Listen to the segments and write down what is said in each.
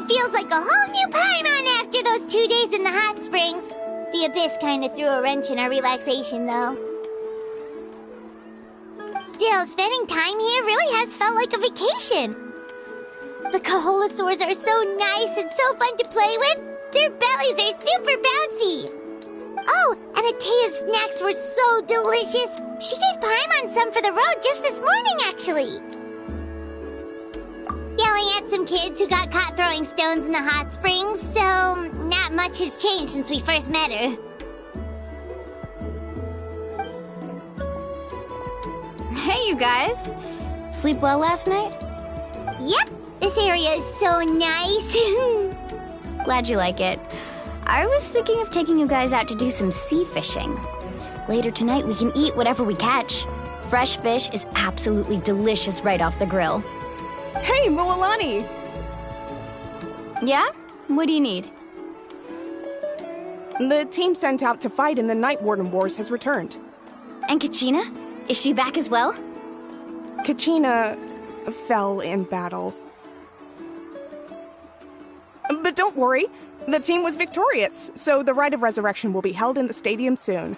Feels like a whole new Paimon after those 2 days in the hot springs. The Abyss kinda threw a wrench in our relaxation, though. Still, spending time here really has felt like a vacation. The Kaholosaurs are so nice and so fun to play with. Their bellies are super bouncy. Oh, and Atea's snacks were so delicious. She gave Paimon some for the road just this morning, actually. Yelling at some kids who got caught throwing stones in the hot springs, so not much has changed since we first met her. Hey, you guys. Sleep well last night? Yep, this area is so nice. Glad you like it. I was thinking of taking you guys out to do some sea fishing. Later tonight, we can eat whatever we catch. Fresh fish is absolutely delicious right off the grill. Hey, Mualani! Yeah? What do you need? The team sent out to fight in the Night Warden Wars has returned. And Kachina? Is she back as well? Kachina fell in battle. But don't worry, the team was victorious, so the Rite of Resurrection will be held in the stadium soon.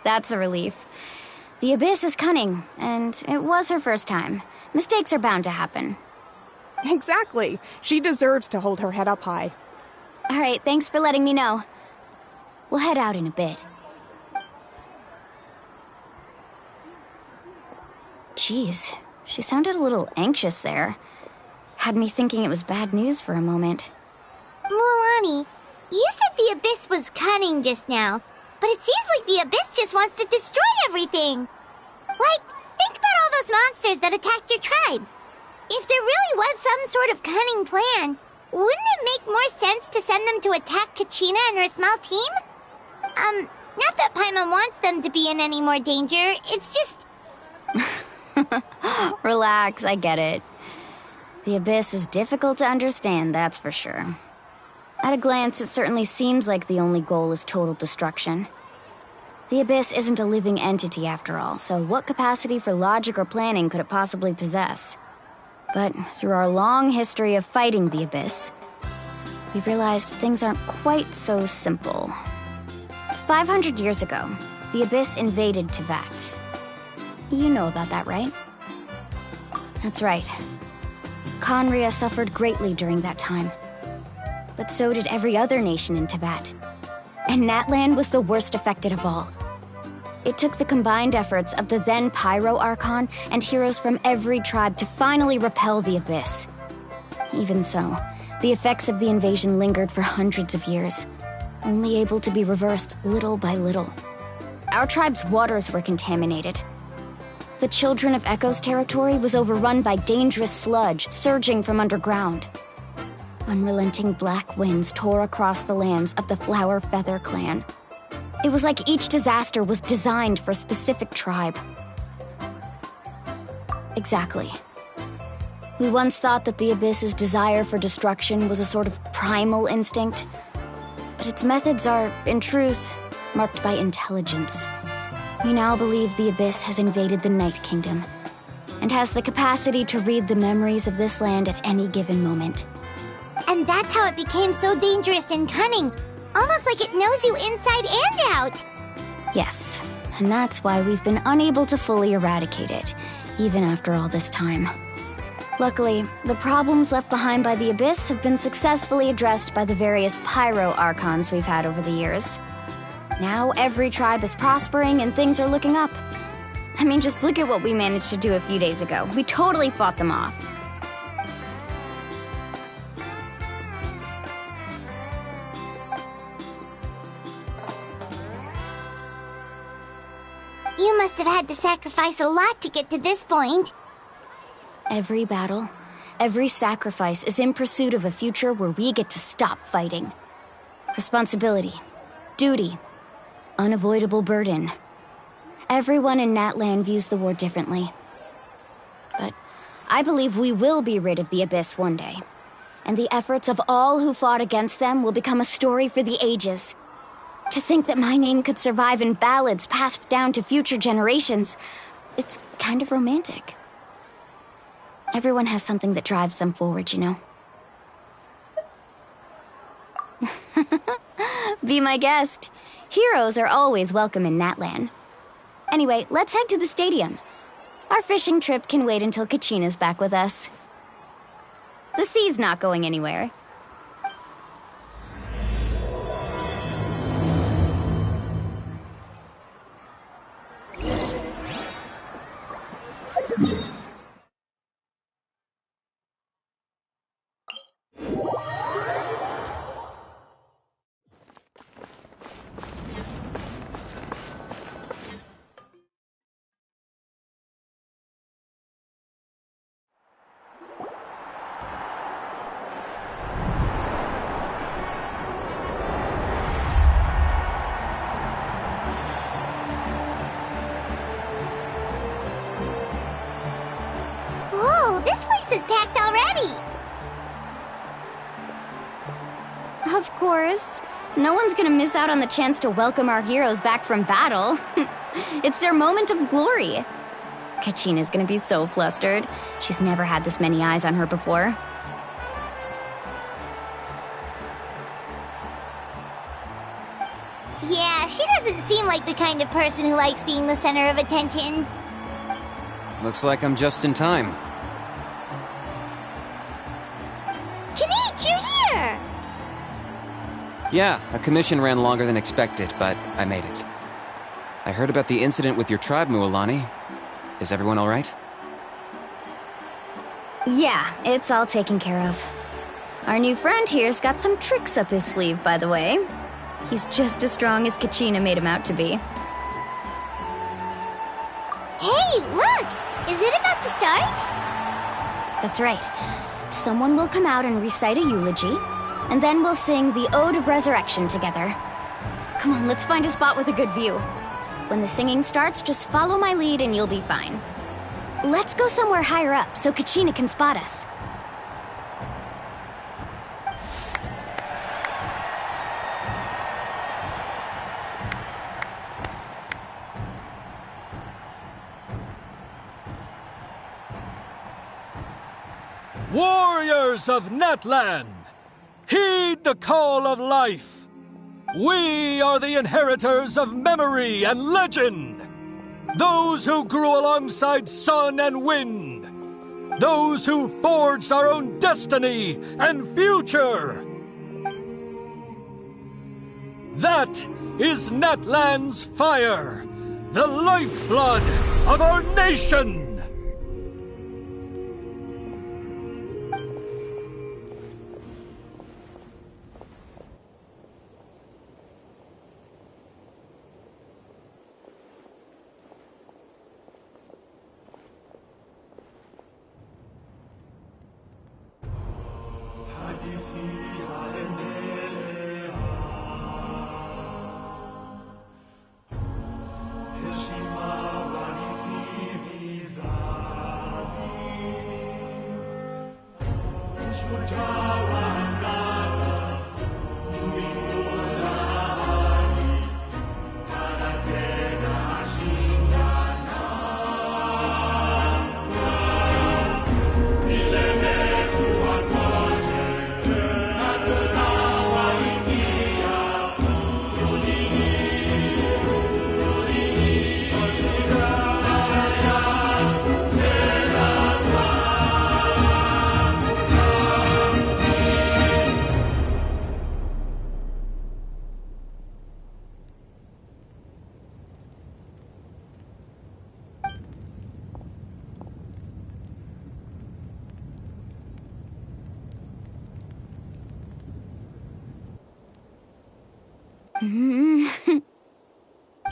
That's a relief. The Abyss is cunning, and it was her first time. Mistakes are bound to happen. Exactly. She deserves to hold her head up high. All right, thanks for letting me know. We'll head out in a bit. Jeez, she sounded a little anxious there. Had me thinking it was bad news for a moment. Mualani, you said the Abyss was cunning just now. But it seems like the Abyss just wants to destroy everything. Like, think about all those monsters that attacked your tribe. If there really was some sort of cunning plan, wouldn't it make more sense to send them to attack Kachina and her small team? Not that Paimon wants them to be in any more danger, it's just... Relax, I get it. The Abyss is difficult to understand, that's for sure. At a glance, it certainly seems like the only goal is total destruction. The Abyss isn't a living entity after all, so what capacity for logic or planning could it possibly possess? But through our long history of fighting the Abyss, we've realized things aren't quite so simple. 500 years ago, the Abyss invaded Teyvat. You know about that, right? That's right. Khaenri'ah suffered greatly during that time. But so did every other nation in Teyvat. And Natlan was the worst affected of all. It took the combined efforts of the then Pyro Archon and heroes from every tribe to finally repel the Abyss. Even so, the effects of the invasion lingered for hundreds of years, only able to be reversed little by little. Our tribe's waters were contaminated. The Children of Echo's territory was overrun by dangerous sludge surging from underground. Unrelenting black winds tore across the lands of the Flower Feather clan. It was like each disaster was designed for a specific tribe. Exactly. We once thought that the Abyss's desire for destruction was a sort of primal instinct, but its methods are, in truth, marked by intelligence. We now believe the Abyss has invaded the Night Kingdom, and has the capacity to read the memories of this land at any given moment. And that's how it became so dangerous and cunning. Almost like it knows you inside and out. Yes, and that's why we've been unable to fully eradicate it, even after all this time. Luckily, the problems left behind by the Abyss have been successfully addressed by the various Pyro Archons we've had over the years. Now every tribe is prospering and things are looking up. I mean, just look at what we managed to do a few days ago. We totally fought them off. You must have had to sacrifice a lot to get to this point. Every battle, every sacrifice is in pursuit of a future where we get to stop fighting. Responsibility, duty, unavoidable burden. Everyone in Natlan views the war differently. But I believe we will be rid of the Abyss one day. And the efforts of all who fought against them will become a story for the ages. To think that my name could survive in ballads passed down to future generations, it's kind of romantic. Everyone has something that drives them forward, you know? Be my guest. Heroes are always welcome in Natlan. Anyway, let's head to the stadium. Our fishing trip can wait until Kachina's back with us. The sea's not going anywhere. Whoa, this place is packed already! Of course. No one's gonna miss out on the chance to welcome our heroes back from battle. It's their moment of glory. Kachina's gonna be so flustered. She's never had this many eyes on her before. Yeah, she doesn't seem like the kind of person who likes being the center of attention. Looks like I'm just in time. Kinich, you're here! Yeah, a commission ran longer than expected, but I made it. I heard about the incident with your tribe, Mualani. Is everyone all right? Yeah, it's all taken care of. Our new friend here's got some tricks up his sleeve, by the way. He's just as strong as Kachina made him out to be. Hey, look! Is it about to start? That's right. Someone will come out and recite a eulogy, and then we'll sing the Ode of Resurrection together. Come on, let's find a spot with a good view. When the singing starts, just follow my lead and you'll be fine. Let's go somewhere higher up so Kachina can spot us. Warriors of Natlan, heed the call of life. We are the inheritors of memory and legend. Those who grew alongside sun and wind. Those who forged our own destiny and future. That is Natlan's fire, the lifeblood of our nation.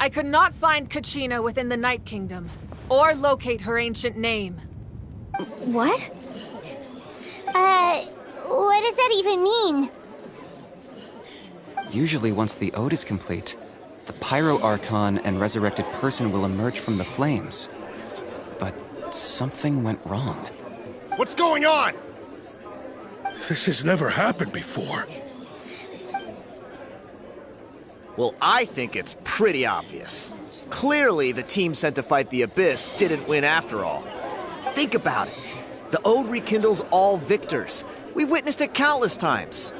I could not find Kachina within the Night Kingdom, or locate her ancient name. What? What does that even mean? Usually once the ode is complete, the Pyro Archon and resurrected person will emerge from the flames. But something went wrong. What's going on? This has never happened before. Well, I think it's pretty obvious. Clearly, the team sent to fight the Abyss didn't win after all. Think about it. The Ode rekindles all victors. We witnessed it countless times.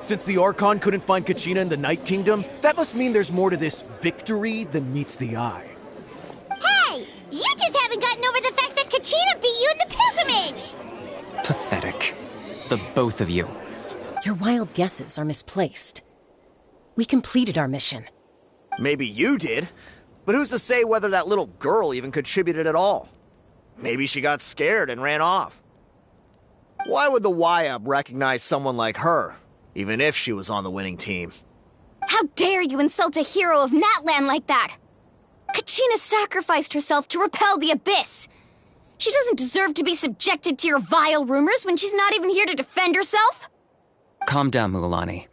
Since the Archon couldn't find Kachina in the Night Kingdom, that must mean there's more to this victory than meets the eye. Hey! You just haven't gotten over the fact that Kachina beat you in the pilgrimage! Pathetic. The both of you. Your wild guesses are misplaced. We completed our mission. Maybe you did, but who's to say whether that little girl even contributed at all? Maybe she got scared and ran off. Why would the YUB recognize someone like her, even if she was on the winning team? How dare you insult a hero of Natlan like that? Kachina sacrificed herself to repel the Abyss. She doesn't deserve to be subjected to your vile rumors when she's not even here to defend herself. Calm down, Mualani.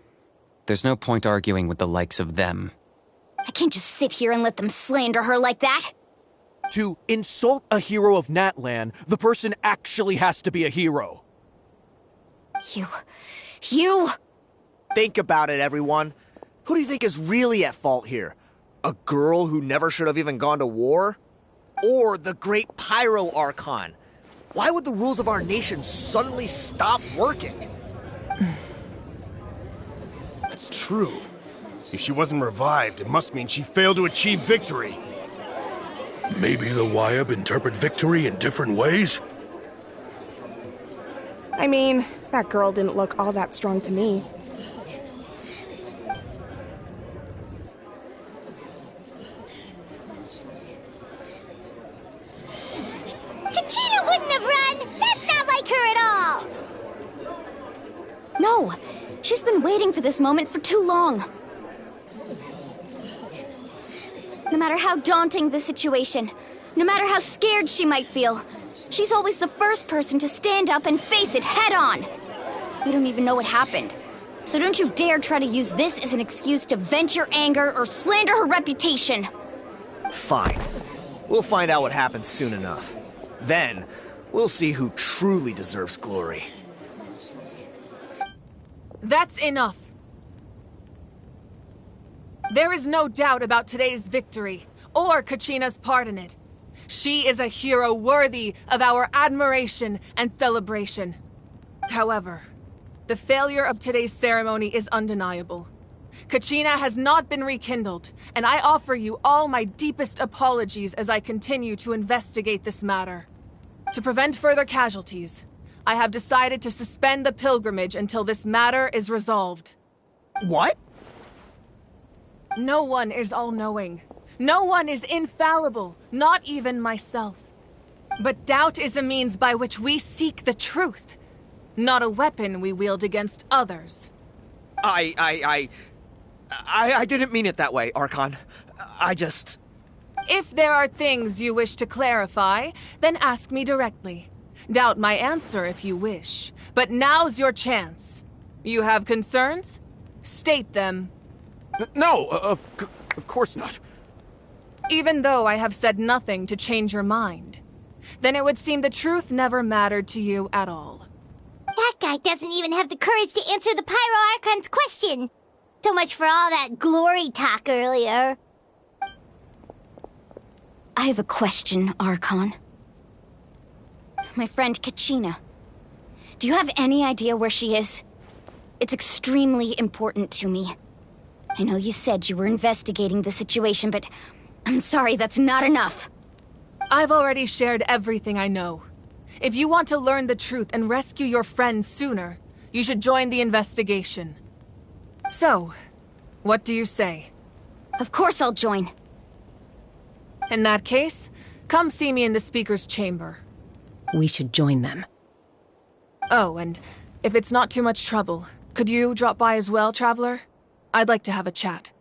There's no point arguing with the likes of them. I can't just sit here and let them slander her like that. To insult a hero of Natlan, the person actually has to be a hero. You... Think about it, everyone. Who do you think is really at fault here? A girl who never should have even gone to war? Or the great Pyro Archon? Why would the rules of our nation suddenly stop working? That's true. If she wasn't revived, it must mean she failed to achieve victory. Maybe the YUB interpret victory in different ways? I mean, that girl didn't look all that strong to me. Kachina wouldn't have run! That's not like her at all! No, she's been waiting for this moment for too long. No matter how daunting the situation, no matter how scared she might feel, she's always the first person to stand up and face it head on. We don't even know what happened, so don't you dare try to use this as an excuse to vent your anger or slander her reputation. Fine. We'll find out what happens soon enough. Then, we'll see who truly deserves glory. That's enough. There is no doubt about today's victory, or Kachina's part in it. She is a hero worthy of our admiration and celebration. However, the failure of today's ceremony is undeniable. Kachina has not been rekindled, and I offer you all my deepest apologies as I continue to investigate this matter. To prevent further casualties, I have decided to suspend the pilgrimage until this matter is resolved. What? No one is all-knowing. No one is infallible, not even myself. But doubt is a means by which we seek the truth, not a weapon we wield against others. I didn't mean it that way, Archon. I just... If there are things you wish to clarify, then ask me directly. Doubt my answer if you wish, but now's your chance. You have concerns? State them. No, of course not. Even though I have said nothing to change your mind, then it would seem the truth never mattered to you at all. That guy doesn't even have the courage to answer the Pyro Archon's question. So much for all that glory talk earlier. I have a question, Archon. My friend Kachina. Do you have any idea where she is? It's extremely important to me. I know you said you were investigating the situation, but I'm sorry, that's not enough. I've already shared everything I know. If you want to learn the truth and rescue your friends sooner, you should join the investigation. So, what do you say? Of course I'll join. In that case, come see me in the speaker's chamber. We should join them. Oh, and if it's not too much trouble, could you drop by as well, Traveler? I'd like to have a chat.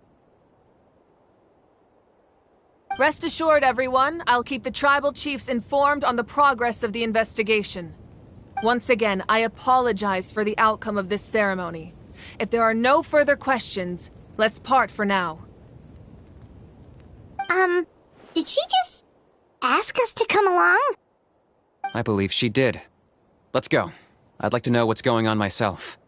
Rest assured, everyone, I'll keep the tribal chiefs informed on the progress of the investigation. Once again, I apologize for the outcome of this ceremony. If there are no further questions, let's part for now. Did she just ask us to come along? I believe she did. Let's go. I'd like to know what's going on myself.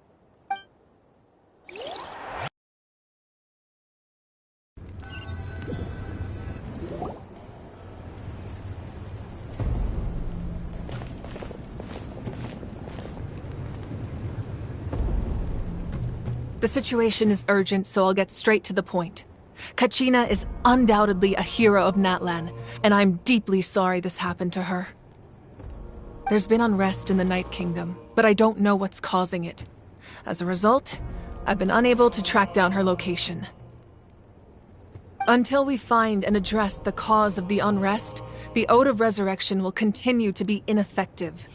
The situation is urgent, so I'll get straight to the point. Kachina is undoubtedly a hero of Natlan, and I'm deeply sorry this happened to her. There's been unrest in the Night Kingdom, but I don't know what's causing it. As a result, I've been unable to track down her location. Until we find and address the cause of the unrest, the Ode of Resurrection will continue to be ineffective.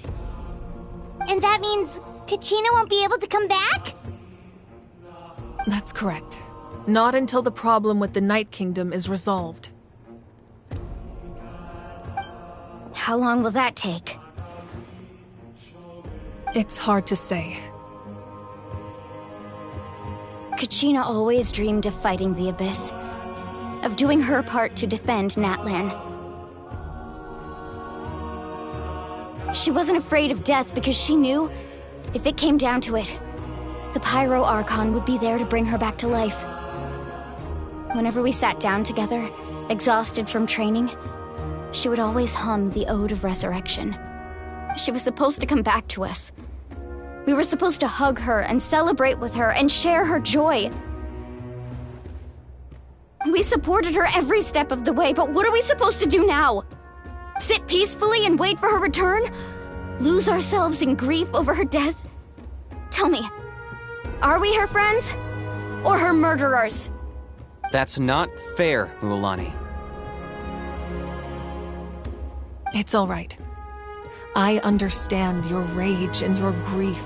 And that means Kachina won't be able to come back? That's correct. Not until the problem with the Night Kingdom is resolved. How long will that take? It's hard to say. Kachina always dreamed of fighting the Abyss, of doing her part to defend Natlan. She wasn't afraid of death because she knew, if it came down to it, the Pyro Archon would be there to bring her back to life. Whenever we sat down together, exhausted from training, she would always hum the Ode of Resurrection. She was supposed to come back to us. We were supposed to hug her and celebrate with her and share her joy. We supported her every step of the way, but what are we supposed to do now? Sit peacefully and wait for her return? Lose ourselves in grief over her death? Tell me, are we her friends? Or her murderers? That's not fair, Mualani. It's all right. I understand your rage and your grief.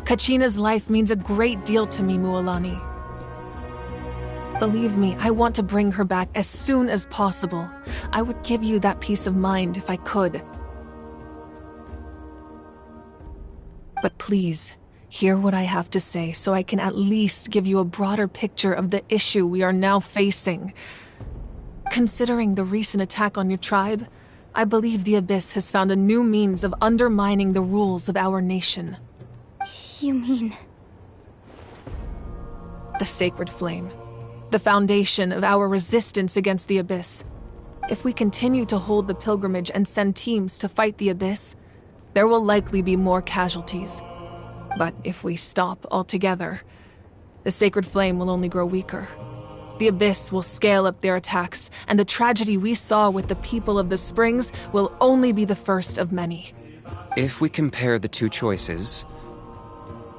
Kachina's life means a great deal to me, Mualani. Believe me, I want to bring her back as soon as possible. I would give you that peace of mind if I could. But please, hear what I have to say so I can at least give you a broader picture of the issue we are now facing. Considering the recent attack on your tribe, I believe the Abyss has found a new means of undermining the rules of our nation. You mean... The Sacred Flame. The foundation of our resistance against the Abyss. If we continue to hold the pilgrimage and send teams to fight the Abyss, there will likely be more casualties. But if we stop altogether, the Sacred Flame will only grow weaker. The Abyss will scale up their attacks, and the tragedy we saw with the people of the Springs will only be the first of many. If we compare the two choices,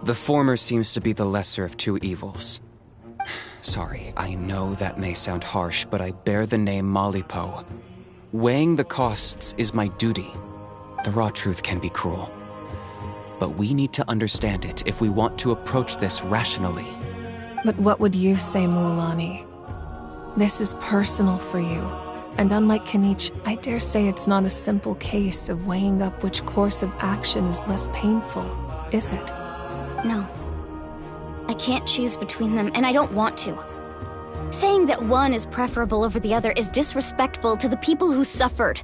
the former seems to be the lesser of two evils. Sorry, I know that may sound harsh, but I bear the name Malipo. Weighing the costs is my duty. The raw truth can be cruel. But we need to understand it if we want to approach this rationally. But what would you say, Mualani? This is personal for you. And unlike Kanich, I dare say it's not a simple case of weighing up which course of action is less painful, is it? No. I can't choose between them, and I don't want to. Saying that one is preferable over the other is disrespectful to the people who suffered.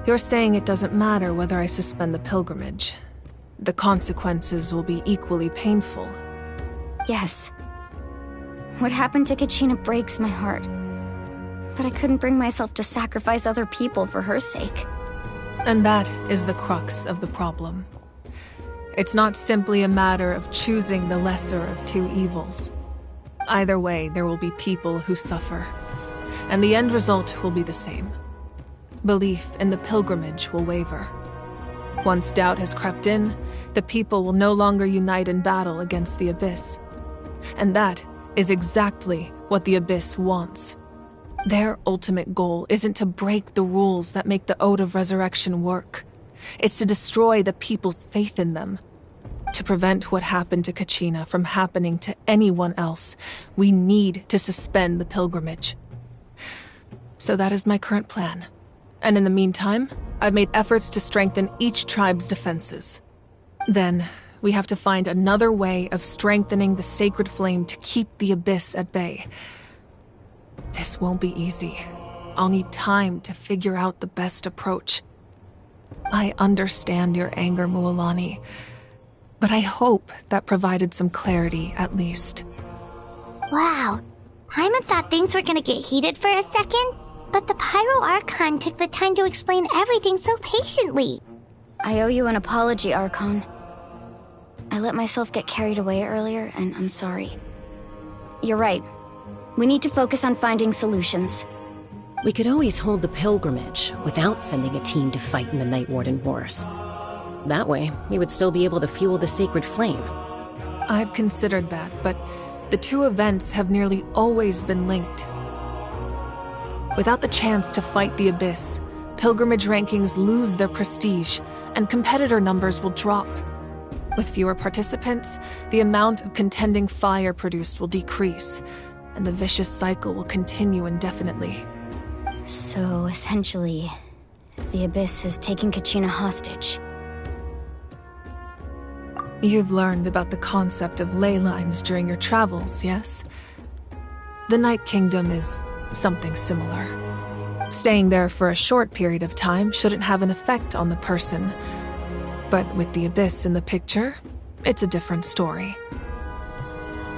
You're saying it doesn't matter whether I suspend the pilgrimage. The consequences will be equally painful. Yes. What happened to Kachina breaks my heart. But I couldn't bring myself to sacrifice other people for her sake. And that is the crux of the problem. It's not simply a matter of choosing the lesser of two evils. Either way, there will be people who suffer. And the end result will be the same. Belief in the pilgrimage will waver. Once doubt has crept in, the people will no longer unite in battle against the Abyss. And that is exactly what the Abyss wants. Their ultimate goal isn't to break the rules that make the Ode of Resurrection work. It's to destroy the people's faith in them. To prevent what happened to Kachina from happening to anyone else, we need to suspend the pilgrimage. So that is my current plan. And in the meantime, I've made efforts to strengthen each tribe's defenses. Then, we have to find another way of strengthening the sacred flame to keep the Abyss at bay. This won't be easy. I'll need time to figure out the best approach. I understand your anger, Mualani, but I hope that provided some clarity at least. Wow. Hyman thought things were gonna get heated for a second, but the Pyro Archon took the time to explain everything so patiently. I owe you an apology, Archon. I let myself get carried away earlier, and I'm sorry. You're right. We need to focus on finding solutions. We could always hold the pilgrimage without sending a team to fight in the Night Warden Wars. That way, we would still be able to fuel the sacred flame. I've considered that, but the two events have nearly always been linked. Without the chance to fight the Abyss, pilgrimage rankings lose their prestige, and competitor numbers will drop. With fewer participants, the amount of contending fire produced will decrease, and the vicious cycle will continue indefinitely. So, essentially, the Abyss has taken Kachina hostage. You've learned about the concept of ley lines during your travels, yes? The Night Kingdom is something similar. Staying there for a short period of time shouldn't have an effect on the person. But with the Abyss in the picture, it's a different story.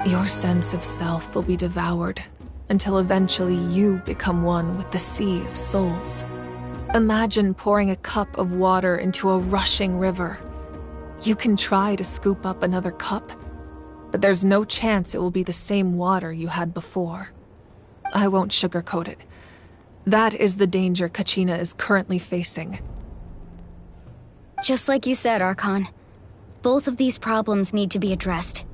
Your sense of self will be devoured until eventually you become one with the Sea of Souls. Imagine pouring a cup of water into a rushing river. You can try to scoop up another cup, but there's no chance it will be the same water you had before. I won't sugarcoat it. That is the danger Kachina is currently facing. Just like you said, Archon. Both of these problems need to be addressed.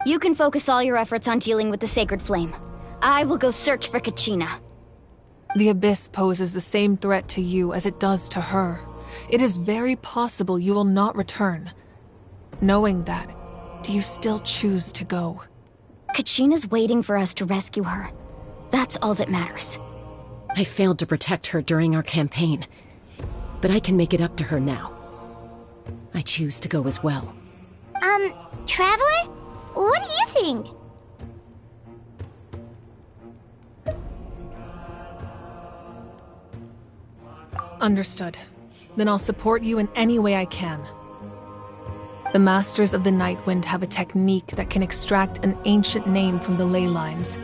You can focus all your efforts on dealing with the sacred flame. I will go search for Kachina. The Abyss poses the same threat to you as it does to her. It is very possible you will not return. Knowing that, do you still choose to go? Kachina's waiting for us to rescue her. That's all that matters. I failed to protect her during our campaign, but I can make it up to her now. I choose to go as well. Traveler? What do you think? Understood. Then I'll support you in any way I can. The Masters of the Nightwind have a technique that can extract an ancient name from the ley lines.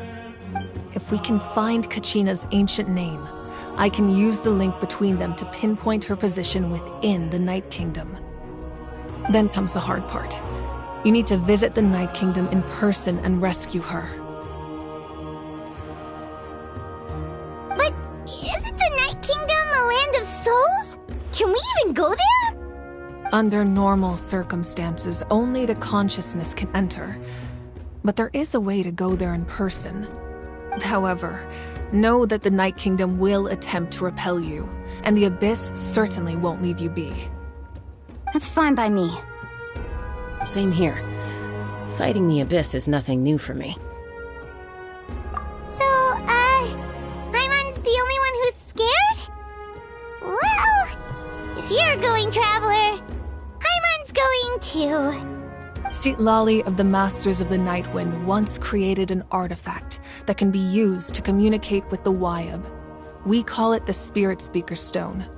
If we can find Kachina's ancient name, I can use the link between them to pinpoint her position within the Night Kingdom. Then comes the hard part. You need to visit the Night Kingdom in person and rescue her. But isn't the Night Kingdom a land of souls? Can we even go there? Under normal circumstances, only the consciousness can enter. But there is a way to go there in person. However, know that the Night Kingdom will attempt to repel you, and the Abyss certainly won't leave you be. That's fine by me. Same here. Fighting the Abyss is nothing new for me. So, Hyman's the only one who's scared? Well, if you're going, Traveler, Hyman's going too. Sitlali of the Masters of the Nightwind once created an artifact that can be used to communicate with the Wyab. We call it the Spirit Speaker Stone.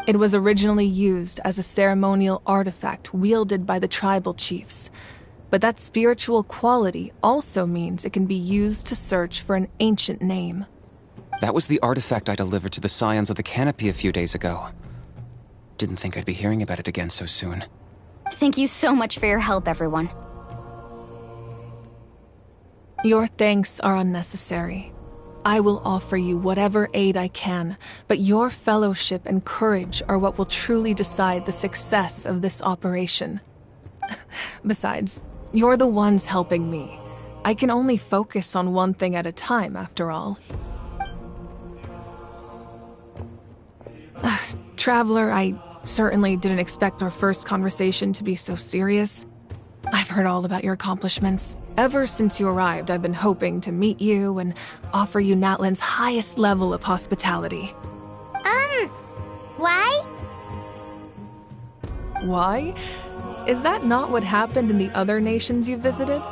It was originally used as a ceremonial artifact wielded by the tribal chiefs, but that spiritual quality also means it can be used to search for an ancient name. That was the artifact I delivered to the Scions of the Canopy a few days ago. Didn't think I'd be hearing about it again so soon. Thank you so much for your help, everyone. Your thanks are unnecessary. I will offer you whatever aid I can, but your fellowship and courage are what will truly decide the success of this operation. Besides, you're the ones helping me. I can only focus on one thing at a time, after all. Traveler, I certainly didn't expect our first conversation to be so serious. I've heard all about your accomplishments. Ever since you arrived, I've been hoping to meet you and offer you Natlan's highest level of hospitality. Why? Why? Is that not what happened in the other nations you visited?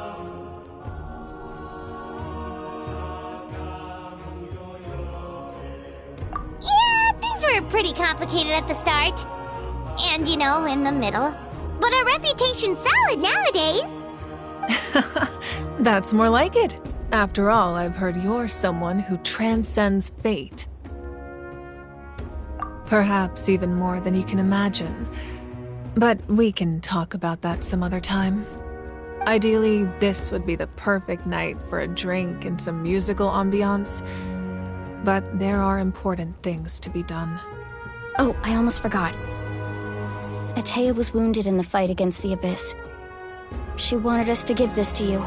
Yeah, things were pretty complicated at the start. And, in the middle. But our reputation's solid nowadays. That's more like it. After all, I've heard you're someone who transcends fate. Perhaps even more than you can imagine. But we can talk about that some other time. Ideally, this would be the perfect night for a drink and some musical ambiance. But there are important things to be done. Oh, I almost forgot. Atea was wounded in the fight against the Abyss. She wanted us to give this to you.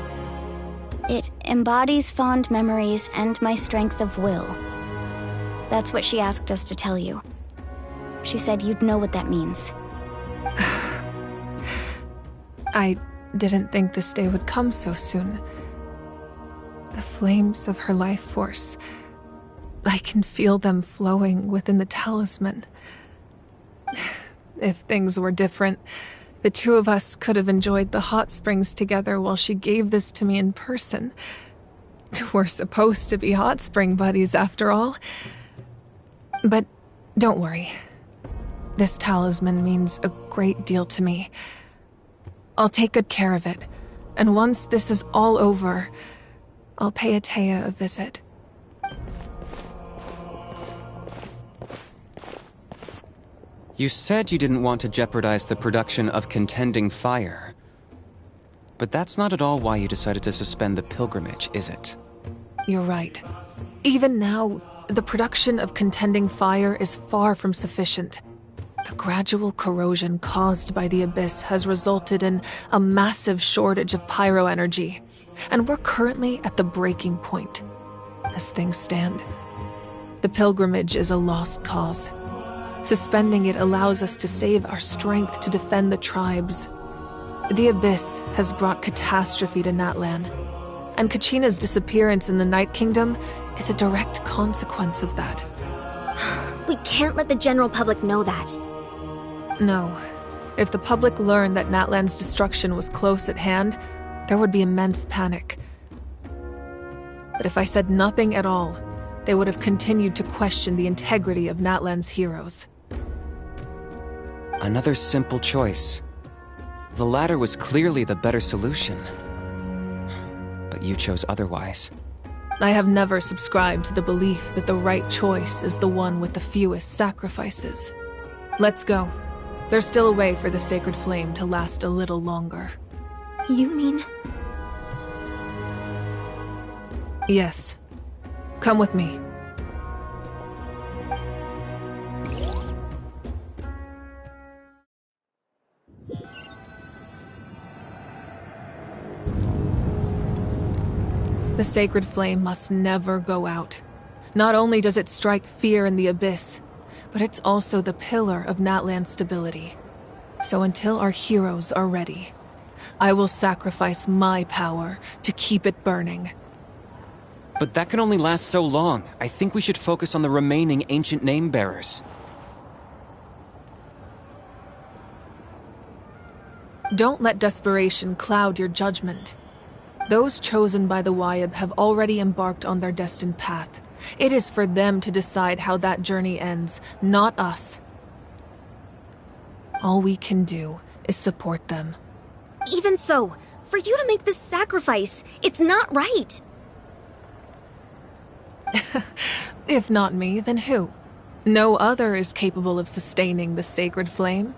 It embodies fond memories and my strength of will. That's what she asked us to tell you. She said you'd know what that means. I didn't think this day would come so soon. The flames of her life force. I can feel them flowing within the talisman. If things were different, the two of us could have enjoyed the hot springs together while she gave this to me in person. We're supposed to be hot spring buddies after all. But don't worry. This talisman means a great deal to me. I'll take good care of it, and once this is all over, I'll pay Atea a visit. You said you didn't want to jeopardize the production of Contending Fire. But that's not at all why you decided to suspend the pilgrimage, is it? You're right. Even now, the production of Contending Fire is far from sufficient. The gradual corrosion caused by the Abyss has resulted in a massive shortage of pyro energy, and we're currently at the breaking point. As things stand, the pilgrimage is a lost cause. Suspending it allows us to save our strength to defend the tribes. The Abyss has brought catastrophe to Natlan, and Kachina's disappearance in the Night Kingdom is a direct consequence of that. We can't let the general public know that. No. If the public learned that Natlan's destruction was close at hand, there would be immense panic. But if I said nothing at all, they would have continued to question the integrity of Natlan's heroes. Another simple choice. The latter was clearly the better solution. But you chose otherwise. I have never subscribed to the belief that the right choice is the one with the fewest sacrifices. Let's go. There's still a way for the sacred flame to last a little longer. You mean? Yes. Come with me. The sacred flame must never go out. Not only does it strike fear in the Abyss, but it's also the pillar of Natlan's stability. So until our heroes are ready, I will sacrifice my power to keep it burning. But that can only last so long. I think we should focus on the remaining ancient name-bearers. Don't let desperation cloud your judgment. Those chosen by the Wayab have already embarked on their destined path. It is for them to decide how that journey ends, not us. All we can do is support them. Even so, for you to make this sacrifice, it's not right. If not me, then who? No other is capable of sustaining the sacred flame.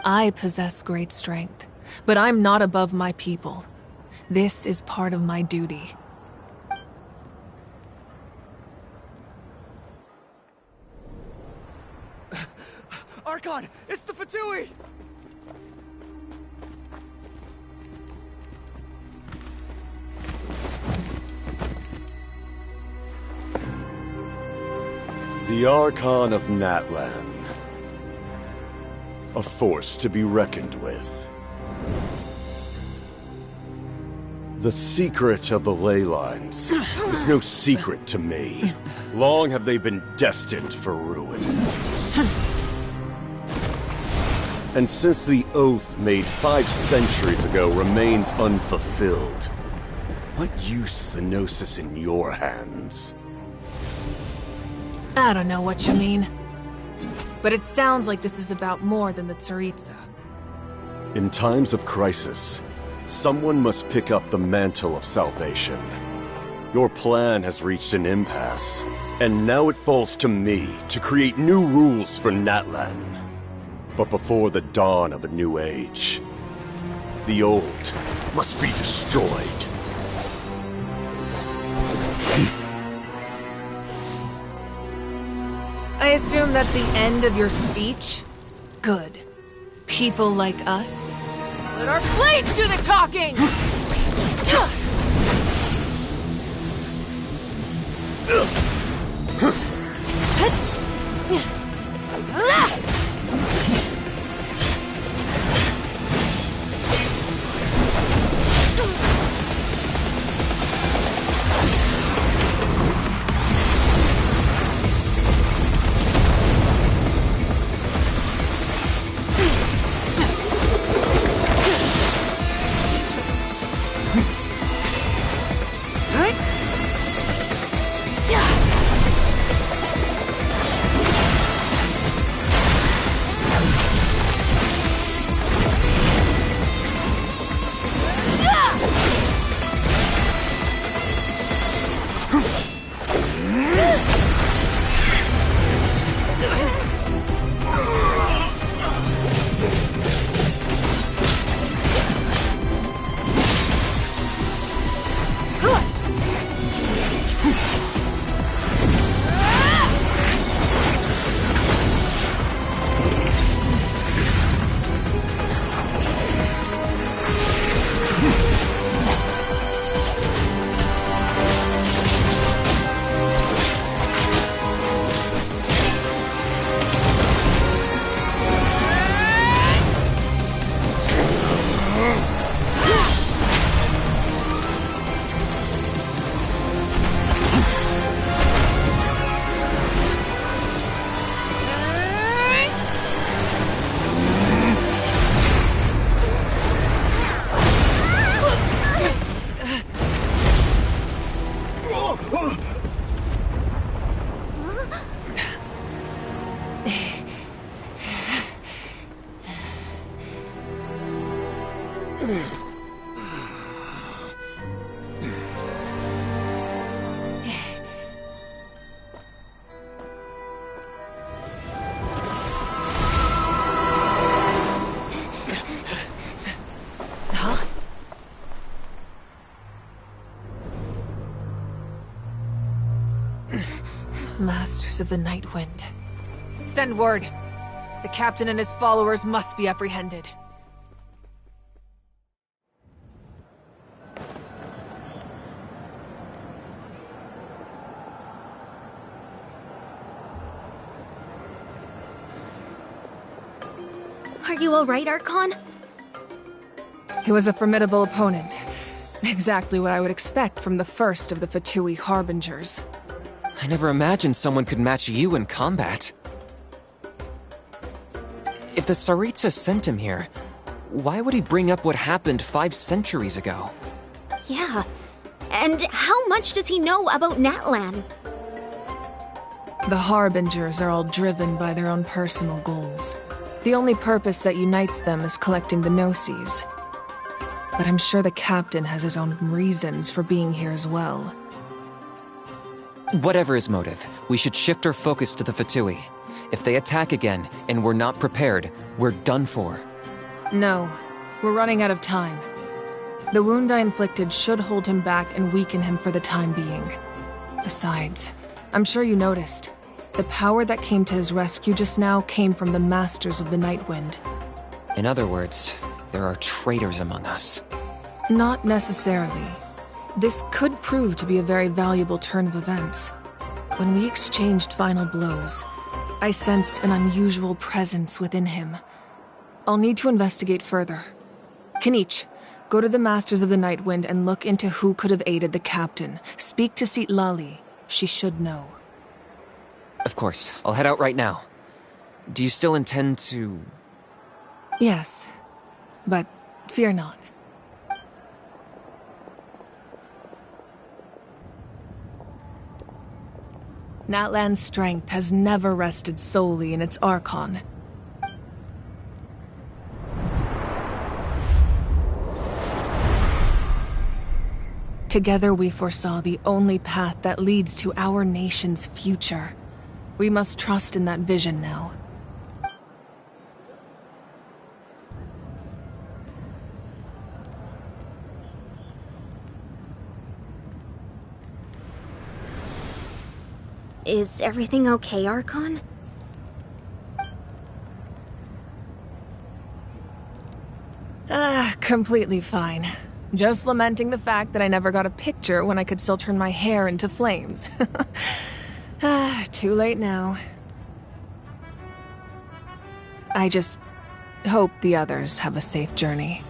I possess great strength, but I'm not above my people. This is part of my duty. Archon! It's the Fatui! The Archon of Natlan. A force to be reckoned with. The secret of the ley lines is no secret to me. Long have they been destined for ruin. And since the oath made 5 centuries ago remains unfulfilled, what use is the Gnosis in your hands? I don't know what you mean. But it sounds like this is about more than the Tsaritsa. In times of crisis, someone must pick up the mantle of salvation. Your plan has reached an impasse, and now it falls to me to create new rules for Natlan. But before the dawn of a new age, the old must be destroyed. I assume that's the end of your speech? Good. People like us? Let our blades do the talking! Masters of the Night Wind. Send word. The captain and his followers must be apprehended. Are you alright, Archon? He was a formidable opponent. Exactly what I would expect from the first of the Fatui Harbingers. I never imagined someone could match you in combat. If the Tsaritsa sent him here, why would he bring up what happened 5 centuries ago? Yeah. And how much does he know about Natlan? The Harbingers are all driven by their own personal goals. The only purpose that unites them is collecting the Gnosis. But I'm sure the captain has his own reasons for being here as well. Whatever his motive, we should shift our focus to the Fatui. If they attack again, and we're not prepared, we're done for. No, we're running out of time. The wound I inflicted should hold him back and weaken him for the time being. Besides, I'm sure you noticed, the power that came to his rescue just now came from the Masters of the Night Wind. In other words, there are traitors among us. Not necessarily. This could prove to be a very valuable turn of events. When we exchanged final blows, I sensed an unusual presence within him. I'll need to investigate further. Kanich, go to the Masters of the Night Wind and look into who could have aided the captain. Speak to Sitlali. She should know. Of course. I'll head out right now. Do you still intend to... Yes, but fear not. Natlan's strength has never rested solely in its Archon. Together we foresaw the only path that leads to our nation's future. We must trust in that vision now. Is everything okay, Archon? Completely fine. Just lamenting the fact that I never got a picture when I could still turn my hair into flames. Too late now. I just hope the others have a safe journey.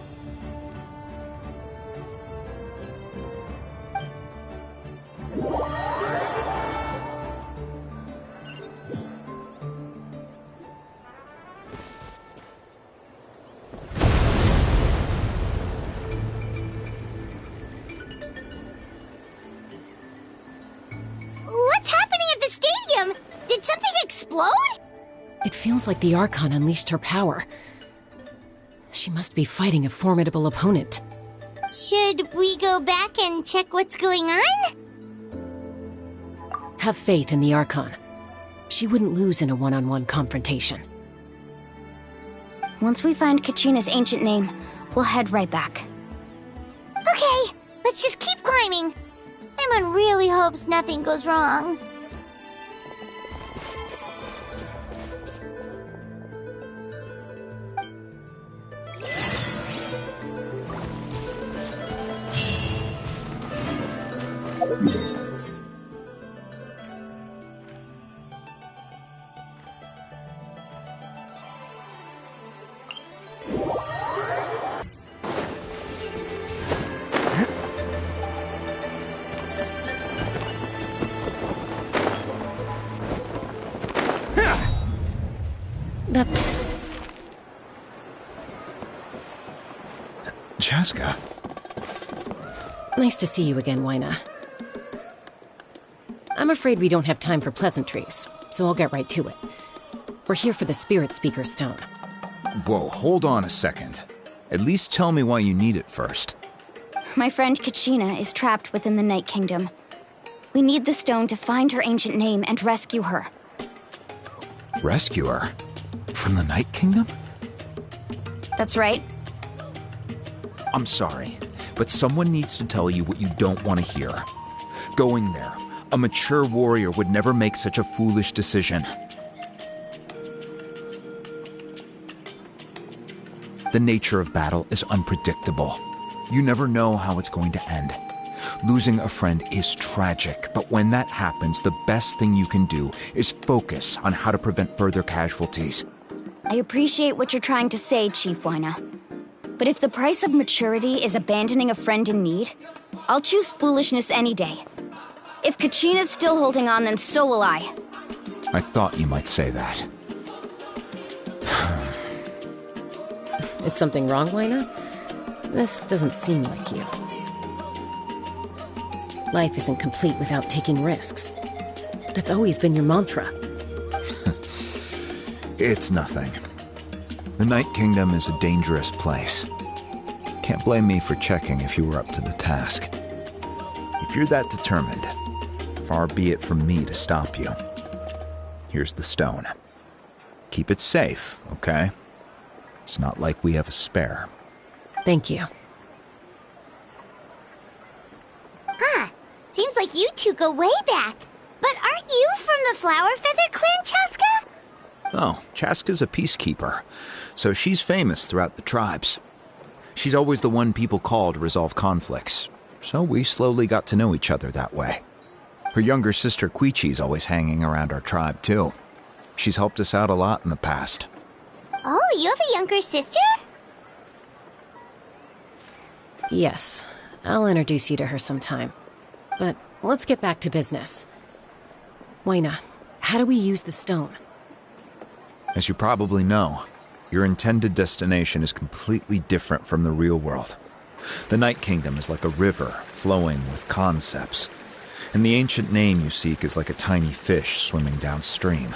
What's happening at the stadium? Did something explode? It feels like the Archon unleashed her power. She must be fighting a formidable opponent. Should we go back and check what's going on? Have faith in the Archon. She wouldn't lose in a one-on-one confrontation. Once we find Kachina's ancient name, we'll head right back. Okay, let's just keep climbing. Everyone really hopes nothing goes wrong. Chaska. Nice to see you again, Wyna. I'm afraid we don't have time for pleasantries, so I'll get right to it. We're here for the Spirit Speaker Stone. Whoa, hold on a second. At least tell me why you need it first. My friend Kachina is trapped within the Night Kingdom. We need the stone to find her ancient name and rescue her. Rescue her? From the Night Kingdom? That's right. I'm sorry, but someone needs to tell you what you don't want to hear. Going there, a mature warrior would never make such a foolish decision. The nature of battle is unpredictable. You never know how it's going to end. Losing a friend is tragic, but when that happens, the best thing you can do is focus on how to prevent further casualties. I appreciate what you're trying to say, Chief Wyna. But if the price of maturity is abandoning a friend in need, I'll choose foolishness any day. If Kachina's still holding on, then so will I. I thought you might say that. Is something wrong, Wyna? This doesn't seem like you. Life isn't complete without taking risks. That's always been your mantra. It's nothing. The Night Kingdom is a dangerous place. Can't blame me for checking if you were up to the task. If you're that determined, far be it from me to stop you. Here's the stone. Keep it safe, okay? It's not like we have a spare. Thank you. Seems like you two go way back. But aren't you from the Flower Feather Clan, Chaska? Oh, Chaska's a peacekeeper, so she's famous throughout the tribes. She's always the one people call to resolve conflicts, so we slowly got to know each other that way. Her younger sister Quichi's always hanging around our tribe, too. She's helped us out a lot in the past. Oh, you have a younger sister? Yes, I'll introduce you to her sometime. But let's get back to business. Waina, how do we use the stone? As you probably know, your intended destination is completely different from the real world. The Night Kingdom is like a river flowing with concepts, and the ancient name you seek is like a tiny fish swimming downstream.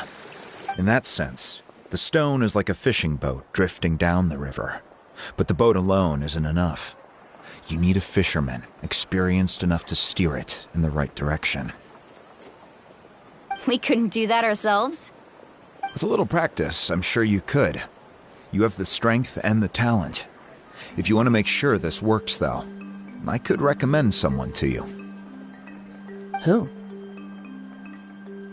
In that sense, the stone is like a fishing boat drifting down the river, but the boat alone isn't enough. You need a fisherman experienced enough to steer it in the right direction. We couldn't do that ourselves? With a little practice, I'm sure you could. You have the strength and the talent. If you want to make sure this works, though, I could recommend someone to you. Who?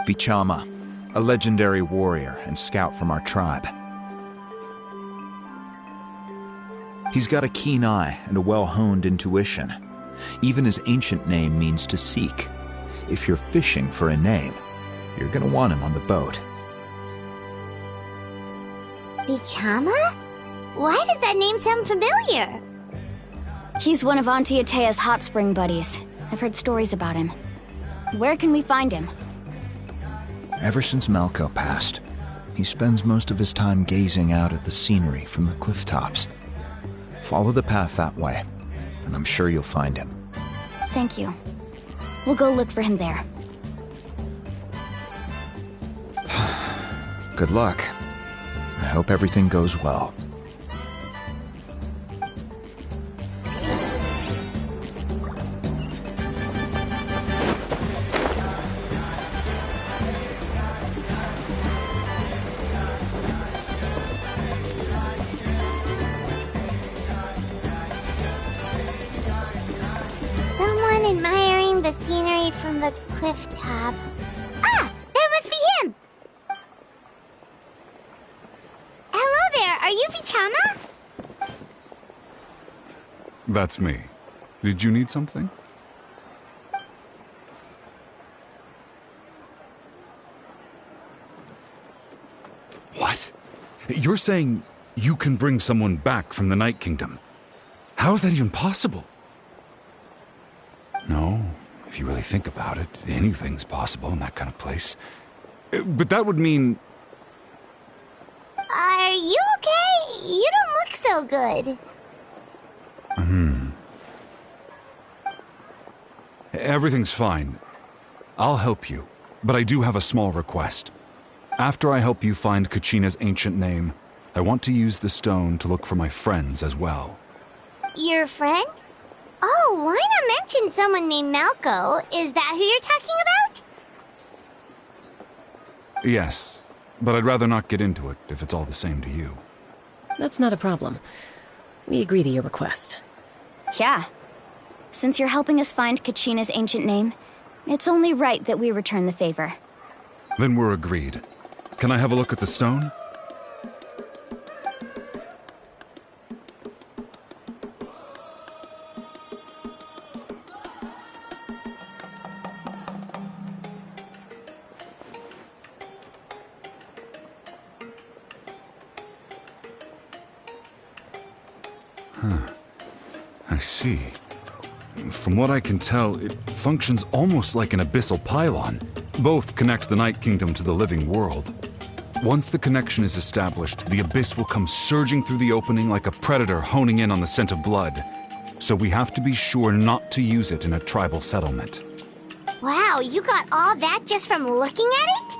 Vichama, a legendary warrior and scout from our tribe. He's got a keen eye and a well-honed intuition. Even his ancient name means to seek. If you're fishing for a name, you're gonna want him on the boat. Vichama? Why does that name sound familiar? He's one of Auntie Atea's hot spring buddies. I've heard stories about him. Where can we find him? Ever since Malco passed, he spends most of his time gazing out at the scenery from the cliff tops. Follow the path that way, and I'm sure you'll find him. Thank you. We'll go look for him there. Good luck. I hope everything goes well. Someone admiring the scenery from the cliff tops. Ah! That must be him! Hello there, are you Vichama? That's me. Did you need something? What? You're saying you can bring someone back from the Night Kingdom? How is that even possible? No, if you really think about it, anything's possible in that kind of place. But that would mean... Are you okay? You don't look so good. Everything's fine. I'll help you, but I do have a small request. After I help you find Kachina's ancient name, I want to use the stone to look for my friends as well. Your friend? Oh, why not mention someone named Malco? Is that who you're talking about? Yes, but I'd rather not get into it if it's all the same to you. That's not a problem. We agree to your request. Yeah. Since you're helping us find Kachina's ancient name, it's only right that we return the favor. Then we're agreed. Can I have a look at the stone? I see. From what I can tell, it functions almost like an abyssal pylon. Both connect the Night Kingdom to the living world. Once the connection is established, the abyss will come surging through the opening like a predator honing in on the scent of blood. So we have to be sure not to use it in a tribal settlement. Wow, you got all that just from looking at it?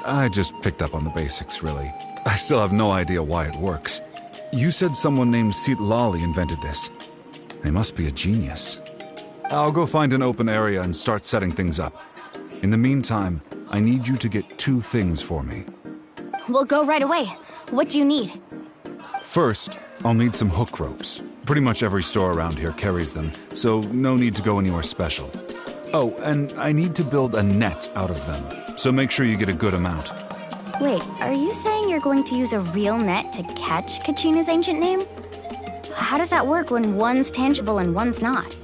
I just picked up on the basics, really. I still have no idea why it works. You said someone named Lali invented this. They must be a genius. I'll go find an open area and start setting things up. In the meantime, I need you to get 2 things for me. We'll go right away. What do you need? First, I'll need some hook ropes. Pretty much every store around here carries them, so no need to go anywhere special. Oh, and I need to build a net out of them, so make sure you get a good amount. Wait, are you saying you're going to use a real net to catch Kachina's ancient name? How does that work when one's tangible and one's not?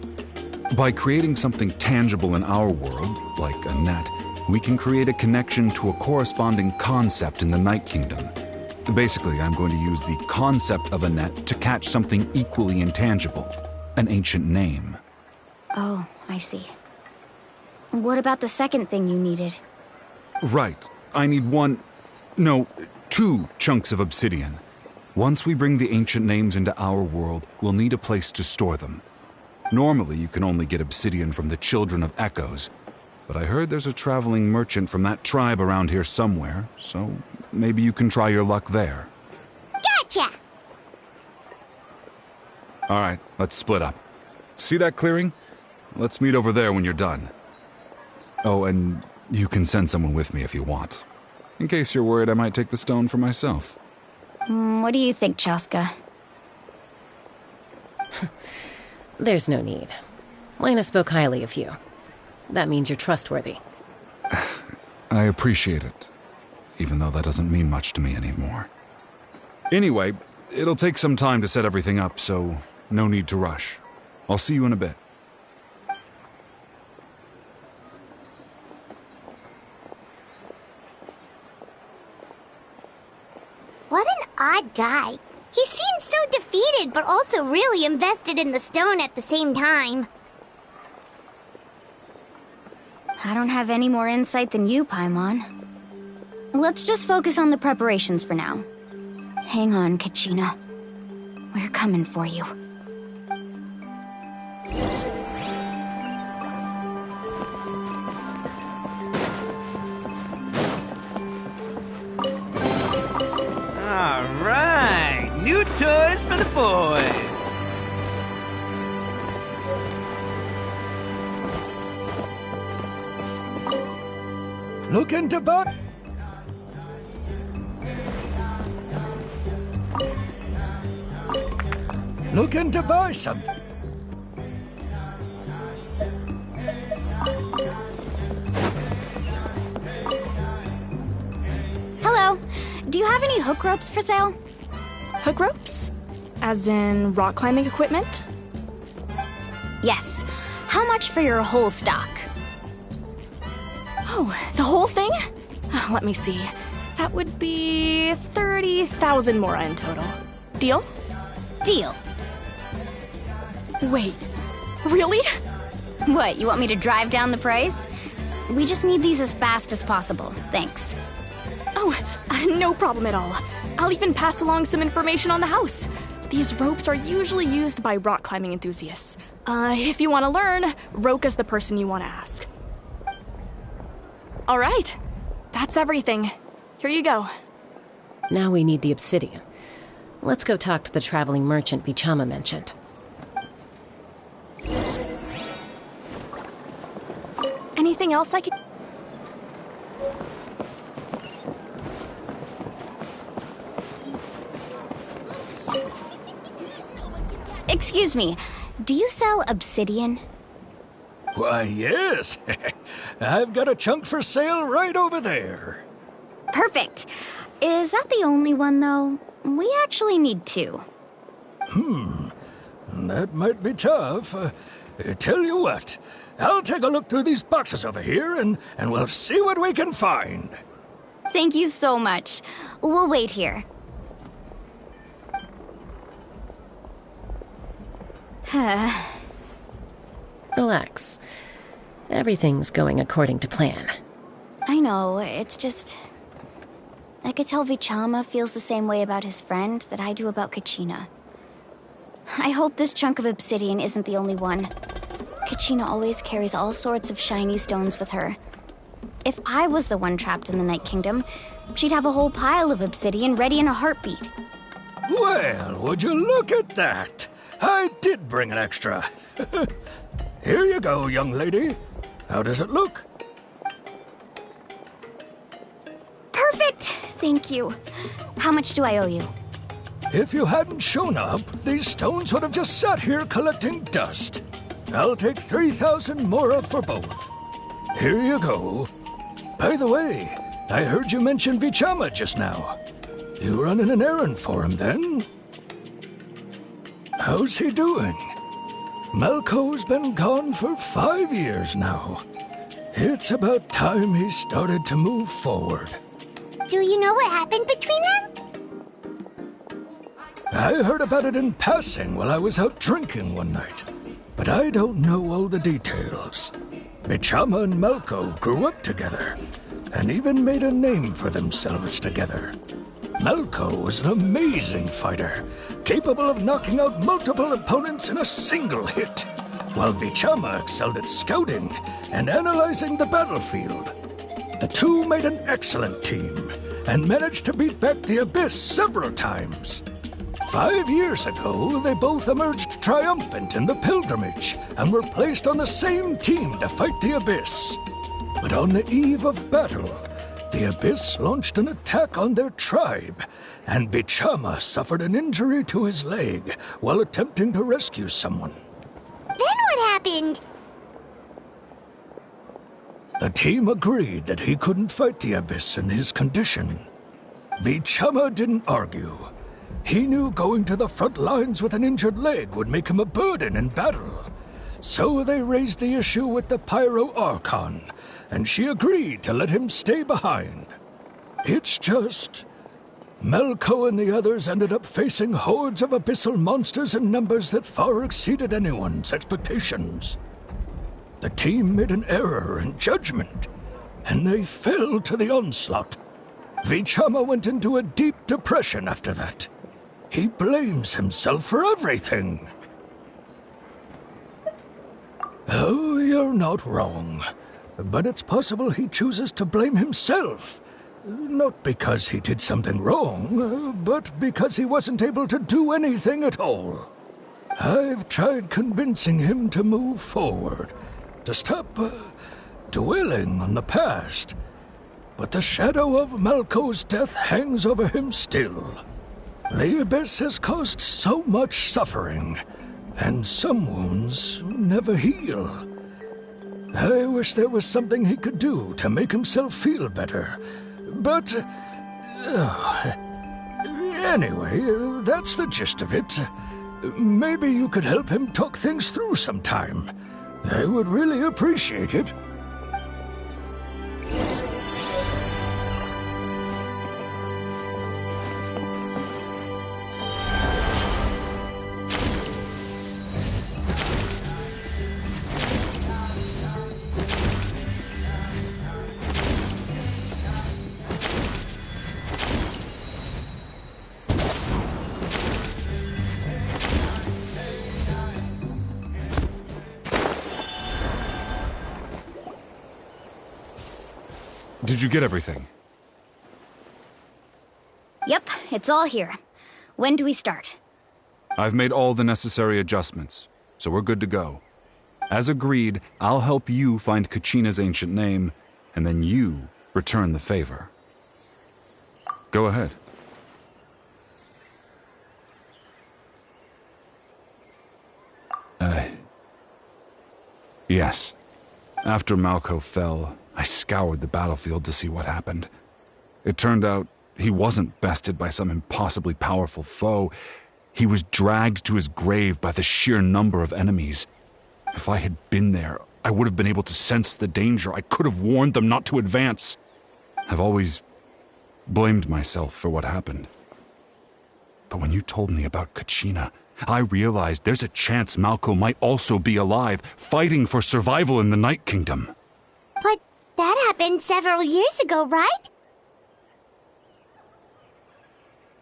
By creating something tangible in our world, like a net, we can create a connection to a corresponding concept in the Night Kingdom. Basically, I'm going to use the concept of a net to catch something equally intangible, an ancient name. Oh, I see. What about the second thing you needed? Right. I need two chunks of obsidian. Once we bring the ancient names into our world, we'll need a place to store them. Normally, you can only get obsidian from the Children of Echoes, but I heard there's a traveling merchant from that tribe around here somewhere, so maybe you can try your luck there. Gotcha! Alright, let's split up. See that clearing? Let's meet over there when you're done. Oh, and you can send someone with me if you want. In case you're worried I might take the stone for myself. What do you think, Chaska? There's no need. Lena spoke highly of you. That means you're trustworthy. I appreciate it, even though that doesn't mean much to me anymore. Anyway, it'll take some time to set everything up, so no need to rush. I'll see you in a bit. What an odd guy. He seemed so defeated, but also really invested in the stone at the same time. I don't have any more insight than you, Paimon. Let's just focus on the preparations for now. Hang on, Kachina. We're coming for you. Alright, new toys for the boys. Looking to buy? Looking to buy something? Hello. Do you have any hook ropes for sale? Hook ropes? As in rock climbing equipment? Yes. How much for your whole stock? Oh, the whole thing? Let me see. That would be 30,000 mora in total. Deal? Deal. Wait, really? What, you want me to drive down the price? We just need these as fast as possible. Thanks. Oh, no problem at all. I'll even pass along some information on the house. These ropes are usually used by rock climbing enthusiasts. If you want to learn, Roka's the person you want to ask. All right, that's everything. Here you go. Now we need the obsidian. Let's go talk to the traveling merchant Bichama mentioned. Anything else I could... Excuse me, do you sell obsidian? Why, yes. I've got a chunk for sale right over there. Perfect. Is that the only one, though? We actually need two. That might be tough. Tell you what, I'll take a look through these boxes over here, and we'll see what we can find. Thank you so much. We'll wait here. Relax. Everything's going according to plan. I know, it's just... I could tell Vichama feels the same way about his friend that I do about Kachina. I hope this chunk of obsidian isn't the only one. Kachina always carries all sorts of shiny stones with her. If I was the one trapped in the Night Kingdom, she'd have a whole pile of obsidian ready in a heartbeat. Well, would you look at that? I did bring an extra. Here you go, young lady. How does it look? Perfect! Thank you. How much do I owe you? If you hadn't shown up, these stones would have just sat here collecting dust. I'll take 3,000 mora for both. Here you go. By the way, I heard you mention Vichama just now. You running an errand for him, then? How's he doing? Malco's been gone for 5 years now. It's about time he started to move forward. Do you know what happened between them? I heard about it in passing while I was out drinking one night, but I don't know all the details. Bichama and Malko grew up together, and even made a name for themselves together. Malko was an amazing fighter, capable of knocking out multiple opponents in a single hit, while Bichama excelled at scouting and analyzing the battlefield. The two made an excellent team, and managed to beat back the Abyss several times. 5 years ago, they both emerged triumphant in the pilgrimage and were placed on the same team to fight the Abyss. But on the eve of battle, the Abyss launched an attack on their tribe, and Bichama suffered an injury to his leg while attempting to rescue someone. Then what happened? The team agreed that he couldn't fight the Abyss in his condition. Bichama didn't argue. He knew going to the front lines with an injured leg would make him a burden in battle. So they raised the issue with the Pyro Archon, and she agreed to let him stay behind. It's just... Malko and the others ended up facing hordes of abyssal monsters in numbers that far exceeded anyone's expectations. The team made an error in judgment, and they fell to the onslaught. Bichama went into a deep depression after that. He blames himself for everything. Oh, you're not wrong. But it's possible he chooses to blame himself. Not because he did something wrong, but because he wasn't able to do anything at all. I've tried convincing him to move forward, to stop dwelling on the past. But the shadow of Malko's death hangs over him still. The Abyss has caused so much suffering, and some wounds never heal. I wish there was something he could do to make himself feel better, but... anyway, that's the gist of it. Maybe you could help him talk things through sometime. I would really appreciate it. Did you get everything? Yep, it's all here. When do we start? I've made all the necessary adjustments, so we're good to go. As agreed, I'll help you find Kachina's ancient name, and then you return the favor. Go ahead. Yes. After Malko fell, I scoured the battlefield to see what happened. It turned out he wasn't bested by some impossibly powerful foe. He was dragged to his grave by the sheer number of enemies. If I had been there, I would have been able to sense the danger. I could have warned them not to advance. I've always blamed myself for what happened. But when you told me about Kachina, I realized there's a chance Malko might also be alive, fighting for survival in the Night Kingdom. But that happened several years ago, right?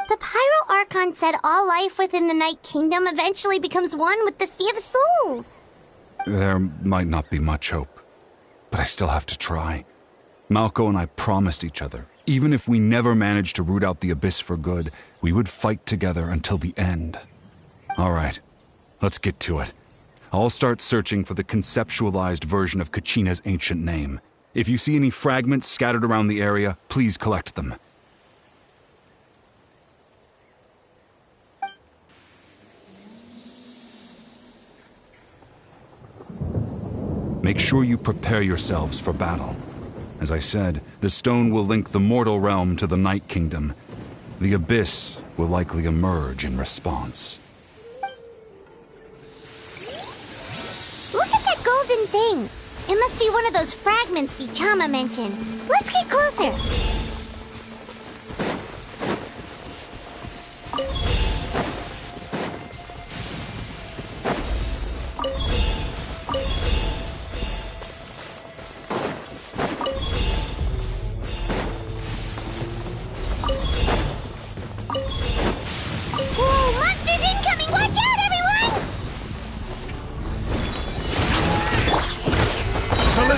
The Pyro Archon said all life within the Night Kingdom eventually becomes one with the Sea of Souls. There might not be much hope, but I still have to try. Malko and I promised each other, even if we never managed to root out the Abyss for good, we would fight together until the end. All right, let's get to it. I'll start searching for the conceptualized version of Kachina's ancient name. If you see any fragments scattered around the area, please collect them. Make sure you prepare yourselves for battle. As I said, the stone will link the mortal realm to the Night Kingdom. The Abyss will likely emerge in response. Look at that golden thing! It must be one of those fragments Bichama mentioned. Let's get closer!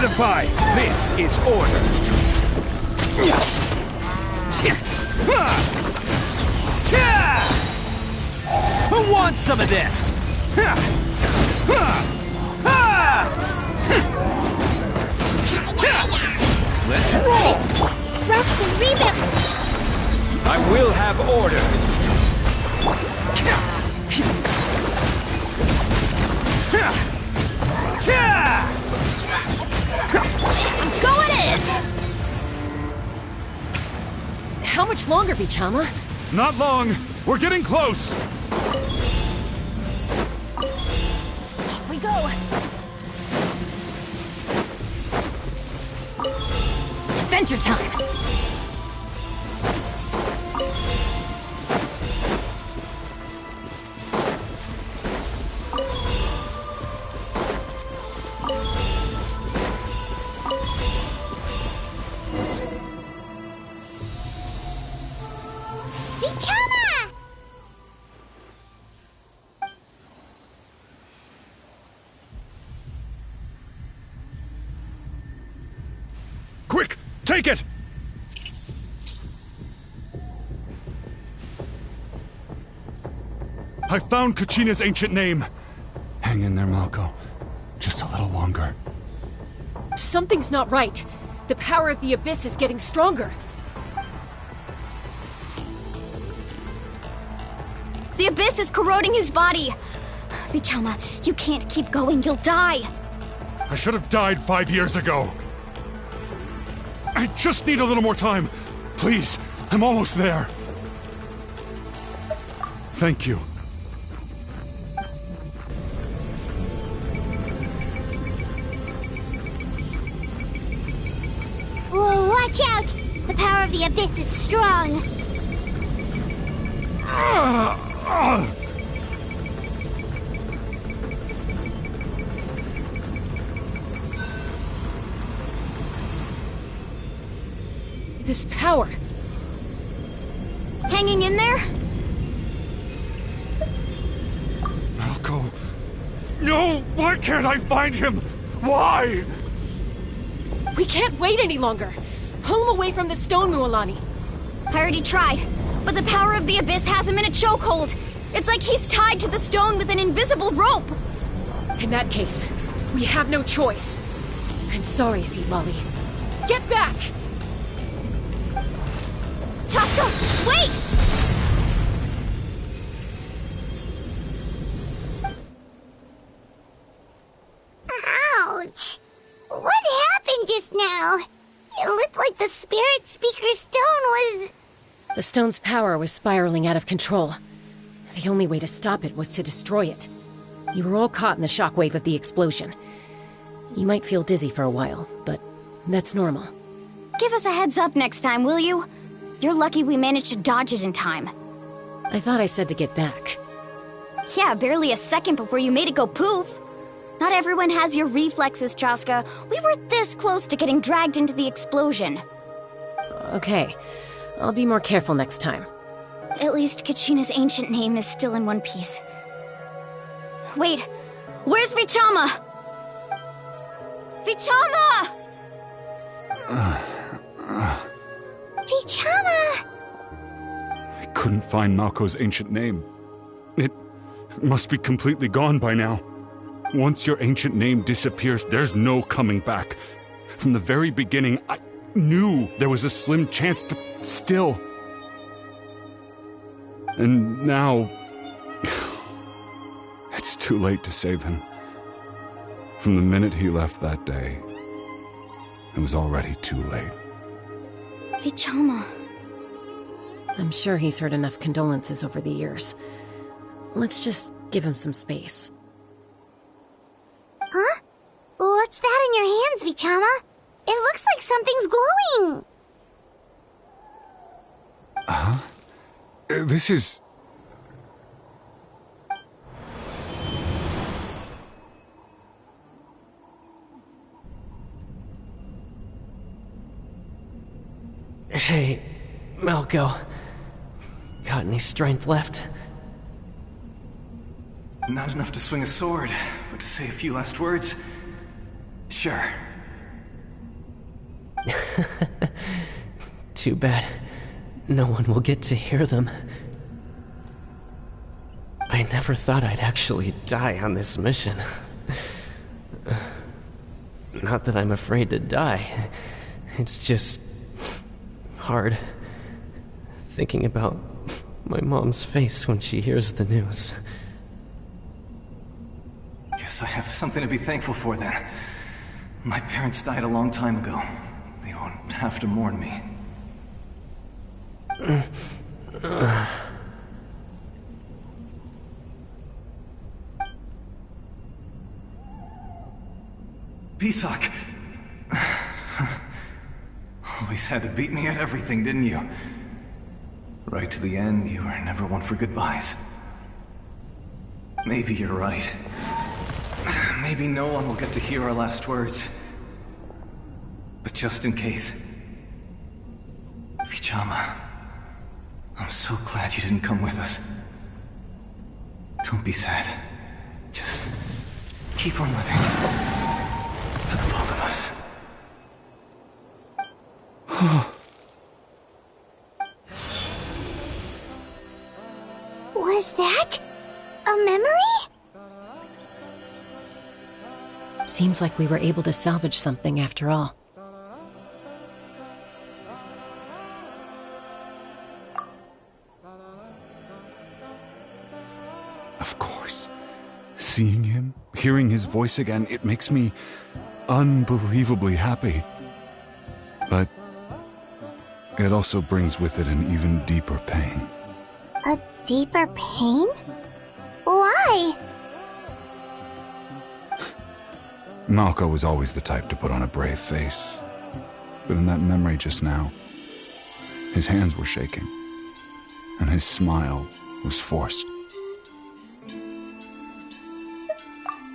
Solidify! This is order! Who wants some of this? Let's roll! Rest and reboot! I will have order! I'm going in! How much longer, Vichama? Not long. We're getting close. Off we go. Adventure time! Vichama! Quick, take it! I found Kachina's ancient name. Hang in there, Malko. Just a little longer. Something's not right. The power of the Abyss is getting stronger. The Abyss is corroding his body! Vichama, you can't keep going, you'll die! I should have died 5 years ago. I just need a little more time. Please, I'm almost there. Thank you. Whoa, watch out! The power of the Abyss is strong! This power. Hanging in there? Malko. No! Why can't I find him? Why? We can't wait any longer. Pull him away from the stone, Mualani. I already tried, but the power of the Abyss has him in a chokehold. It's like he's tied to the stone with an invisible rope. In that case, we have no choice. I'm sorry, Seed Molly. Get back! Chaska, wait! Ouch! What happened just now? It looked like the Spirit Speaker's stone was... The stone's power was spiraling out of control. The only way to stop it was to destroy it. You were all caught in the shockwave of the explosion. You might feel dizzy for a while, but that's normal. Give us a heads up next time, will you? You're lucky we managed to dodge it in time. I thought I said to get back. Yeah, barely a second before you made it go poof. Not everyone has your reflexes, Chaska. We were this close to getting dragged into the explosion. Okay, I'll be more careful next time. At least Kachina's ancient name is still in one piece. Wait, where's Vichama? Vichama! Vichama! I couldn't find Malko's ancient name. It must be completely gone by now. Once your ancient name disappears, there's no coming back. From the very beginning, I knew there was a slim chance, but still. And now... it's too late to save him. From the minute he left that day, it was already too late. Vichama. I'm sure he's heard enough condolences over the years. Let's just give him some space. Huh? What's that in your hands, Vichama? It looks like something's glowing! Huh? This is... Hey, Malko. Got any strength left? Not enough to swing a sword, but to say a few last words? Sure. Too bad no one will get to hear them. I never thought I'd actually die on this mission. Not that I'm afraid to die. It's just hard thinking about my mom's face when she hears the news. Guess I have something to be thankful for then. My parents died a long time ago. They won't have to mourn me. Pisak! Always had to beat me at everything, didn't you? Right to the end, you were never one for goodbyes. Maybe you're right. Maybe no one will get to hear our last words. But just in case... Vichama, I'm so glad you didn't come with us. Don't be sad. Just keep on living. For the both of us. Was that a memory? Seems like we were able to salvage something after all. Of course. Seeing him, hearing his voice again, it makes me unbelievably happy. But it also brings with it an even deeper pain. A deeper pain? Why? Malco was always the type to put on a brave face. But in that memory just now, his hands were shaking, and his smile was forced.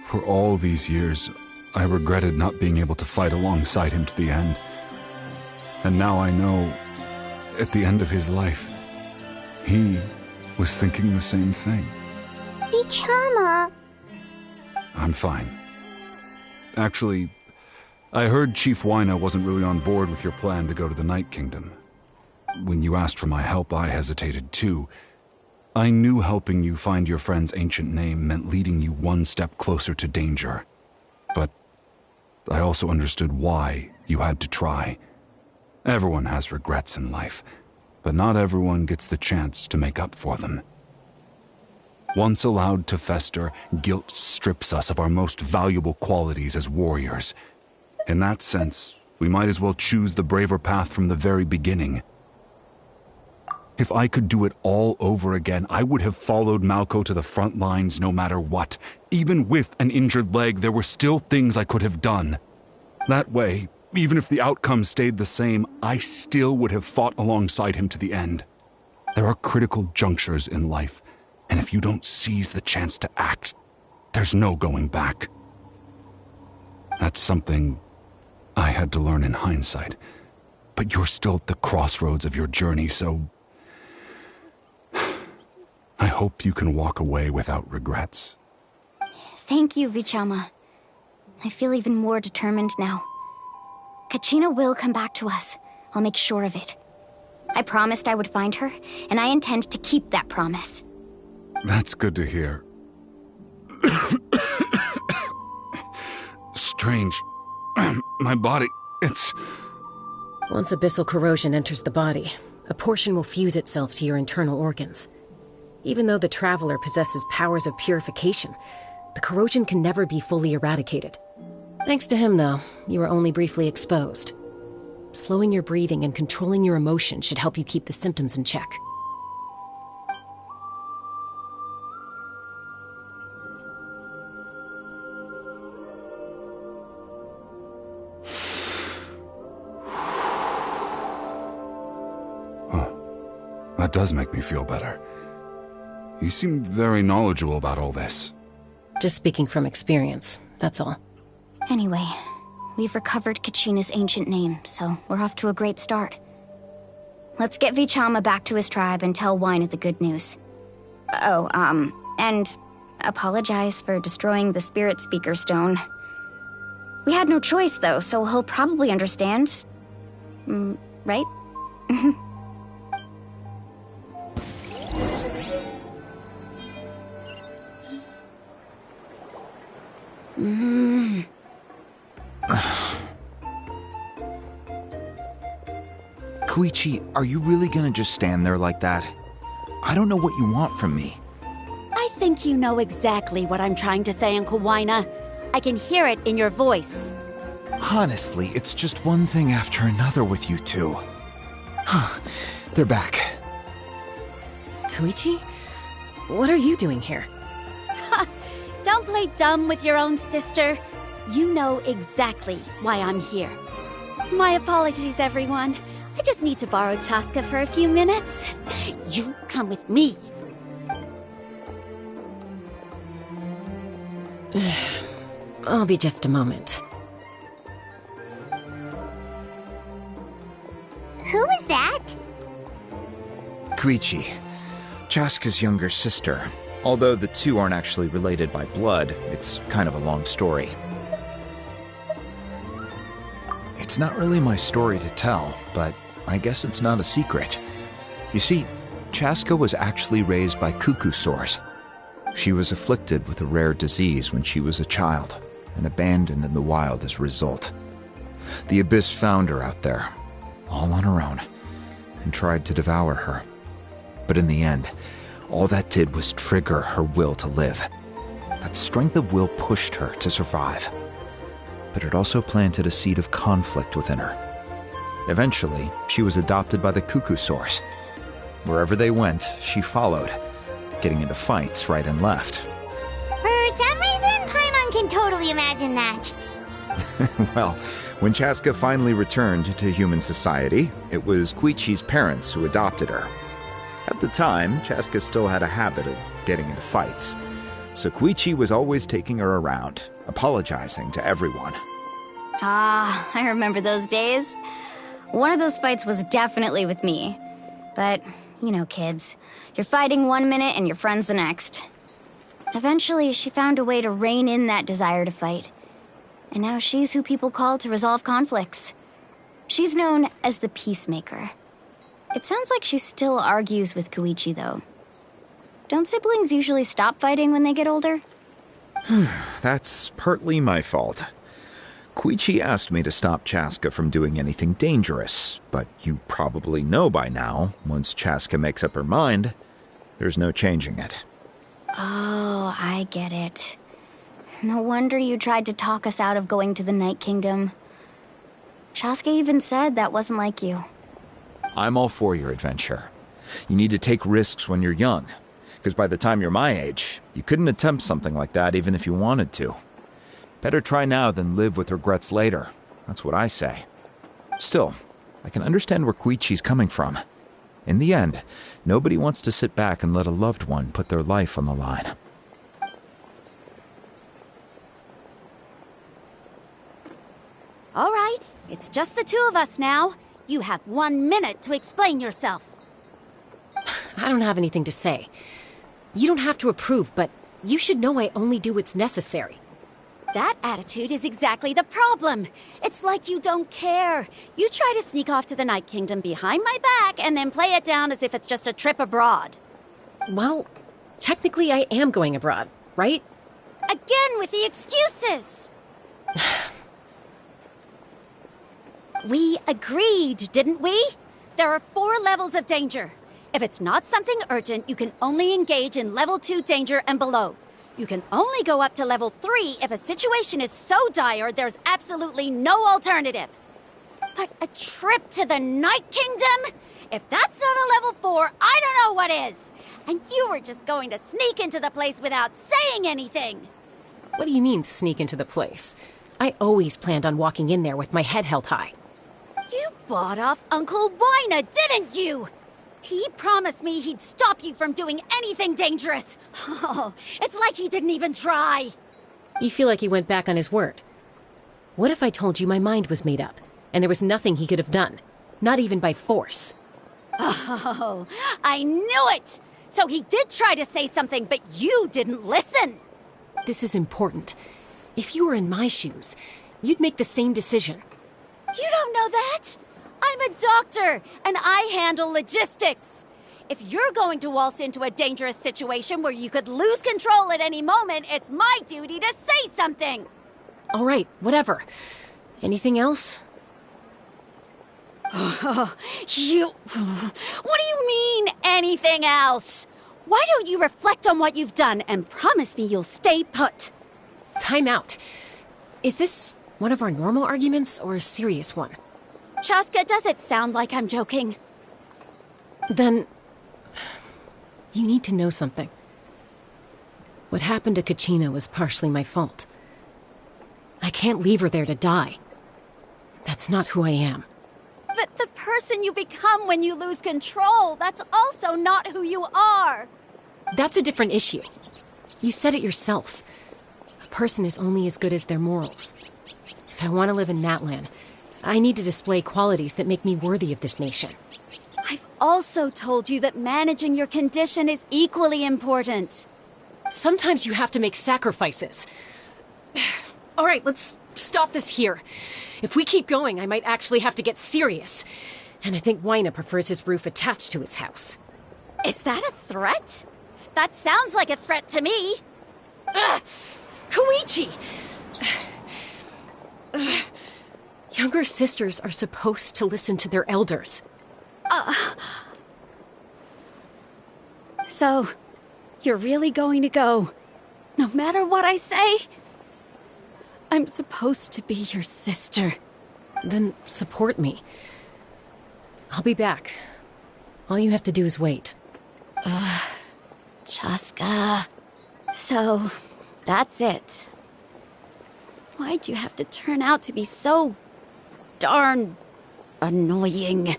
For all these years, I regretted not being able to fight alongside him to the end. And now I know, at the end of his life, he was thinking the same thing. Vichama. I'm fine. Actually, I heard Chief Wyna wasn't really on board with your plan to go to the Night Kingdom. When you asked for my help, I hesitated too. I knew helping you find your friend's ancient name meant leading you one step closer to danger. But I also understood why you had to try. Everyone has regrets in life, but not everyone gets the chance to make up for them. Once allowed to fester, guilt strips us of our most valuable qualities as warriors. In that sense, we might as well choose the braver path from the very beginning. If I could do it all over again, I would have followed Malco to the front lines no matter what. Even with an injured leg, there were still things I could have done. That way, even if the outcome stayed the same, I still would have fought alongside him to the end. There are critical junctures in life, and if you don't seize the chance to act, there's no going back. That's something I had to learn in hindsight, but you're still at the crossroads of your journey, so I hope you can walk away without regrets. Thank you, Vichama. I feel even more determined now. Kachina will come back to us. I'll make sure of it. I promised I would find her, and I intend to keep that promise. That's good to hear. Strange. My body, it's... Once abyssal corrosion enters the body, a portion will fuse itself to your internal organs. Even though the Traveler possesses powers of purification, the corrosion can never be fully eradicated. Thanks to him, though, you were only briefly exposed. Slowing your breathing and controlling your emotions should help you keep the symptoms in check. That does make me feel better. You seem very knowledgeable about all this. Just speaking from experience, that's all. Anyway, we've recovered Kachina's ancient name, so we're off to a great start. Let's get Vichama back to his tribe and tell Wyna the good news. And apologize for destroying the Spirit Speaker Stone. We had no choice, though, so he'll probably understand. right? Koichi, are you really gonna just stand there like that? I don't know what you want from me. I think you know exactly what I'm trying to say, Uncle Wina. I can hear it in your voice. Honestly, it's just one thing after another with you two. They're back. Koichi? What are you doing here? Don't play dumb with your own sister. You know exactly why I'm here. My apologies, everyone. I just need to borrow Chaska for a few minutes. You come with me. I'll be just a moment. Who is that? Koichi, Chaska's younger sister. Although the two aren't actually related by blood, it's kind of a long story. It's not really my story to tell, but I guess it's not a secret. You see, Chaska was actually raised by cuckoo-sores. She was afflicted with a rare disease when she was a child, and abandoned in the wild as a result. The Abyss found her out there, all on her own, and tried to devour her. But in the end, all that did was trigger her will to live. That strength of will pushed her to survive. But it also planted a seed of conflict within her. Eventually, she was adopted by the cuckoo-sores. Wherever they went, she followed, getting into fights right and left. For some reason, Paimon can totally imagine that. Well, when Chaska finally returned to human society, it was Koichi's parents who adopted her. At the time, Chaska still had a habit of getting into fights, so Koichi was always taking her around, apologizing to everyone. Ah, I remember those days. One of those fights was definitely with me. But, you know, kids. You're fighting one minute and your friend's the next. Eventually, she found a way to rein in that desire to fight. And now she's who people call to resolve conflicts. She's known as the Peacemaker. It sounds like she still argues with Koichi, though. Don't siblings usually stop fighting when they get older? That's partly my fault. Koichi asked me to stop Chaska from doing anything dangerous, but you probably know by now, once Chaska makes up her mind, there's no changing it. Oh, I get it. No wonder you tried to talk us out of going to the Night Kingdom. Chaska even said that wasn't like you. I'm all for your adventure. You need to take risks when you're young, because by the time you're my age, you couldn't attempt something like that even if you wanted to. Better try now than live with regrets later. That's what I say. Still, I can understand where Koichi's coming from. In the end, nobody wants to sit back and let a loved one put their life on the line. All right, it's just the two of us now. You have 1 minute to explain yourself. I don't have anything to say. You don't have to approve, but you should know I only do what's necessary. That attitude is exactly the problem. It's like you don't care. You try to sneak off to the Night Kingdom behind my back and then play it down as if it's just a trip abroad. Well, technically I am going abroad, right? Again with the excuses! We agreed, didn't we? There are 4 levels of danger. If it's not something urgent, you can only engage in level 2 danger and below. You can only go up to level 3 if a situation is so dire there's absolutely no alternative. But a trip to the Night Kingdom? If that's not a level 4, I don't know what is. And you were just going to sneak into the place without saying anything. What do you mean, sneak into the place? I always planned on walking in there with my head held high. You bought off Uncle Wina, didn't you? He promised me he'd stop you from doing anything dangerous. Oh, it's like he didn't even try. You feel like he went back on his word. What if I told you my mind was made up, and there was nothing he could have done? Not even by force. Oh, I knew it! So he did try to say something, but you didn't listen. This is important. If you were in my shoes, you'd make the same decision. You don't know that. I'm a doctor, and I handle logistics. If you're going to waltz into a dangerous situation where you could lose control at any moment, it's my duty to say something. All right, whatever. Anything else? What do you mean, anything else? Why don't you reflect on what you've done and promise me you'll stay put? Time out. Is this one of our normal arguments or a serious one? Chaska, does it sound like I'm joking? Then... you need to know something. What happened to Kachina was partially my fault. I can't leave her there to die. That's not who I am. But the person you become when you lose control, that's also not who you are. That's a different issue. You said it yourself. A person is only as good as their morals. If I want to live in Natlan, I need to display qualities that make me worthy of this nation. I've also told you that managing your condition is equally important. Sometimes you have to make sacrifices. All right, let's stop this here. If we keep going, I might actually have to get serious. And I think Waina prefers his roof attached to his house. Is that a threat? That sounds like a threat to me. Koichi! Younger sisters are supposed to listen to their elders. So, you're really going to go, no matter what I say? I'm supposed to be your sister. Then support me. I'll be back. All you have to do is wait. Chaska. So, that's it. Why'd you have to turn out to be so darn annoying?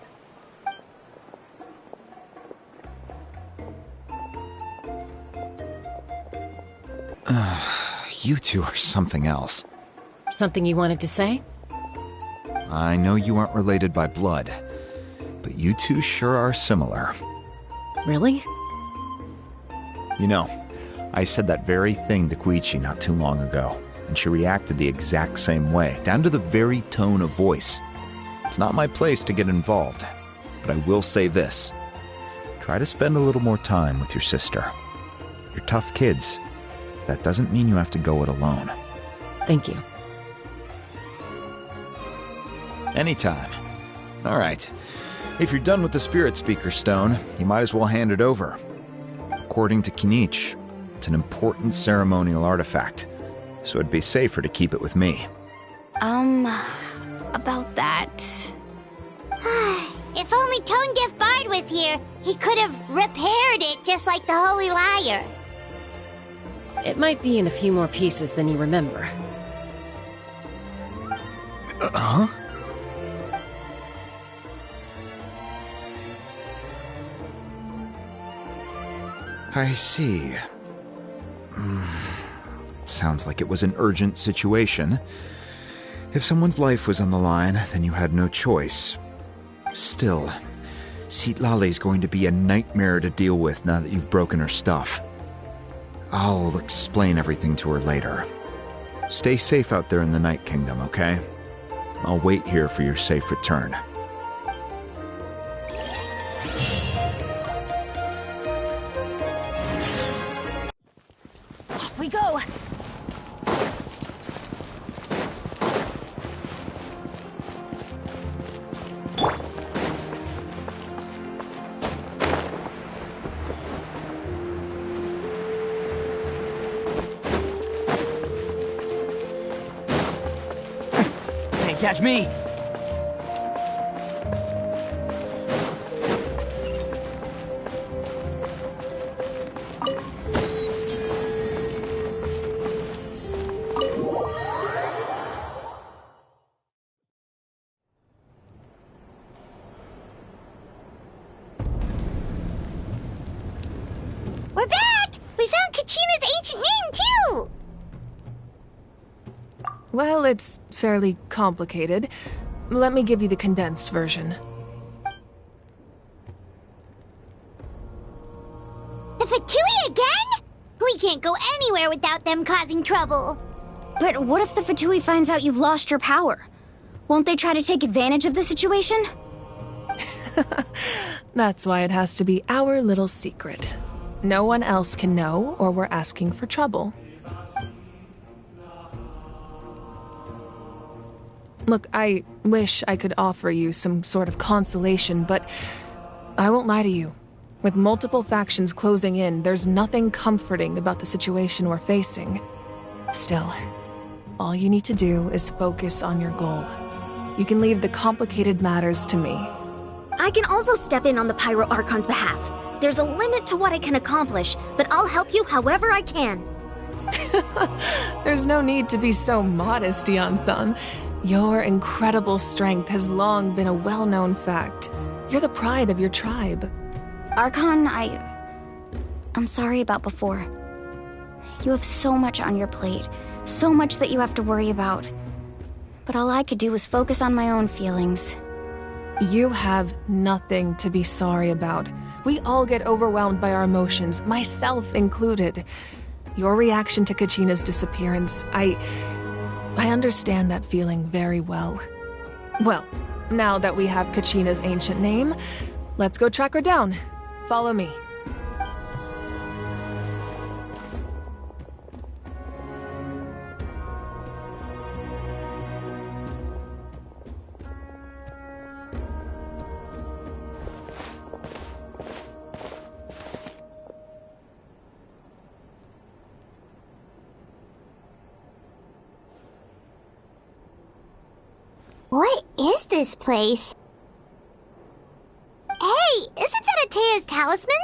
You two are something else. Something you wanted to say? I know you aren't related by blood, but you two sure are similar. Really? You know, I said that very thing to Koichi not too long ago, and she reacted the exact same way, down to the very tone of voice. It's not my place to get involved, but I will say this. Try to spend a little more time with your sister. You're tough kids. That doesn't mean you have to go it alone. Thank you. Anytime. All right. If you're done with the Spirit Speaker Stone, you might as well hand it over. According to Kinich, it's an important ceremonial artifact, so it'd be safer to keep it with me. About that... If only Tone-Deaf Bard was here, he could have repaired it just like the Holy Liar. It might be in a few more pieces than you remember. Huh? I see. Sounds like it was an urgent situation. If someone's life was on the line, then you had no choice. Still, Citlali's going to be a nightmare to deal with now that you've broken her stuff. I'll explain everything to her later. Stay safe out there in the Night Kingdom, okay? I'll wait here for your safe return. Off we go! Catch me! We're back! We found Kachina's ancient name, too! Well, it's fairly complicated. Let me give you the condensed version. The Fatui again? We can't go anywhere without them causing trouble. But what if the Fatui finds out you've lost your power? Won't they try to take advantage of the situation? That's why it has to be our little secret. No one else can know, or we're asking for trouble. Look, I wish I could offer you some sort of consolation, but I won't lie to you. With multiple factions closing in, there's nothing comforting about the situation we're facing. Still, all you need to do is focus on your goal. You can leave the complicated matters to me. I can also step in on the Pyro Archon's behalf. There's a limit to what I can accomplish, but I'll help you however I can. There's no need to be so modest, Yan-san. Your incredible strength has long been a well-known fact. You're the pride of your tribe. Archon, I'm sorry about before. You have so much on your plate, so much that you have to worry about. But all I could do was focus on my own feelings. You have nothing to be sorry about. We all get overwhelmed by our emotions, myself included. Your reaction to Kachina's disappearance, I understand that feeling very well. Well, now that we have Kachina's ancient name, let's go track her down. Follow me. What is this place? Hey, isn't that Atea's talisman?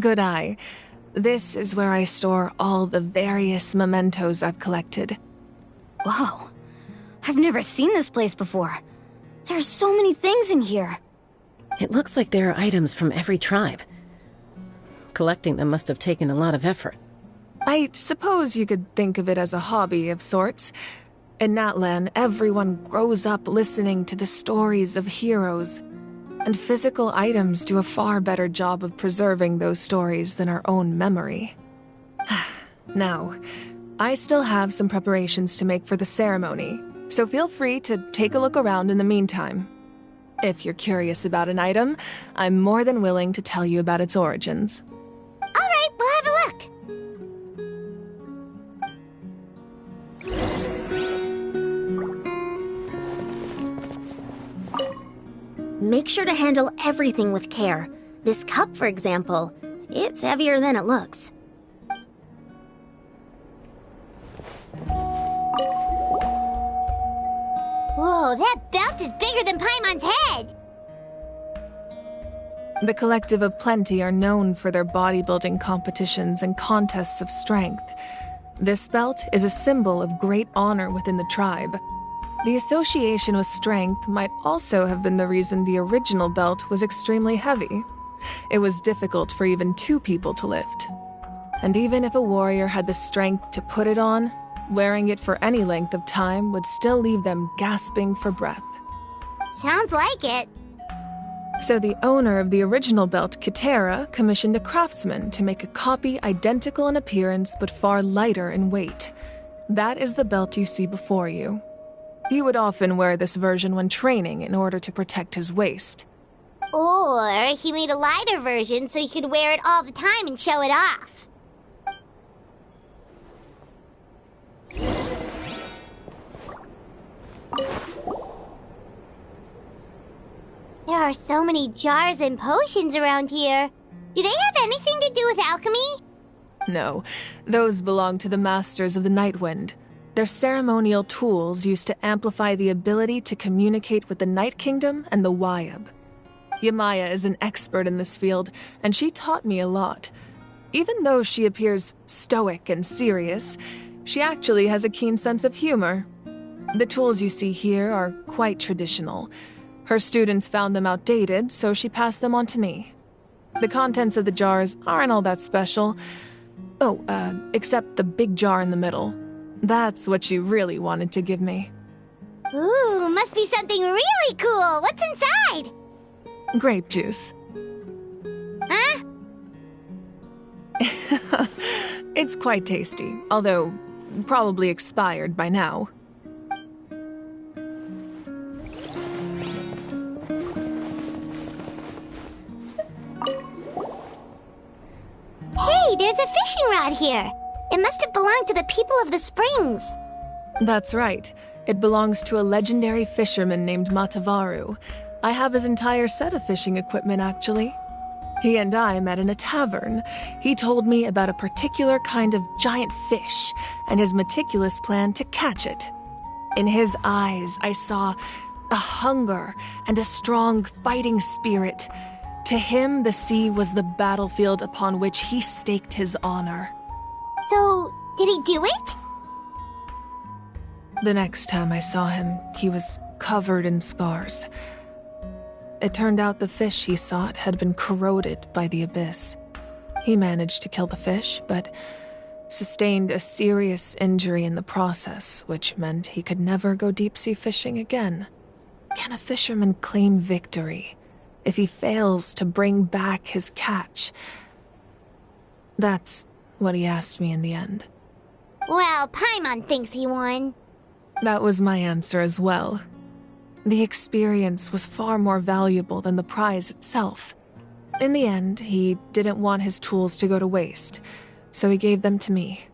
Good eye. This is where I store all the various mementos I've collected. Whoa. I've never seen this place before. There's so many things in here. It looks like there are items from every tribe. Collecting them must have taken a lot of effort. I suppose you could think of it as a hobby of sorts. In Natlan, everyone grows up listening to the stories of heroes, and physical items do a far better job of preserving those stories than our own memory. Now, I still have some preparations to make for the ceremony, so feel free to take a look around in the meantime. If you're curious about an item, I'm more than willing to tell you about its origins. All right, we'll have a look. Make sure to handle everything with care. This cup, for example, it's heavier than it looks. Whoa, that belt is bigger than Paimon's head! The Collective of Plenty are known for their bodybuilding competitions and contests of strength. This belt is a symbol of great honor within the tribe. The association with strength might also have been the reason the original belt was extremely heavy. It was difficult for even two people to lift. And even if a warrior had the strength to put it on, wearing it for any length of time would still leave them gasping for breath. Sounds like it. So the owner of the original belt, Kitera, commissioned a craftsman to make a copy identical in appearance but far lighter in weight. That is the belt you see before you. He would often wear this version when training in order to protect his waist. Or he made a lighter version so he could wear it all the time and show it off. There are so many jars and potions around here. Do they have anything to do with alchemy? No, those belong to the Masters of the Nightwind. They're ceremonial tools used to amplify the ability to communicate with the Night Kingdom and the Wayab. Yamaya is an expert in this field, and she taught me a lot. Even though she appears stoic and serious, she actually has a keen sense of humor. The tools you see here are quite traditional. Her students found them outdated, so she passed them on to me. The contents of the jars aren't all that special. Oh, except the big jar in the middle. That's what she really wanted to give me. Ooh, must be something really cool. What's inside? Grape juice. Huh? It's quite tasty, although probably expired by now. there's a fishing rod here. It must have belonged to the people of the springs. That's right. It belongs to a legendary fisherman named Matavaru. I have his entire set of fishing equipment, actually. He and I met in a tavern. He told me about a particular kind of giant fish and his meticulous plan to catch it. In his eyes, I saw a hunger and a strong fighting spirit. To him, the sea was the battlefield upon which he staked his honor. So, did he do it? The next time I saw him, he was covered in scars. It turned out the fish he sought had been corroded by the abyss. He managed to kill the fish, but sustained a serious injury in the process, which meant he could never go deep-sea fishing again. Can a fisherman claim victory if he fails to bring back his catch? That's what he asked me in the end. Well, Paimon thinks he won. That was my answer as well. The experience was far more valuable than the prize itself. In the end, he didn't want his tools to go to waste, so he gave them to me.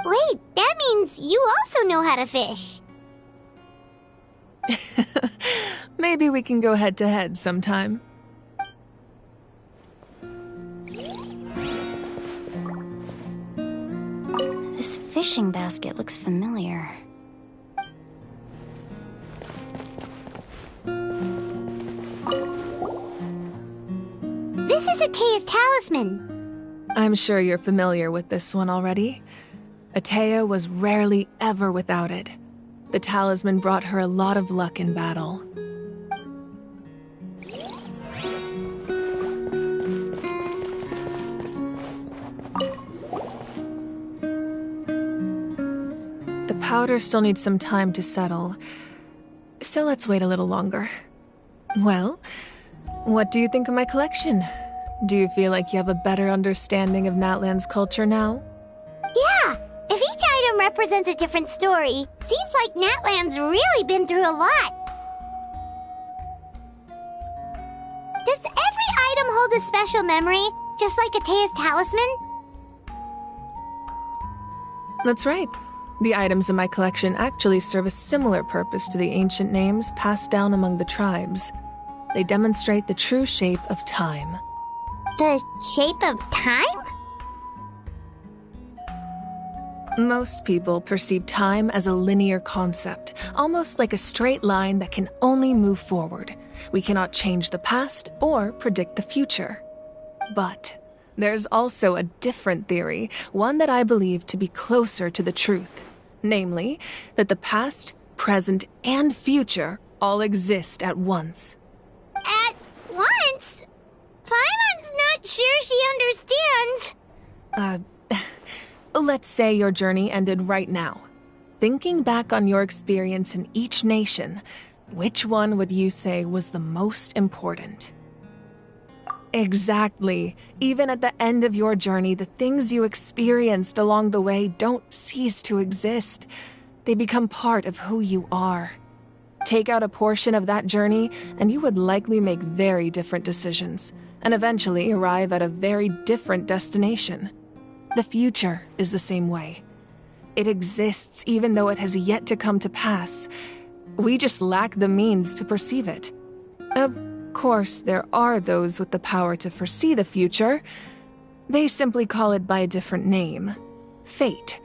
Wait, that means you also know how to fish. Maybe we can go head-to-head sometime. This fishing basket looks familiar. This is Atea's talisman. I'm sure you're familiar with this one already. Atea was rarely ever without it. The talisman brought her a lot of luck in battle. The powder still needs some time to settle, so let's wait a little longer. Well, what do you think of my collection? Do you feel like you have a better understanding of Natlan's culture now? Yeah, if each item represents a different story, seems like Natlan's really been through a lot. Does every item hold a special memory, just like Atea's talisman? That's right. The items in my collection actually serve a similar purpose to the ancient names passed down among the tribes. They demonstrate the true shape of time. The shape of time? Most people perceive time as a linear concept, almost like a straight line that can only move forward. We cannot change the past or predict the future. But there's also a different theory, one that I believe to be closer to the truth. Namely, that the past, present, and future all exist at once. At once? Paimon's not sure she understands. Let's say your journey ended right now. Thinking back on your experience in each nation, which one would you say was the most important? Exactly. Even at the end of your journey, the things you experienced along the way don't cease to exist. They become part of who you are. Take out a portion of that journey, and you would likely make very different decisions, and eventually arrive at a very different destination. The future is the same way. It exists even though it has yet to come to pass. We just lack the means to perceive it. Of course, there are those with the power to foresee the future. They simply call it by a different name. Fate.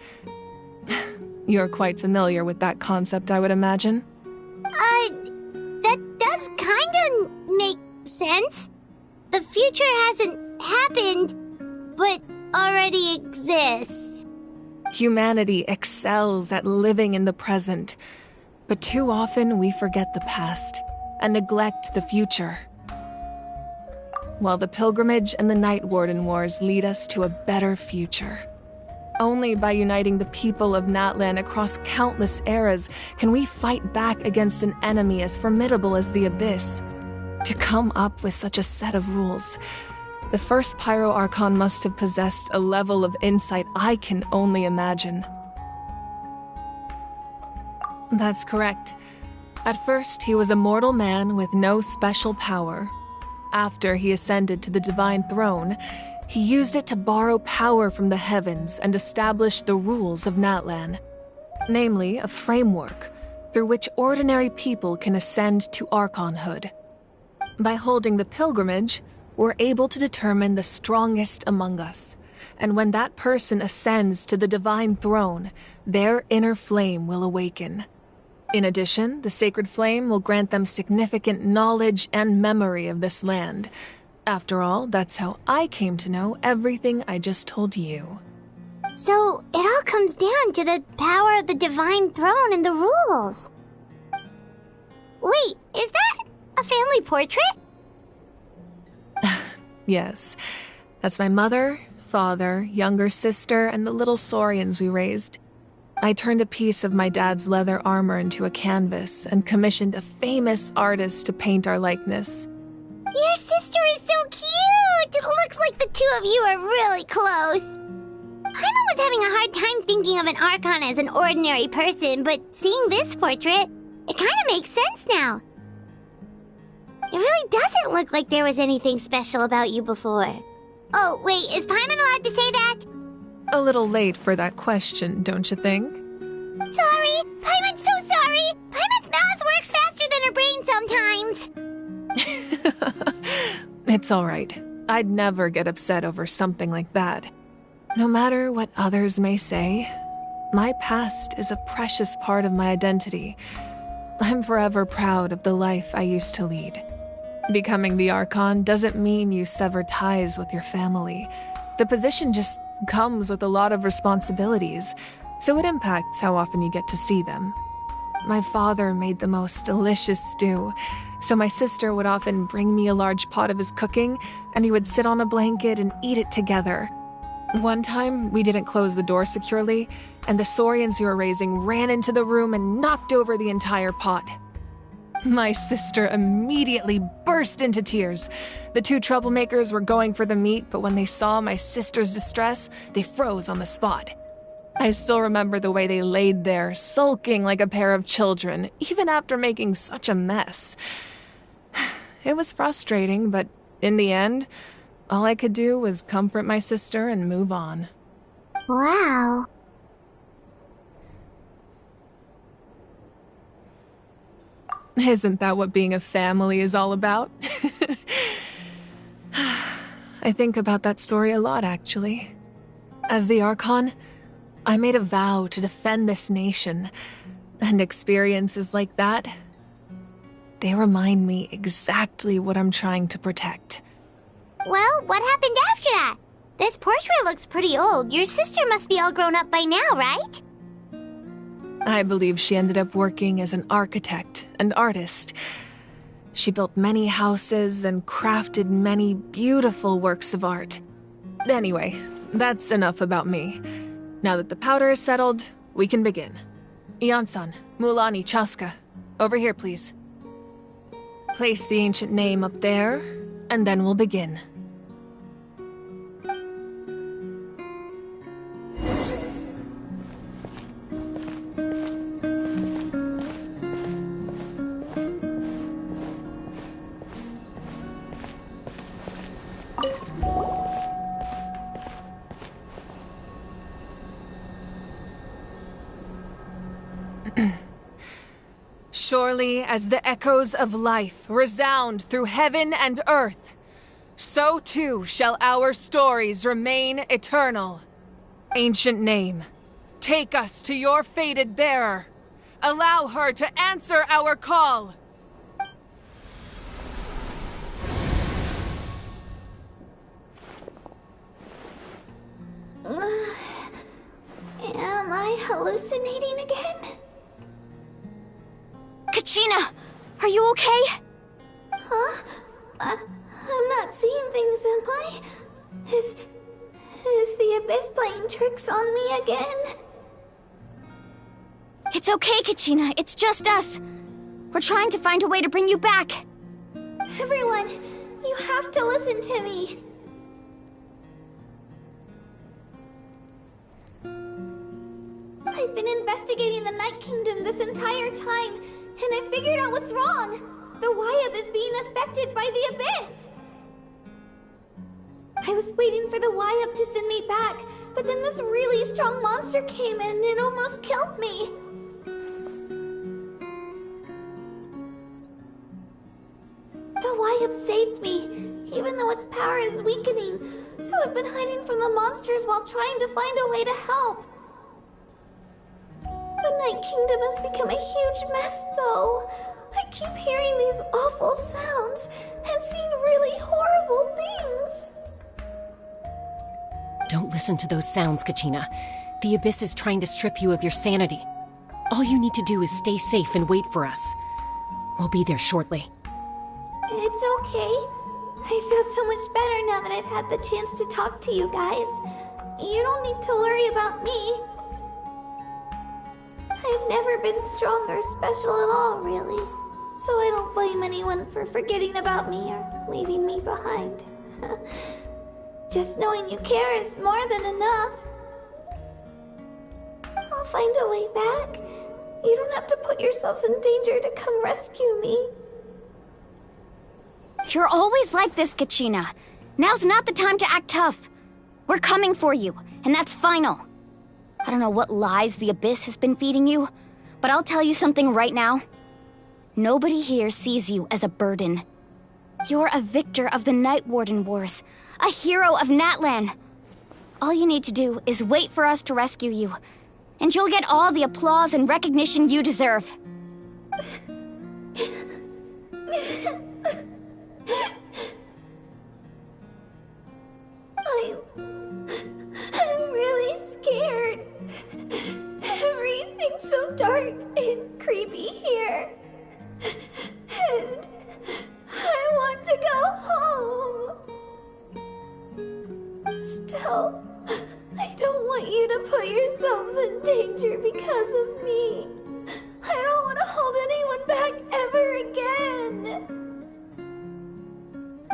You're quite familiar with that concept, I would imagine. That does kinda make sense. The future hasn't happened, but already exists. Humanity excels at living in the present, but too often we forget the past and neglect the future. While the pilgrimage and the Night Warden Wars lead us to a better future. Only by uniting the people of Natlan across countless eras can we fight back against an enemy as formidable as the Abyss. To come up with such a set of rules, the first Pyro Archon must have possessed a level of insight I can only imagine. That's correct. At first, he was a mortal man with no special power. After he ascended to the divine throne, He used it to borrow power from the heavens and establish the rules of Natlan, namely a framework through which ordinary people can ascend to Archonhood. By holding the pilgrimage, we're able to determine the strongest among us, and when that person ascends to the divine throne, their inner flame will awaken. In addition, the sacred flame will grant them significant knowledge and memory of this land. After all, that's how I came to know everything I just told you. So, it all comes down to the power of the divine throne and the rules. Wait, is that a family portrait? Yes, that's my mother, father, younger sister, and the little saurians we raised. I turned a piece of my dad's leather armor into a canvas and commissioned a famous artist to paint our likeness. Your sister is so cute! It looks like the two of you are really close. Paimon was having a hard time thinking of an Archon as an ordinary person, but seeing this portrait, it kind of makes sense now. It really doesn't look like there was anything special about you before. Oh, wait, is Paimon allowed to say that? A little late for that question, don't you think? Sorry! Paimon's so sorry! Paimon's mouth works faster than her brain sometimes! It's alright. I'd never get upset over something like that. No matter what others may say, my past is a precious part of my identity. I'm forever proud of the life I used to lead. Becoming the Archon doesn't mean you sever ties with your family. The position just comes with a lot of responsibilities, so it impacts how often you get to see them. My father made the most delicious stew, so my sister would often bring me a large pot of his cooking, and he would sit on a blanket and eat it together. One time, we didn't close the door securely, and the saurians we were raising ran into the room and knocked over the entire pot. My sister immediately burst into tears. The two troublemakers were going for the meat, but when they saw my sister's distress, they froze on the spot. I still remember the way they laid there, sulking like a pair of children, even after making such a mess. It was frustrating, but in the end, all I could do was comfort my sister and move on. Wow. Isn't that what being a family is all about? I think about that story a lot, actually. As the Archon, I made a vow to defend this nation, and experiences like that, they remind me exactly what I'm trying to protect. Well, what happened after that? This portrait looks pretty old. Your sister must be all grown up by now, right? I believe she ended up working as an architect and artist. She built many houses and crafted many beautiful works of art. Anyway, that's enough about me. Now that the powder is settled, we can begin. Ian-san, Mulani, Chaska, over here, please. Place the ancient name up there, and then we'll begin. Surely as the echoes of life resound through heaven and earth, so too shall our stories remain eternal. Ancient name, take us to your fated bearer. Allow her to answer our call. Am I hallucinating again? Kachina! Are you okay? Huh? I'm not seeing things, am I? Is the Abyss playing tricks on me again? It's okay, Kachina. It's just us. We're trying to find a way to bring you back. Everyone, you have to listen to me. I've been investigating the Night Kingdom this entire time, and I figured out what's wrong. The Wyab is being affected by the Abyss. I was waiting for the Y-Up to send me back, but then this really strong monster came in and it almost killed me. The Y-Up saved me, even though its power is weakening, so I've been hiding from the monsters while trying to find a way to help. The Night Kingdom has become a huge mess, though. I keep hearing these awful sounds and seeing really horrible things. Don't listen to those sounds, Kachina. The Abyss is trying to strip you of your sanity. All you need to do is stay safe and wait for us. We'll be there shortly. It's okay. I feel so much better now that I've had the chance to talk to you guys. You don't need to worry about me. I've never been strong or special at all, really. So I don't blame anyone for forgetting about me or leaving me behind. Just knowing you care is more than enough. I'll find a way back. You don't have to put yourselves in danger to come rescue me. You're always like this, Kachina. Now's not the time to act tough. We're coming for you, and that's final. I don't know what lies the Abyss has been feeding you, but I'll tell you something right now. Nobody here sees you as a burden. You're a victor of the Night Warden Wars, a hero of Natlan. All you need to do is wait for us to rescue you, and you'll get all the applause and recognition you deserve. I'm really scared. Everything's so dark and creepy here. And I want to go home. Still, I don't want you to put yourselves in danger because of me. I don't want to hold anyone back ever again.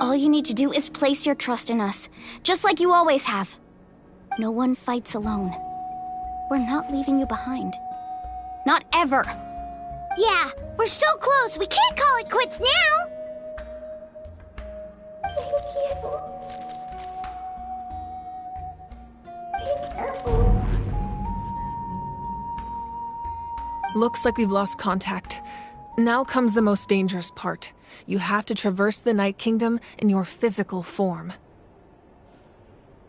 All you need to do is place your trust in us, just like you always have. No one fights alone. We're not leaving you behind. Not ever. Yeah, we're so close, we can't call it quits now! Thank you. Be careful. Looks like we've lost contact. Now comes the most dangerous part. You have to traverse the Night Kingdom in your physical form.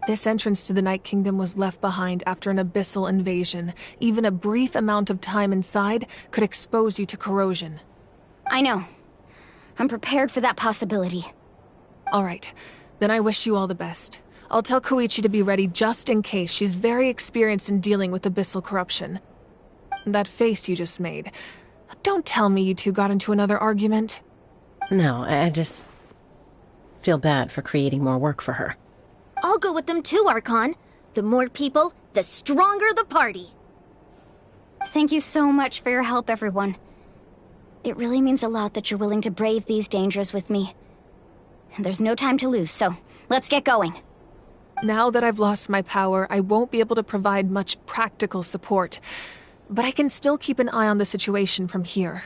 This entrance to the Night Kingdom was left behind after an abyssal invasion. Even a brief amount of time inside could expose you to corrosion. I know. I'm prepared for that possibility. All right. Then I wish you all the best. I'll tell Koichi to be ready just in case. She's very experienced in dealing with abyssal corruption. That face you just made. Don't tell me you two got into another argument. No, I just feel bad for creating more work for her. I'll go with them too, Archon. The more people, the stronger the party. Thank you so much for your help, everyone. It really means a lot that you're willing to brave these dangers with me. There's no time to lose, so let's get going. Now that I've lost my power, I won't be able to provide much practical support. But I can still keep an eye on the situation from here.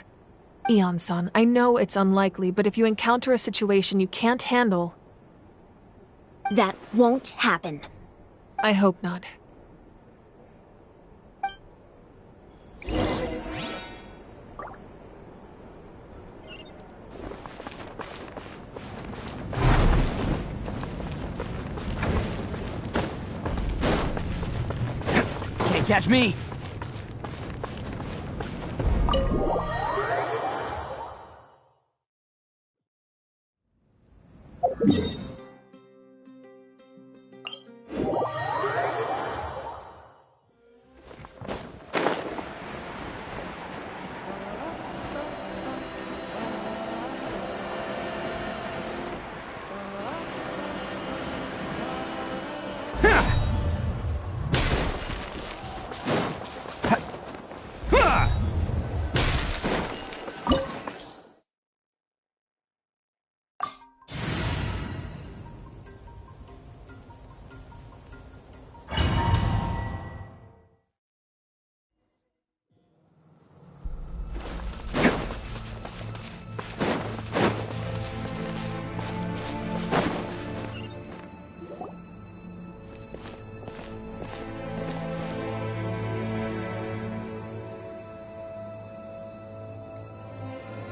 Eon-san, I know it's unlikely, but if you encounter a situation you can't handle... That won't happen. I hope not. Can't catch me!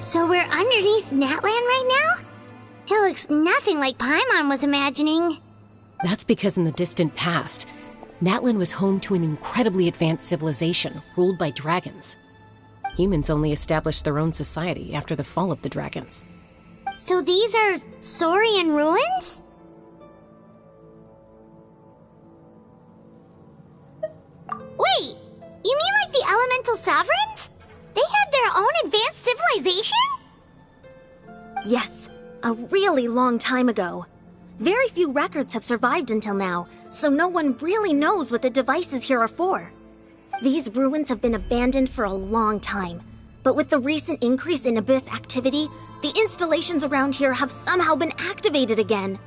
So we're underneath Natlan right now? It looks nothing like Paimon was imagining. That's because in the distant past, Natlan was home to an incredibly advanced civilization ruled by dragons. Humans only established their own society after the fall of the dragons. So these are Saurian ruins? Wait, you mean like the elemental sovereigns? They had their own advanced civilization? Yes, a really long time ago. Very few records have survived until now, so no one really knows what the devices here are for. These ruins have been abandoned for a long time, but with the recent increase in Abyss activity, the installations around here have somehow been activated again.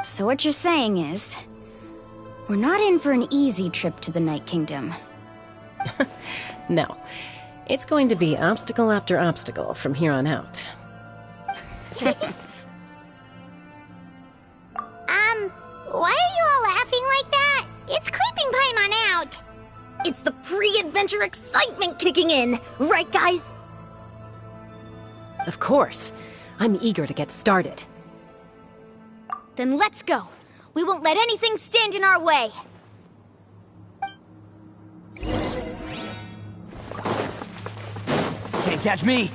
So what you're saying is, we're not in for an easy trip to the Night Kingdom. No. It's going to be obstacle after obstacle from here on out. Why are you all laughing like that? It's creeping Paimon out. It's the pre-adventure excitement kicking in, right guys? Of course. I'm eager to get started. Then let's go. We won't let anything stand in our way. Can't catch me.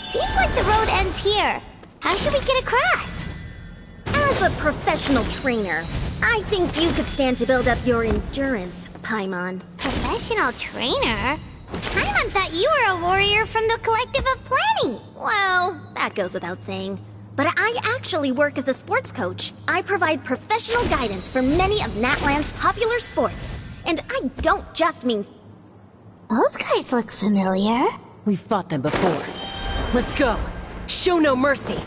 Seems like the road ends here. How should we get across? As a professional trainer, I think you could stand to build up your endurance, Paimon. Professional trainer? Paimon thought you were a warrior from the Collective of Planning. Well, that goes without saying. But I actually work as a sports coach. I provide professional guidance for many of Natlan's popular sports. And I don't just mean... Those guys look familiar. We've fought them before. Let's go. Show no mercy.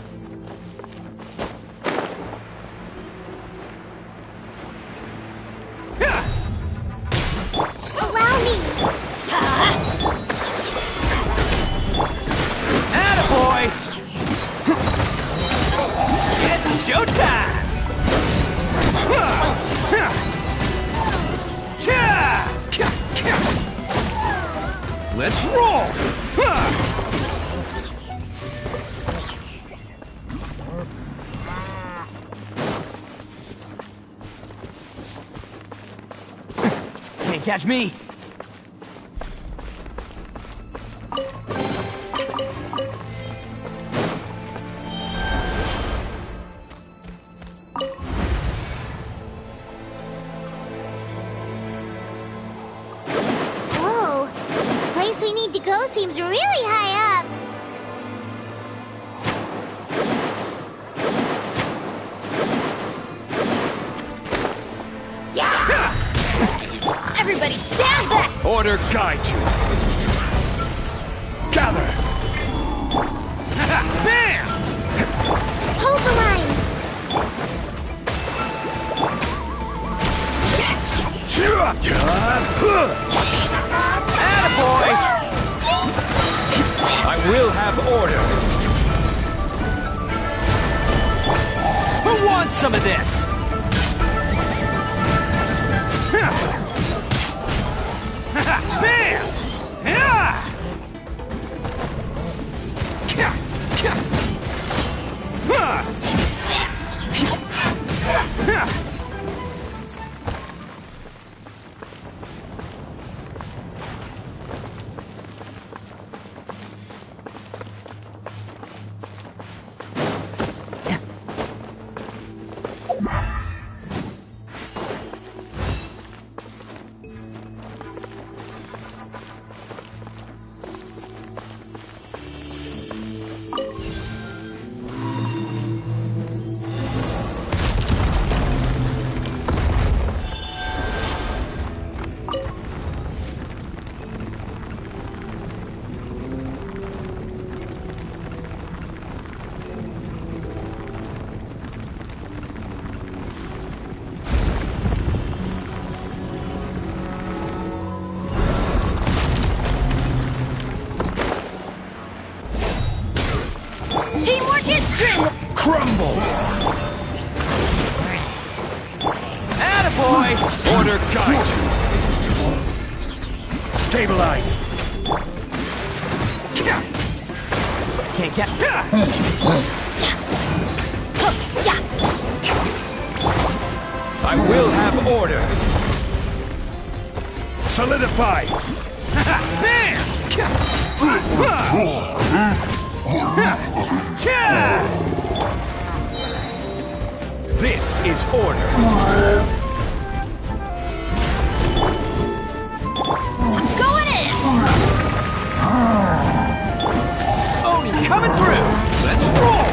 Allow me. Attaboy! It's showtime! Let's roll! Can't catch me! Whoa, the place we need to go seems really high up. Everybody stand back! Order guide you. Gather. Bam! Hold the line. Attaboy! I will have order. Who wants some of this? Bam! Yeah! Teamwork is strength! Crumble! Attaboy! Order guide you. Stabilize. Can't get. I will have order. Solidify. This is order. I'm going in! Oni coming through! Let's roll!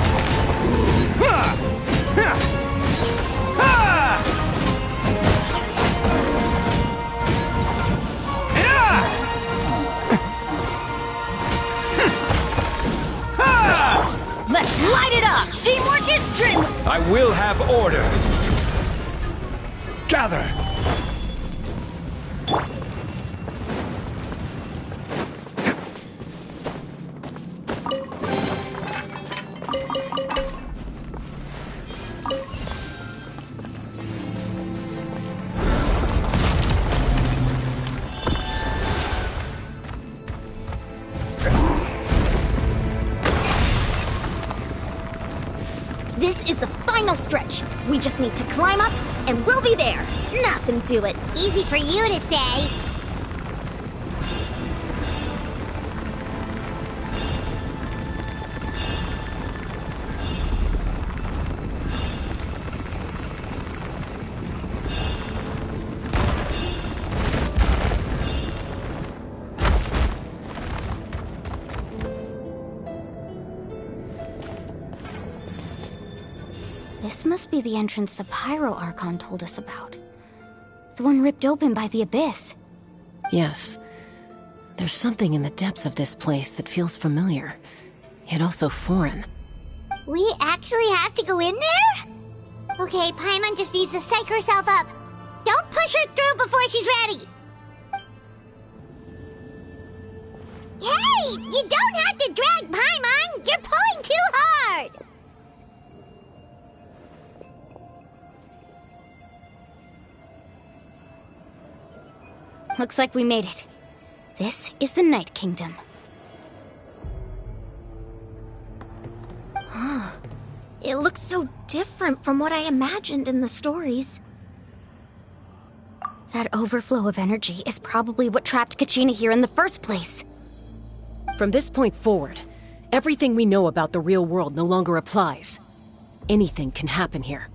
Let's light it up! Teamwork is dream! I will have order. Gather. This is the final stretch. We just need to climb up, and we'll be there. Nothing to it. Easy for you to say. This must be the entrance the Pyro Archon told us about. The one ripped open by the Abyss. Yes. There's something in the depths of this place that feels familiar, yet also foreign. We actually have to go in there? Okay, Paimon just needs to psych herself up. Don't push her through before she's ready. Hey! You don't have to drag Paimon! You're pulling too hard! Looks like we made it. This is the Night Kingdom. It looks so different from what I imagined in the stories. That overflow of energy is probably what trapped Kachina here in the first place. From this point forward, everything we know about the real world no longer applies. Anything can happen here.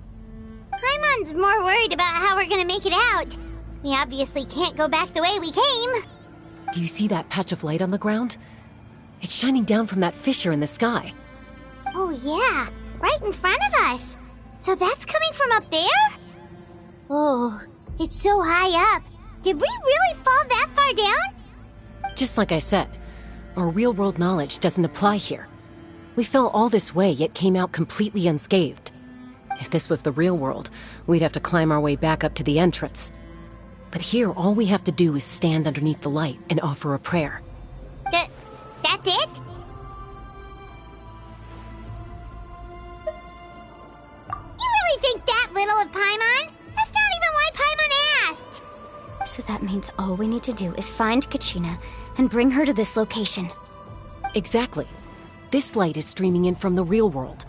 Paimon's more worried about how we're gonna make it out. We obviously can't go back the way we came. Do you see that patch of light on the ground? It's shining down from that fissure in the sky. Oh yeah, right in front of us. So that's coming from up there? Oh, it's so high up. Did we really fall that far down? Just like I said, our real-world knowledge doesn't apply here. We fell all this way, yet came out completely unscathed. If this was the real world, we'd have to climb our way back up to the entrance. But here, all we have to do is stand underneath the light and offer a prayer. That's it? You really think that little of Paimon? That's not even why Paimon asked! So that means all we need to do is find Kachina and bring her to this location. Exactly. This light is streaming in from the real world.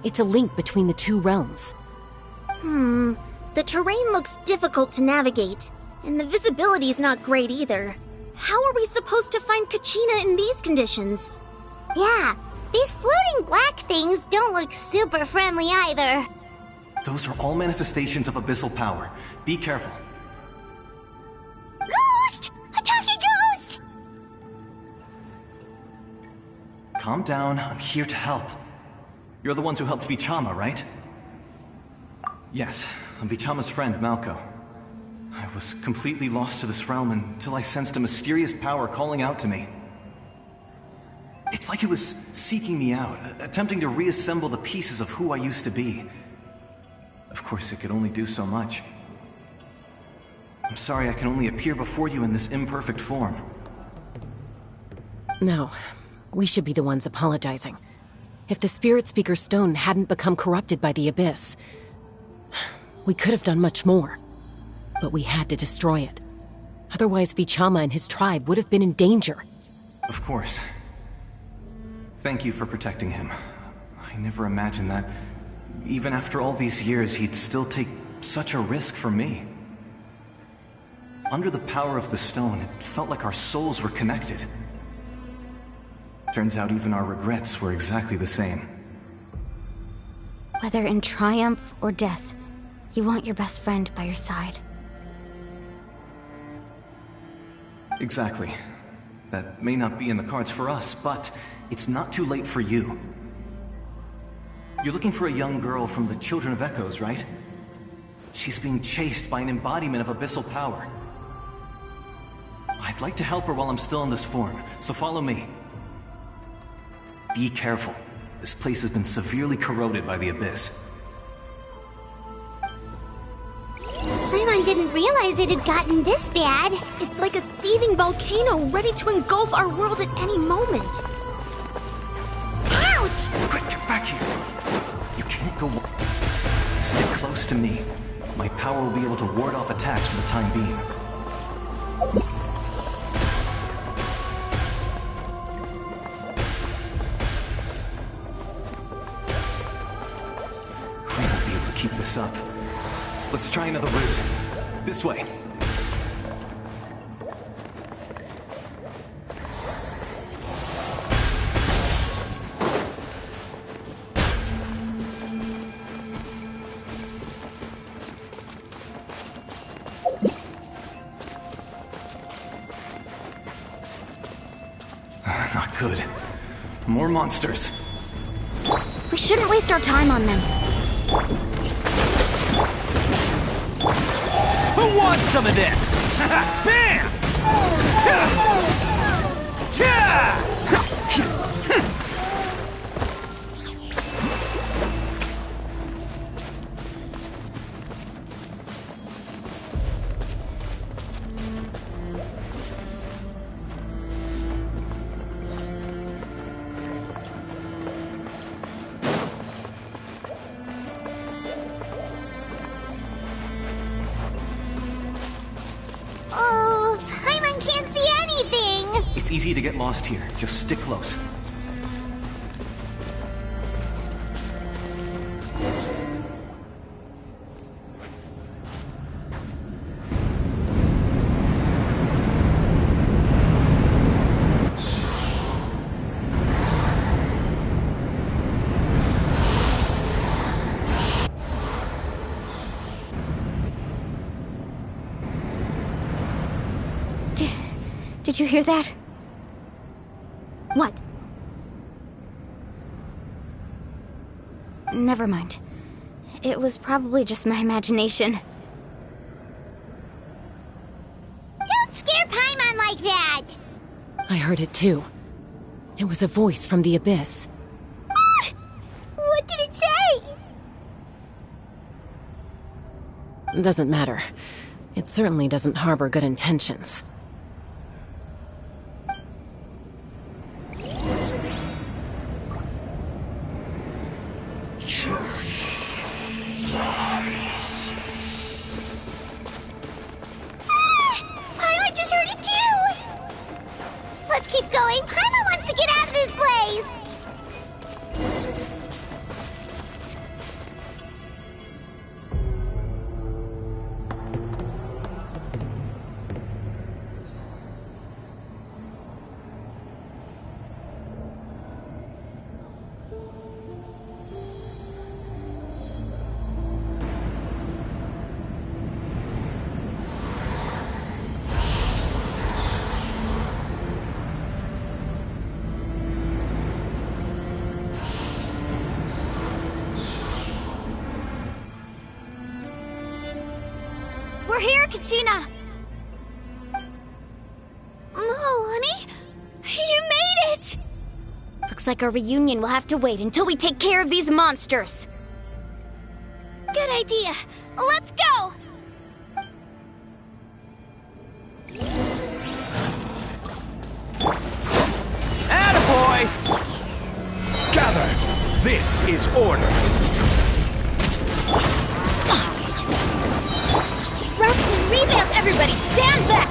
It's a link between the two realms. The terrain looks difficult to navigate, and the visibility's not great either. How are we supposed to find Kachina in these conditions? Yeah, these floating black things don't look super friendly either. Those are all manifestations of abyssal power. Be careful. Ghost! A talking ghost! Calm down, I'm here to help. You're the ones who helped Vichama, right? Yes, I'm Vichama's friend, Malko. I was completely lost to this realm until I sensed a mysterious power calling out to me. It's like it was seeking me out, attempting to reassemble the pieces of who I used to be. Of course, it could only do so much. I'm sorry I can only appear before you in this imperfect form. No, we should be the ones apologizing. If the Spirit Speaker Stone hadn't become corrupted by the Abyss, we could have done much more. But we had to destroy it. Otherwise, Vichama and his tribe would have been in danger. Of course. Thank you for protecting him. I never imagined that, even after all these years, he'd still take such a risk for me. Under the power of the stone, it felt like our souls were connected. Turns out even our regrets were exactly the same. Whether in triumph or death, you want your best friend by your side. Exactly. That may not be in the cards for us, but it's not too late for you. You're looking for a young girl from the Children of Echoes, right? She's being chased by an embodiment of abyssal power. I'd like to help her while I'm still in this form, so follow me. Be careful. This place has been severely corroded by the abyss. Paimon didn't realize it had gotten this bad. It's like a seething volcano ready to engulf our world at any moment. Ouch! Quick, get back here. You can't go... Stick close to me. My power will be able to ward off attacks for the time being. We won't be able to keep this up. Let's try another route. This way. Not good. More monsters. We shouldn't waste our time on them. Who wants some of this? Bam! Cha! Oh, Paimon can't see anything! It's easy to get lost here. Just stick close. Did you hear that? What? Never mind. It was probably just my imagination. Don't scare Paimon like that! I heard it too. It was a voice from the abyss. What did it say? Doesn't matter. It certainly doesn't harbor good intentions. Paimon just heard it too! Let's keep going. Paimon wants to get out of this place! We're here, Kachina! Oh, honey? You made it! Looks like our reunion will have to wait until we take care of these monsters. Good idea. Let's go! Attaboy! Gather! This is order! Rusty, revamp, everybody! Stand back!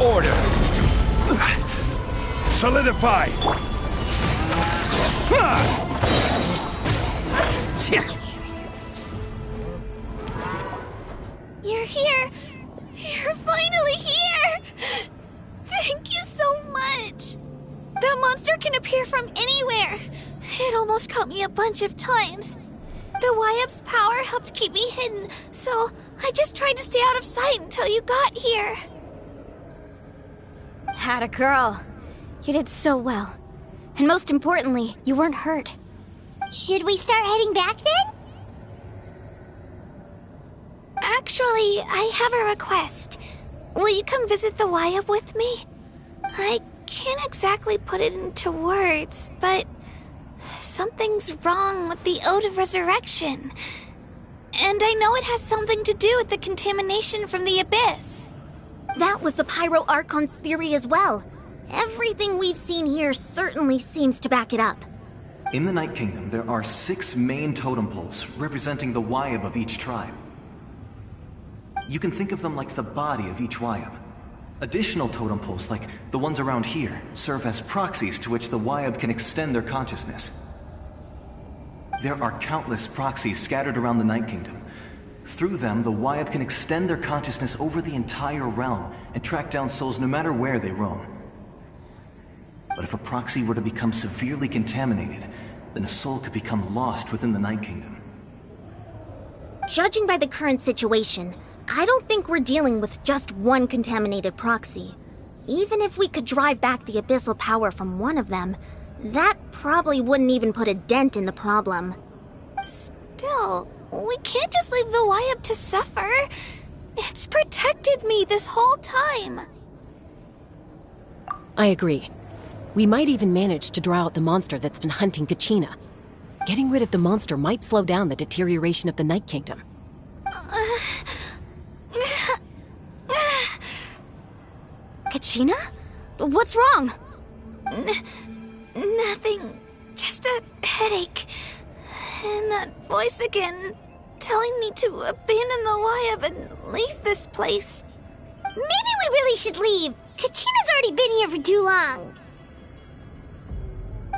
order. Solidify. You're here. You're finally here. Thank you so much. That monster can appear from anywhere. It almost caught me a bunch of times. The Wyup's power helped keep me hidden, so I just tried to stay out of sight until you got here. Had a girl. You did so well. And most importantly, you weren't hurt. Should we start heading back then? Actually, I have a request. Will you come visit the Wyup with me? I can't exactly put it into words, but something's wrong with the Ode of Resurrection. And I know it has something to do with the contamination from the Abyss. That was the Pyro Archon's theory as well. Everything we've seen here certainly seems to back it up. In the Night Kingdom, there are 6 main totem poles representing the Wyup of each tribe. You can think of them like the body of each Wyup. Additional totem poles, like the ones around here, serve as proxies to which the Wyup can extend their consciousness. There are countless proxies scattered around the Night Kingdom. Through them, the Wyup can extend their consciousness over the entire realm and track down souls no matter where they roam. But if a proxy were to become severely contaminated, then a soul could become lost within the Night Kingdom. Judging by the current situation, I don't think we're dealing with just one contaminated proxy. Even if we could drive back the abyssal power from one of them, that probably wouldn't even put a dent in the problem. Still, we can't just leave the Wyup to suffer. It's protected me this whole time. I agree. We might even manage to draw out the monster that's been hunting Kachina. Getting rid of the monster might slow down the deterioration of the Night Kingdom. Kachina? What's wrong? Nothing. Just a headache. And that voice again, telling me to abandon the Wyup and leave this place. Maybe we really should leave. Kachina's already been here for too long.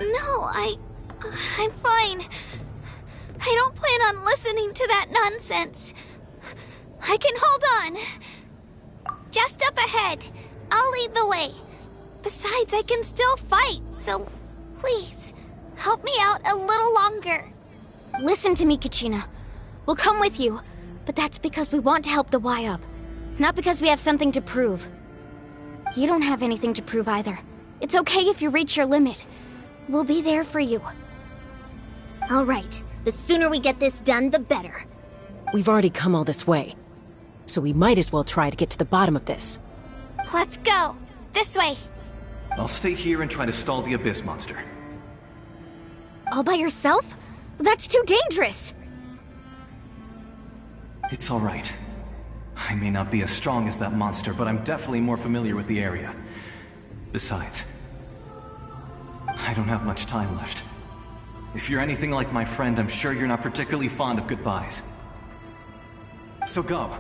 No, I'm fine. I don't plan on listening to that nonsense. I can hold on. Just up ahead. I'll lead the way. Besides, I can still fight, so please, help me out a little longer. Listen to me, Kachina. We'll come with you, but that's because we want to help the Wyup, not because we have something to prove. You don't have anything to prove either. It's okay if you reach your limit. We'll be there for you. All right. The sooner we get this done, the better. We've already come all this way, so we might as well try to get to the bottom of this. Let's go. This way. I'll stay here and try to stall the Abyss monster. All by yourself? That's too dangerous! It's all right. I may not be as strong as that monster, but I'm definitely more familiar with the area. Besides, I don't have much time left. If you're anything like my friend, I'm sure you're not particularly fond of goodbyes. So go.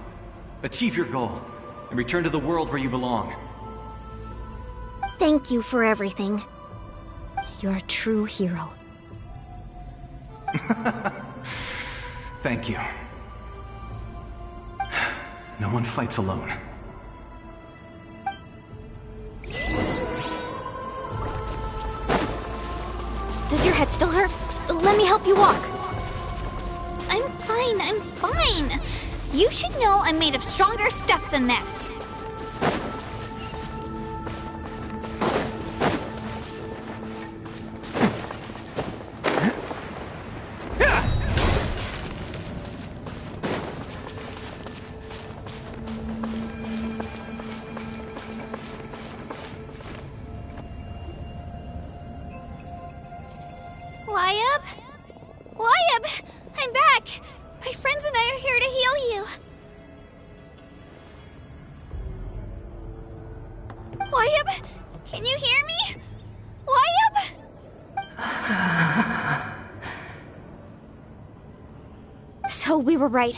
Achieve your goal, and return to the world where you belong. Thank you for everything. You're a true hero. Thank you. No one fights alone. Does your head still hurt? Let me help you walk. I'm fine. You should know I'm made of stronger stuff than that. Wyup! I'm back! My friends and I are here to heal you. Wyup! Can you hear me? Wyup! So we were right.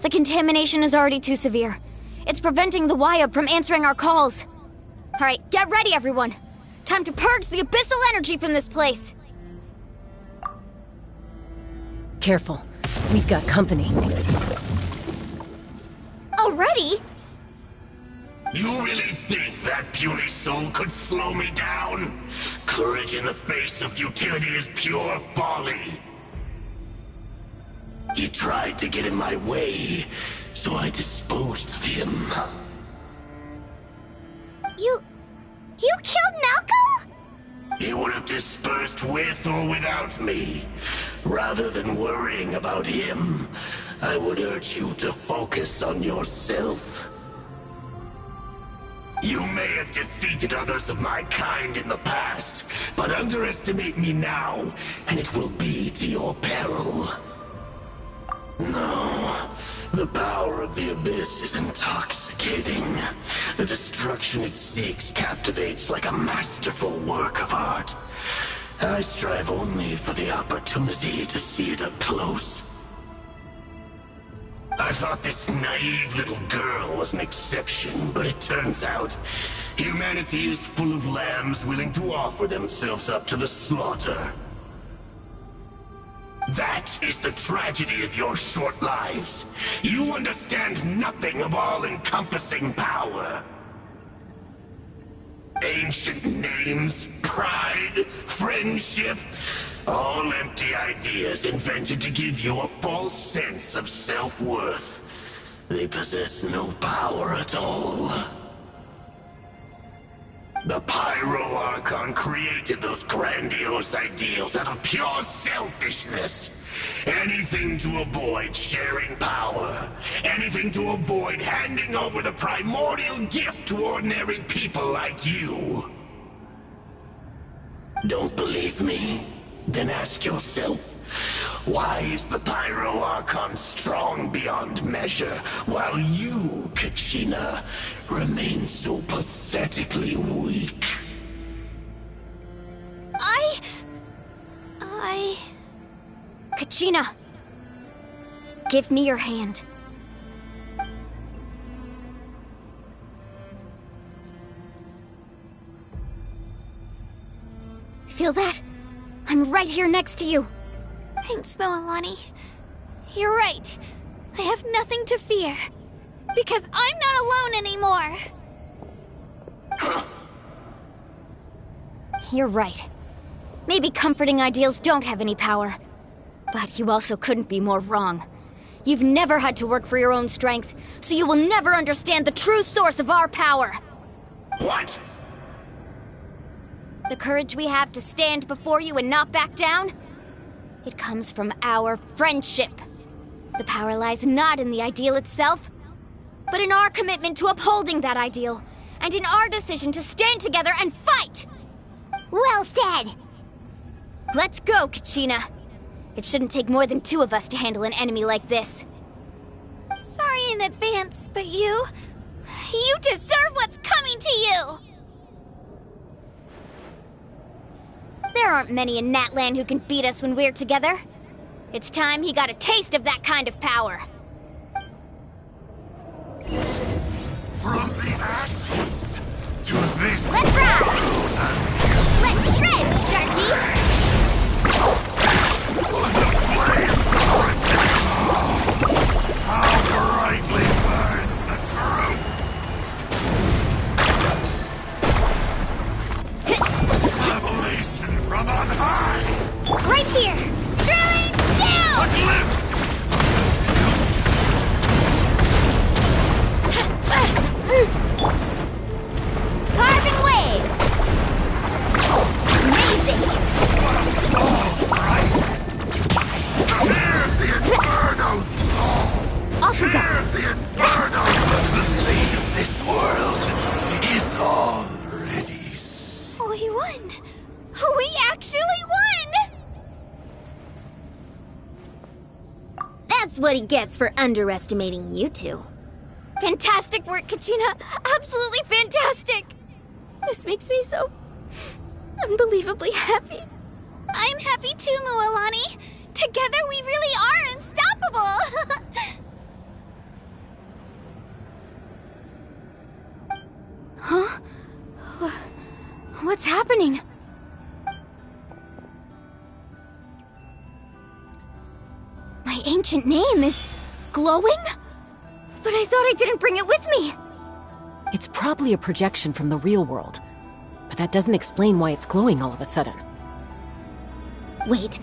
The contamination is already too severe. It's preventing the Wyup from answering our calls. Alright, get ready, everyone. Time to purge the abyssal energy from this place. Careful. We've got company. Already? You really think that puny soul could slow me down? Courage in the face of futility is pure folly. He tried to get in my way, so I disposed of him. You killed Malco? He would have dispersed with or without me. Rather than worrying about him, I would urge you to focus on yourself. You may have defeated others of my kind in the past, but underestimate me now, and it will be to your peril. No, the power of the Abyss is intoxicating. The destruction it seeks captivates like a masterful work of art. I strive only for the opportunity to see it up close. I thought this naive little girl was an exception, but it turns out humanity is full of lambs willing to offer themselves up to the slaughter. That is the tragedy of your short lives. You understand nothing of all-encompassing power. Ancient names, pride, friendship, all empty ideas invented to give you a false sense of self-worth. They possess no power at all. The Pyro Archon created those grandiose ideals out of pure selfishness. Anything to avoid sharing power. Anything to avoid handing over the primordial gift to ordinary people like you. Don't believe me? Then ask yourself, why is the Pyro Archon strong beyond measure, while you, Kachina, remain so pathetically weak? Kachina! Give me your hand. Feel that? I'm right here next to you. Thanks, Moalani. You're right. I have nothing to fear. Because I'm not alone anymore. You're right. Maybe comforting ideals don't have any power. But you also couldn't be more wrong. You've never had to work for your own strength, so you will never understand the true source of our power. What? The courage we have to stand before you and not back down? It comes from our friendship. The power lies not in the ideal itself, but in our commitment to upholding that ideal, and in our decision to stand together and fight! Well said! Let's go, Kachina. It shouldn't take more than two of us to handle an enemy like this. Sorry in advance, but you deserve what's coming to you! There aren't many in Natlan who can beat us when we're together. It's time he got a taste of that kind of power. From the ashes to this... Let's ride! Let's shred, Sharky! How brightly burns the truth! Revelation from on high! Right here! Drilling down! A glimpse! Carbon waves! Amazing! All right! Hear the infernos! Off we go! Hear the infernos! The fate of this world is already... We won! We actually won! That's what he gets for underestimating you two. Fantastic work, Kachina! Absolutely fantastic! This makes me so... unbelievably happy. I'm happy too, Moalani. Together we really are unstoppable! Huh? What's happening? My ancient name is glowing? But I thought I didn't bring it with me. It's probably a projection from the real world, but that doesn't explain why it's glowing all of a sudden. Wait,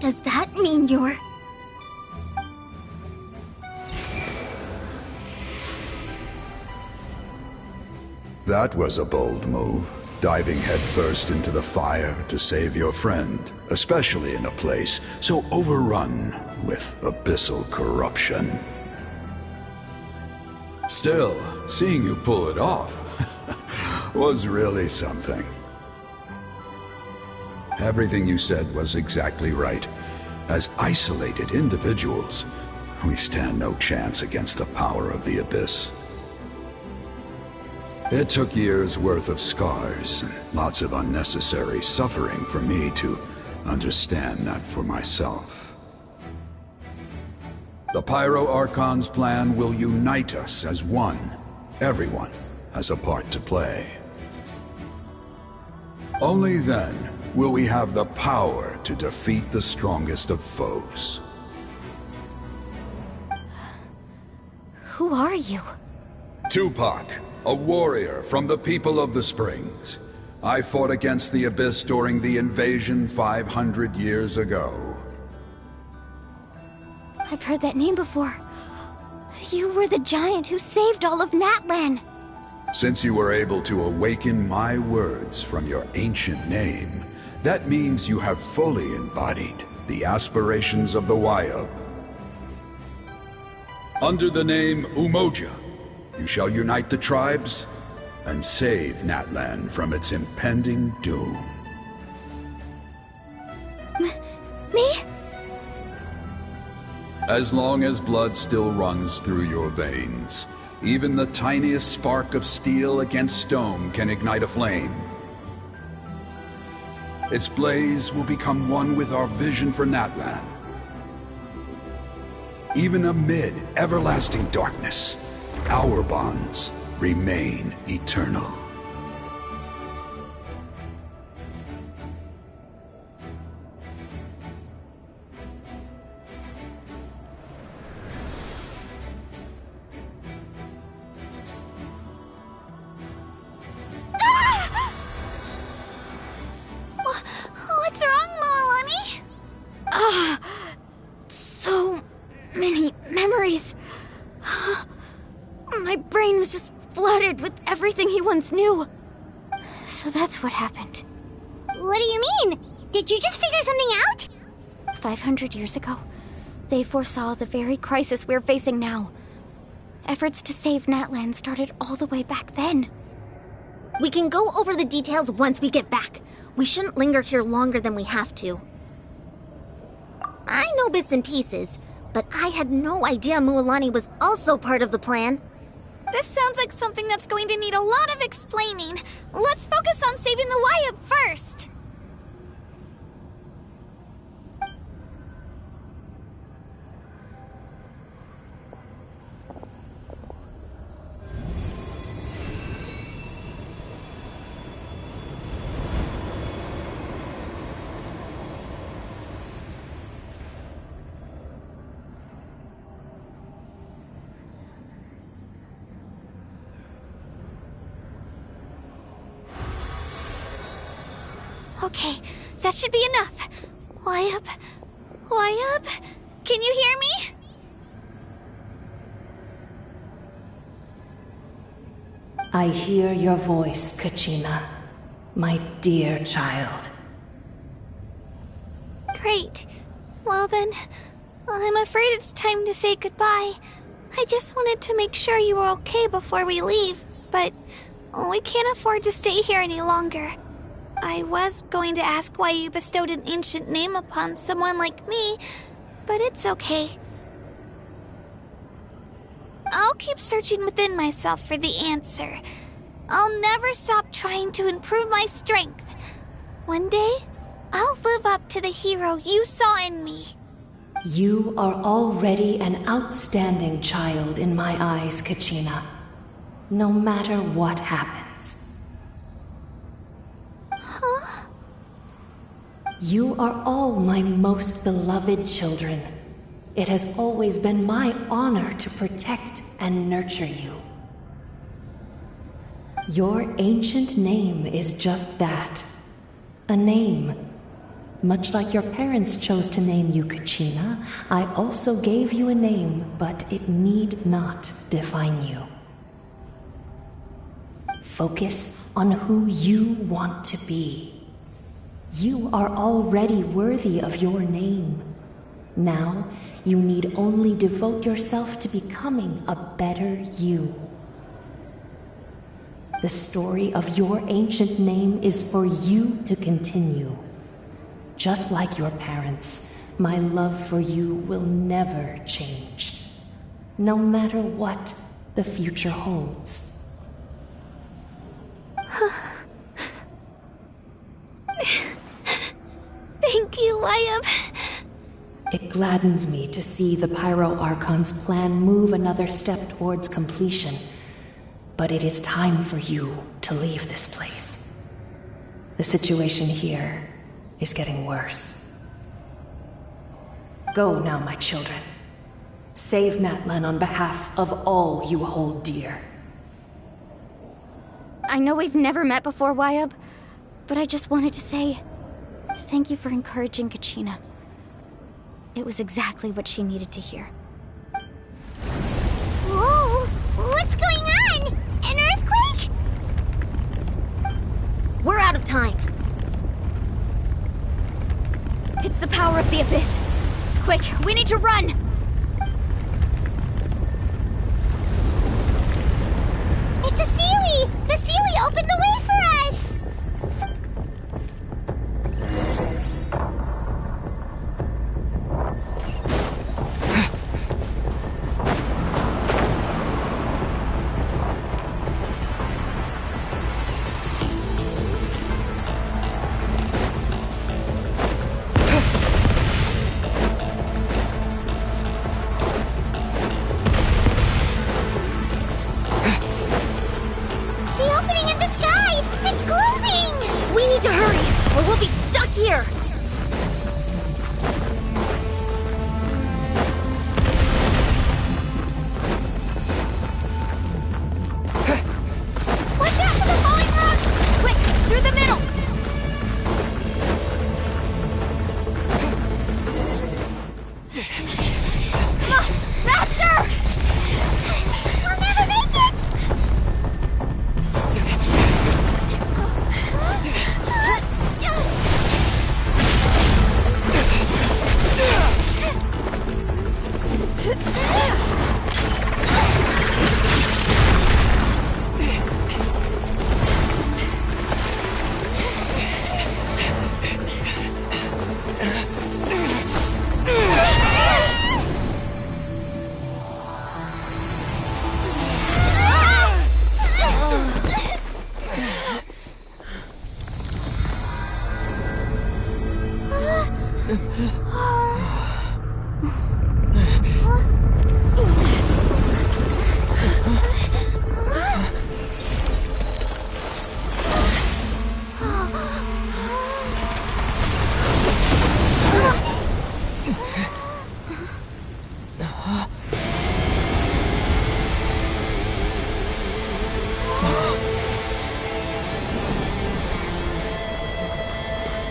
does that mean you're... That was a bold move, diving headfirst into the fire to save your friend, especially in a place so overrun with abyssal corruption. Still, seeing you pull it off was really something. Everything you said was exactly right. As isolated individuals, we stand no chance against the power of the Abyss. It took years' worth of scars and lots of unnecessary suffering for me to understand that for myself. The Pyro Archon's plan will unite us as one. Everyone has a part to play. Only then will we have the power to defeat the strongest of foes. Who are you? Tupac, a warrior from the people of the Springs. I fought against the Abyss during the invasion 500 years ago. I've heard that name before. You were the giant who saved all of Natlan. Since you were able to awaken my words from your ancient name, that means you have fully embodied the aspirations of the Wayub. Under the name Umoja, you shall unite the tribes and save Natlan from its impending doom. Me? As long as blood still runs through your veins, even the tiniest spark of steel against stone can ignite a flame. Its blaze will become one with our vision for Natlan. Even amid everlasting darkness, our bonds remain eternal. What's wrong, Malani? So many memories. My brain was just flooded with everything he once knew. So that's what happened. What do you mean? Did you just figure something out? 500 years ago, they foresaw the very crisis we're facing now. Efforts to save Natlan started all the way back then. We can go over the details once we get back. We shouldn't linger here longer than we have to. I know bits and pieces, but I had no idea Mualani was also part of the plan. This sounds like something that's going to need a lot of explaining. Let's focus on saving the Wayub first. Okay, that should be enough. Wayub? Wayub? Can you hear me? I hear your voice, Kachina, my dear child. Great. Well then, I'm afraid it's time to say goodbye. I just wanted to make sure you were okay before we leave, but we can't afford to stay here any longer. I was going to ask why you bestowed an ancient name upon someone like me, but it's okay. I'll keep searching within myself for the answer. I'll never stop trying to improve my strength. One day, I'll live up to the hero you saw in me. You are already an outstanding child in my eyes, Kachina. No matter what happens. You are all my most beloved children. It has always been my honor to protect and nurture you. Your ancient name is just that. A name. Much like your parents chose to name you Kachina, I also gave you a name, but it need not define you. Focus on who you want to be. You are already worthy of your name. Now, you need only devote yourself to becoming a better you. The story of your ancient name is for you to continue. Just like your parents, my love for you will never change, no matter what the future holds. Thank you, Wyatt. It gladdens me to see the Pyro Archon's plan move another step towards completion, but it is time for you to leave this place. The situation here is getting worse. Go now, my children. Save Natlan on behalf of all you hold dear. I know we've never met before, Wyatt, but I just wanted to say thank you for encouraging Kachina. It was exactly what she needed to hear. Whoa! What's going on? An earthquake? We're out of time. It's the power of the Abyss. Quick, we need to run! It's a Sealy! The Sealy opened the way for us!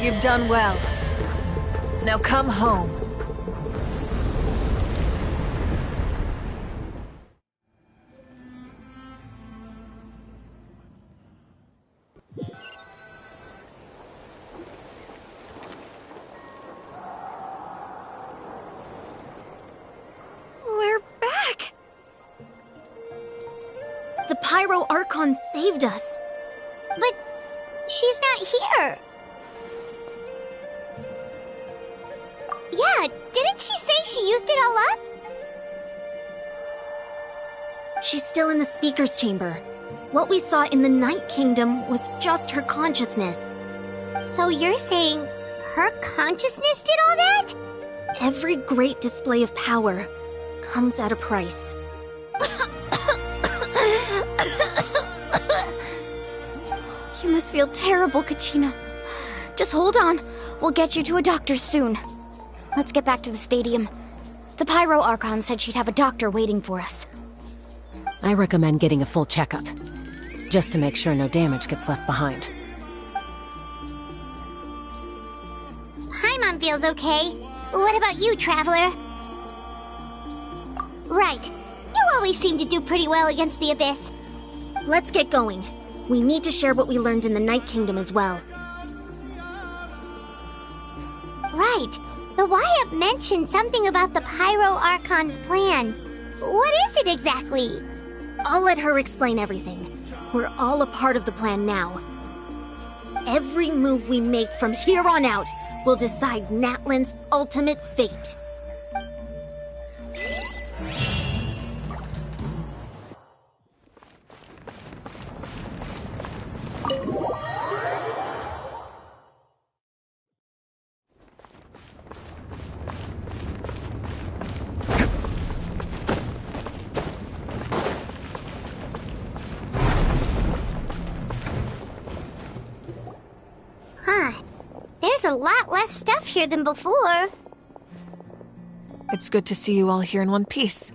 You've done well. Now come home. We're back! The Pyro Archon saved us. But she's not here. Yeah, didn't she say she used it all up? She's still in the speaker's chamber. What we saw in the Night Kingdom was just her consciousness. So you're saying her consciousness did all that? Every great display of power comes at a price. You must feel terrible, Kachina. Just hold on. We'll get you to a doctor soon. Let's get back to the stadium. The Pyro Archon said she'd have a doctor waiting for us. I recommend getting a full checkup, just to make sure no damage gets left behind. Paimon feels okay. What about you, Traveler? Right. You always seem to do pretty well against the Abyss. Let's get going. We need to share what we learned in the Night Kingdom as well. Right. The Wyatt mentioned something about the Pyro Archon's plan. What is it exactly? I'll let her explain everything. We're all a part of the plan now. Every move we make from here on out will decide Natlan's ultimate fate. There's a lot less stuff here than before. It's good to see you all here in one piece.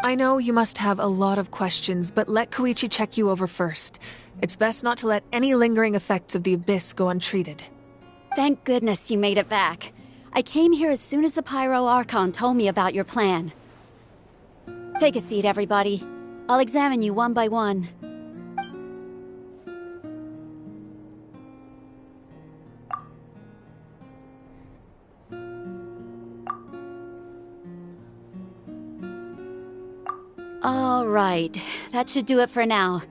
I know you must have a lot of questions, but let Koichi check you over first. It's best not to let any lingering effects of the Abyss go untreated. Thank goodness you made it back. I came here as soon as the Pyro Archon told me about your plan. Take a seat, everybody. I'll examine you one by one. All right, that should do it for now.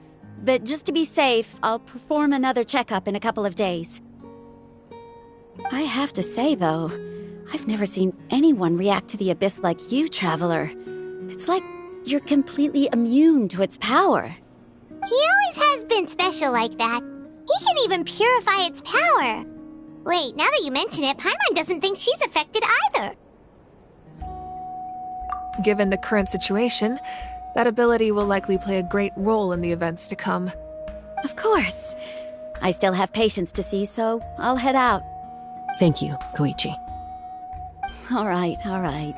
But just to be safe, I'll perform another checkup in a couple of days. I have to say, though, I've never seen anyone react to the Abyss like you, Traveler. It's like you're completely immune to its power. He always has been special like that. He can even purify its power. Wait, now that you mention it, Paimon doesn't think she's affected either. Given the current situation, that ability will likely play a great role in the events to come. Of course. I still have patients to see, so I'll head out. Thank you, Koichi. All right, all right.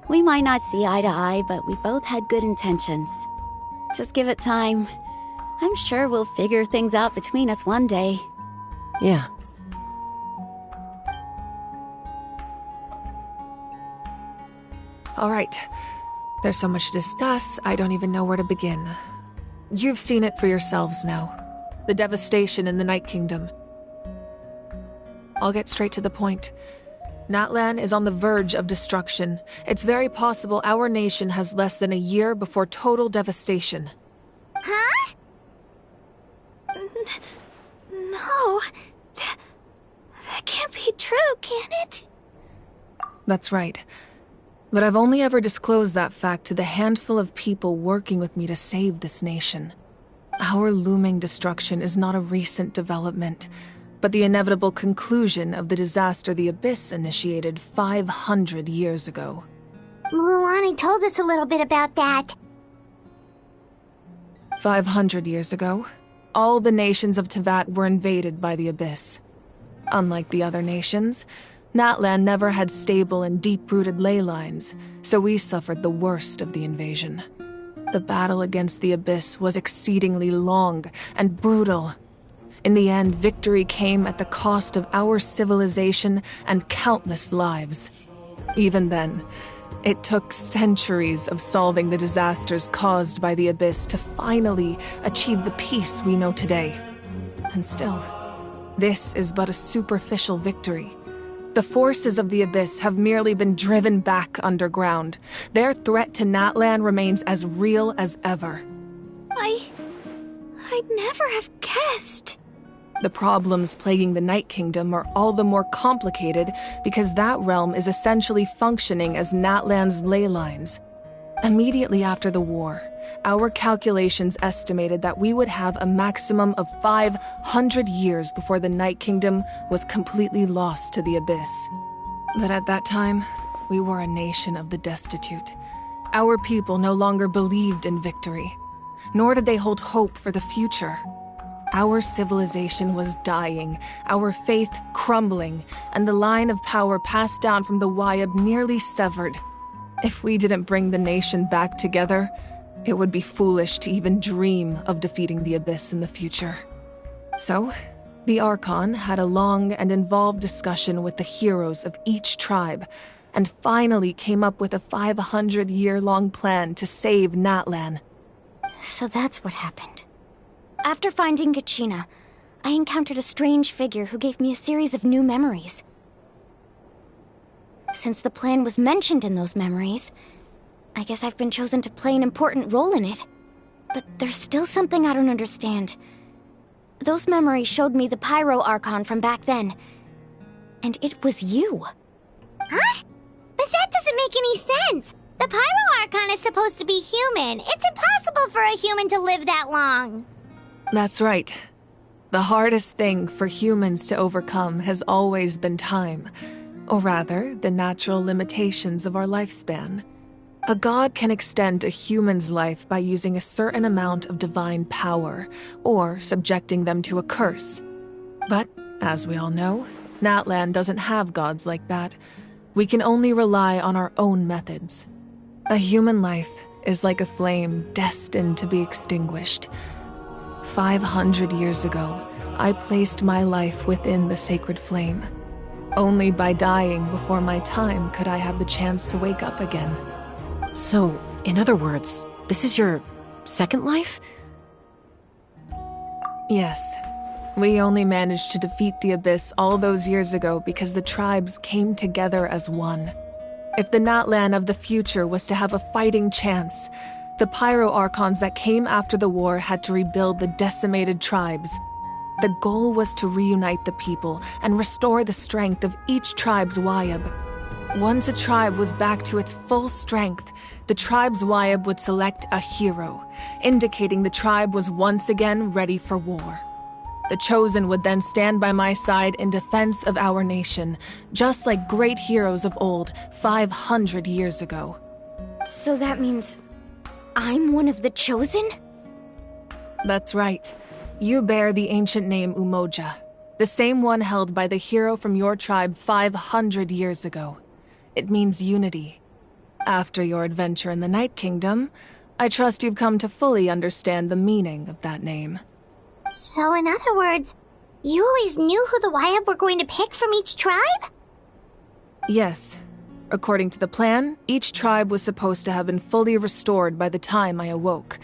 We might not see eye to eye, but we both had good intentions. Just give it time. I'm sure we'll figure things out between us one day. Yeah. All right. There's so much to discuss, I don't even know where to begin. You've seen it for yourselves now. The devastation in the Night Kingdom. I'll get straight to the point. Natlan is on the verge of destruction. It's very possible our nation has less than a year before total devastation. Huh? No. That can't be true, can it? That's right. But I've only ever disclosed that fact to the handful of people working with me to save this nation. Our looming destruction is not a recent development, but the inevitable conclusion of the disaster the Abyss initiated 500 years ago. Mualani told us a little bit about that. 500 years ago, all the nations of Teyvat were invaded by the Abyss. Unlike the other nations, Natlan never had stable and deep-rooted ley lines, so we suffered the worst of the invasion. The battle against the Abyss was exceedingly long and brutal. In the end, victory came at the cost of our civilization and countless lives. Even then, it took centuries of solving the disasters caused by the Abyss to finally achieve the peace we know today. And still, this is but a superficial victory. The forces of the Abyss have merely been driven back underground. Their threat to Natlan remains as real as ever. I'd never have guessed. The problems plaguing the Night Kingdom are all the more complicated because that realm is essentially functioning as Natlan's ley lines. Immediately after the war, our calculations estimated that we would have a maximum of 500 years before the Night Kingdom was completely lost to the Abyss. But at that time, we were a nation of the destitute. Our people no longer believed in victory, nor did they hold hope for the future. Our civilization was dying, our faith crumbling, and the line of power passed down from the Wyab nearly severed. If we didn't bring the nation back together, it would be foolish to even dream of defeating the Abyss in the future. So, the Archon had a long and involved discussion with the heroes of each tribe, and finally came up with a 500-year-long plan to save Natlan. So that's what happened. After finding Kachina, I encountered a strange figure who gave me a series of new memories. Since the plan was mentioned in those memories, I guess I've been chosen to play an important role in it. But there's still something I don't understand. Those memories showed me the Pyro Archon from back then. And it was you. Huh? But that doesn't make any sense! The Pyro Archon is supposed to be human. It's impossible for a human to live that long. That's right. The hardest thing for humans to overcome has always been time. Or rather, the natural limitations of our lifespan. A god can extend a human's life by using a certain amount of divine power, or subjecting them to a curse. But, as we all know, Natlan doesn't have gods like that. We can only rely on our own methods. A human life is like a flame destined to be extinguished. 500 years ago, I placed my life within the sacred flame. Only by dying before my time could I have the chance to wake up again. So, in other words, this is your second life? Yes. We only managed to defeat the Abyss all those years ago because the tribes came together as one. If the Natlan of the future was to have a fighting chance, the Pyro Archons that came after the war had to rebuild the decimated tribes. The goal was to reunite the people and restore the strength of each tribe's Wyab. Once a tribe was back to its full strength, the tribe's Wyab would select a hero, indicating the tribe was once again ready for war. The Chosen would then stand by my side in defense of our nation, just like great heroes of old 500 years ago. So that means I'm one of the Chosen? That's right. You bear the ancient name Umoja, the same one held by the hero from your tribe 500 years ago. It means unity. After your adventure in the Night Kingdom, I trust you've come to fully understand the meaning of that name. So in other words, you always knew who the Wyab were going to pick from each tribe? Yes. According to the plan, each tribe was supposed to have been fully restored by the time I awoke.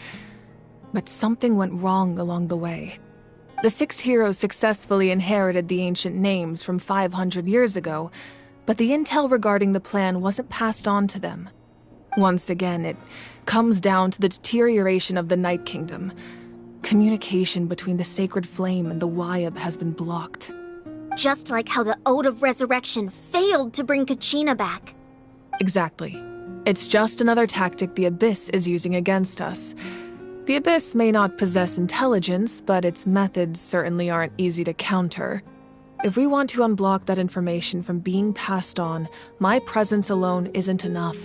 But something went wrong along the way. The 6 heroes successfully inherited the ancient names from 500 years ago, but the intel regarding the plan wasn't passed on to them. Once again, it comes down to the deterioration of the Night Kingdom. Communication between the Sacred Flame and the Wyab has been blocked. Just like how the Ode of Resurrection failed to bring Kachina back. Exactly. It's just another tactic the Abyss is using against us. The Abyss may not possess intelligence, but its methods certainly aren't easy to counter. If we want to unblock that information from being passed on, my presence alone isn't enough.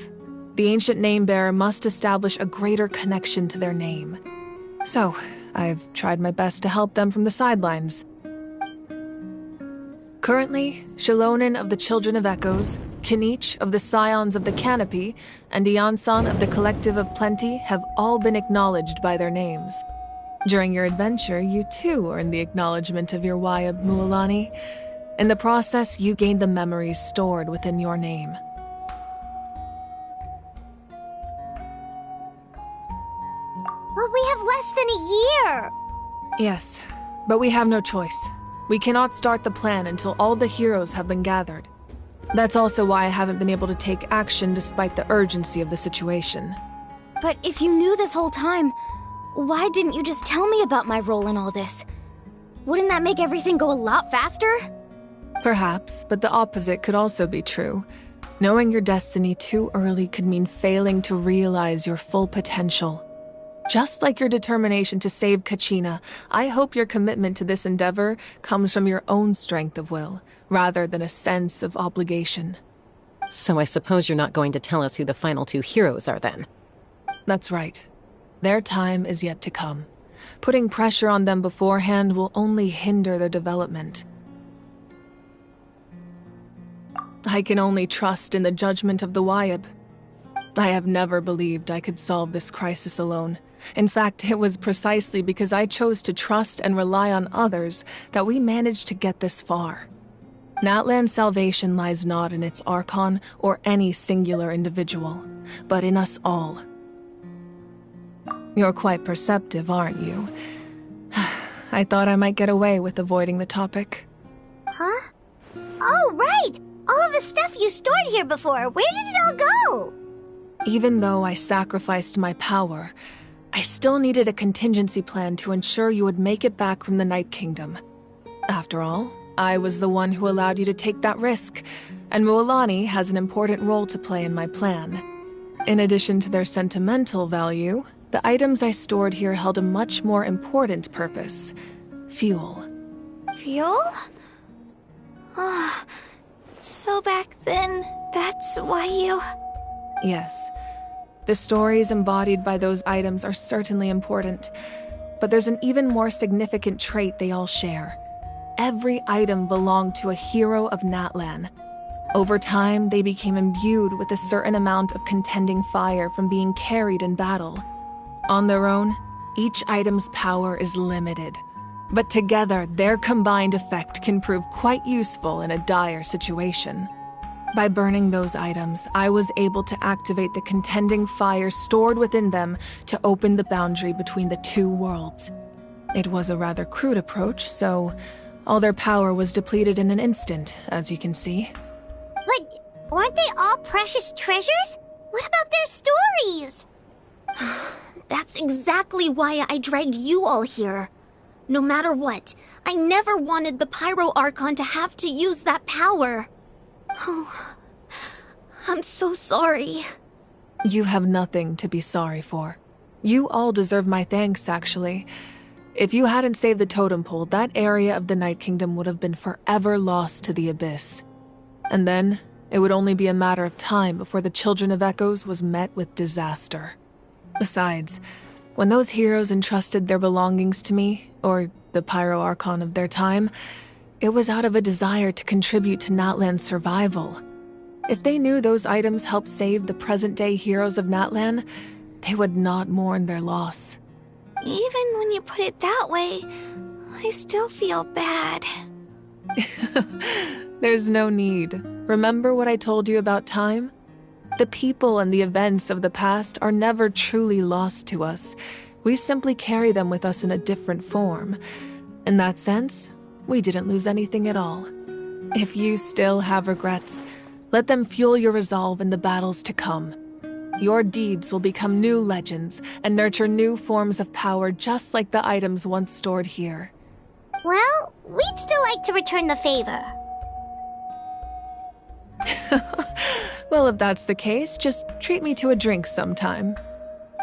The ancient name-bearer must establish a greater connection to their name. So, I've tried my best to help them from the sidelines. Currently, Shalonin of the Children of Echoes, Kinich of the Scions of the Canopy, and Iansan of the Collective of Plenty have all been acknowledged by their names. During your adventure, you too earned the acknowledgement of your Wyab, Mualani. In the process, you gained the memories stored within your name. But we have less than a year! Yes, but we have no choice. We cannot start the plan until all the heroes have been gathered. That's also why I haven't been able to take action despite the urgency of the situation. But if you knew this whole time, why didn't you just tell me about my role in all this? Wouldn't that make everything go a lot faster? Perhaps, but the opposite could also be true. Knowing your destiny too early could mean failing to realize your full potential. Just like your determination to save Kachina, I hope your commitment to this endeavor comes from your own strength of will, rather than a sense of obligation. So I suppose you're not going to tell us who the final 2 heroes are then? That's right. Their time is yet to come. Putting pressure on them beforehand will only hinder their development. I can only trust in the judgment of the Wyab. I have never believed I could solve this crisis alone. In fact, it was precisely because I chose to trust and rely on others that we managed to get this far. Natlan's salvation lies not in its Archon or any singular individual, but in us all. You're quite perceptive, aren't you? I thought I might get away with avoiding the topic. Huh? Oh, right! All of the stuff you stored here before, where did it all go? Even though I sacrificed my power, I still needed a contingency plan to ensure you would make it back from the Night Kingdom. After all, I was the one who allowed you to take that risk, and Mualani has an important role to play in my plan. In addition to their sentimental value, the items I stored here held a much more important purpose: fuel. Fuel? Ah, so back then, that's why you... Yes. The stories embodied by those items are certainly important, but there's an even more significant trait they all share. Every item belonged to a hero of Natlan. Over time, they became imbued with a certain amount of contending fire from being carried in battle. On their own, each item's power is limited, but together, their combined effect can prove quite useful in a dire situation. By burning those items, I was able to activate the contending fire stored within them to open the boundary between the two worlds. It was a rather crude approach, so all their power was depleted in an instant, as you can see. But weren't they all precious treasures? What about their stories? That's exactly why I dragged you all here. No matter what, I never wanted the Pyro Archon to have to use that power. Oh, I'm so sorry. You have nothing to be sorry for. You all deserve my thanks, actually. If you hadn't saved the totem pole, that area of the Night Kingdom would have been forever lost to the Abyss. And then, it would only be a matter of time before the Children of Echoes was met with disaster. Besides, when those heroes entrusted their belongings to me, or the Pyro Archon of their time, it was out of a desire to contribute to Natlan's survival. If they knew those items helped save the present-day heroes of Natlan, they would not mourn their loss. Even when you put it that way, I still feel bad. There's no need. Remember what I told you about time? The people and the events of the past are never truly lost to us. We simply carry them with us in a different form. In that sense, we didn't lose anything at all. If you still have regrets, let them fuel your resolve in the battles to come. Your deeds will become new legends and nurture new forms of power just like the items once stored here. Well, we'd still like to return the favor. Well, if that's the case, just treat me to a drink sometime.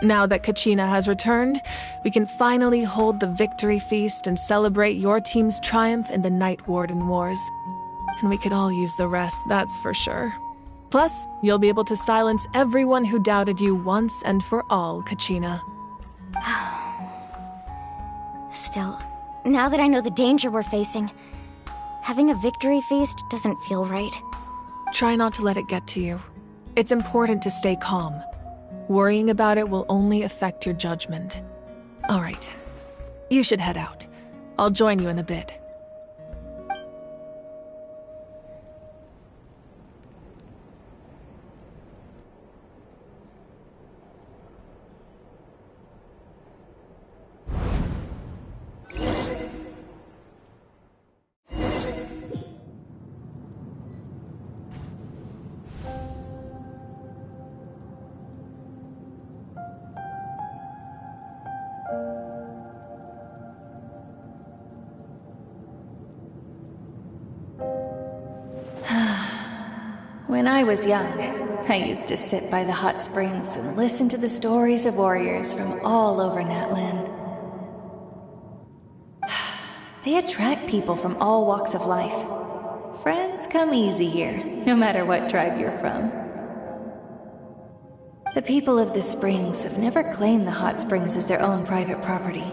Now that Kachina has returned, we can finally hold the victory feast and celebrate your team's triumph in the Night Warden Wars. And we could all use the rest, that's for sure. Plus, you'll be able to silence everyone who doubted you once and for all, Kachina. Still, now that I know the danger we're facing, having a victory feast doesn't feel right. Try not to let it get to you. It's important to stay calm. Worrying about it will only affect your judgment. All right. You should head out. I'll join you in a bit. When I was young, I used to sit by the hot springs and listen to the stories of warriors from all over Natlan. They attract people from all walks of life. Friends come easy here, no matter what tribe you're from. The people of the springs have never claimed the hot springs as their own private property.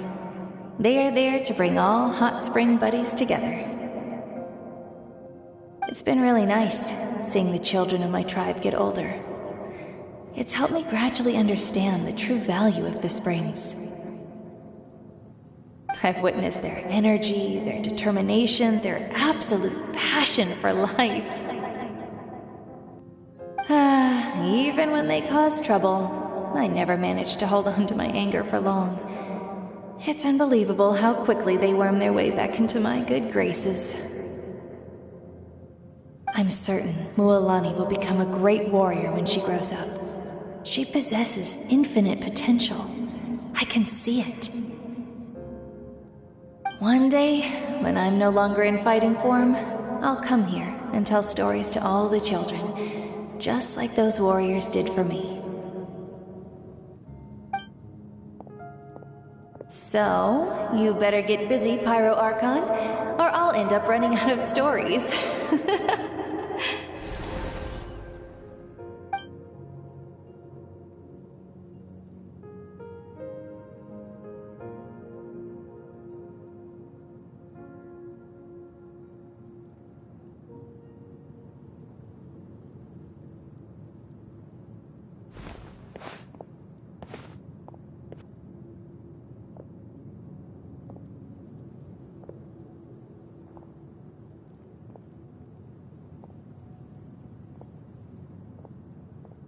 They are there to bring all hot spring buddies together. It's been really nice seeing the children of my tribe get older. It's helped me gradually understand the true value of the springs. I've witnessed their energy, their determination, their absolute passion for life. Even when they cause trouble, I never managed to hold on to my anger for long. It's unbelievable how quickly they worm their way back into my good graces. I'm certain Mualani will become a great warrior when she grows up. She possesses infinite potential. I can see it. One day, when I'm no longer in fighting form, I'll come here and tell stories to all the children, just like those warriors did for me. So, you better get busy, Pyro Archon, or I'll end up running out of stories.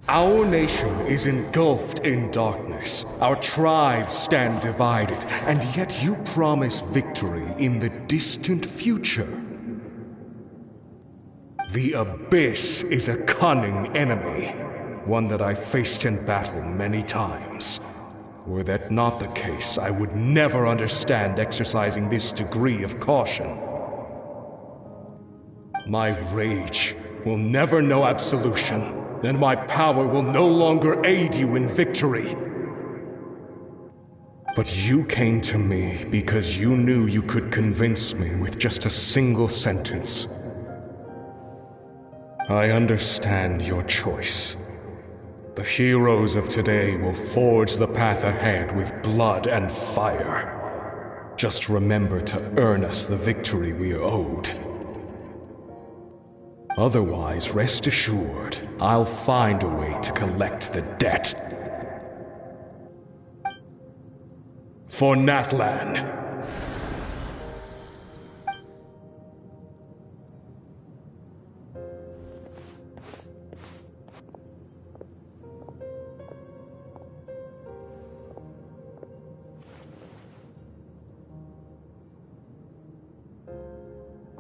Our nation is engulfed in darkness. Our tribes stand divided, and yet you promise victory in the distant future. The Abyss is a cunning enemy, one that I faced in battle many times. Were that not the case, I would never understand exercising this degree of caution. My rage will never know absolution. Then my power will no longer aid you in victory. But you came to me because you knew you could convince me with just a single sentence. I understand your choice. The heroes of today will forge the path ahead with blood and fire. Just remember to earn us the victory we are owed. Otherwise, rest assured, I'll find a way to collect the debt. For Natlan.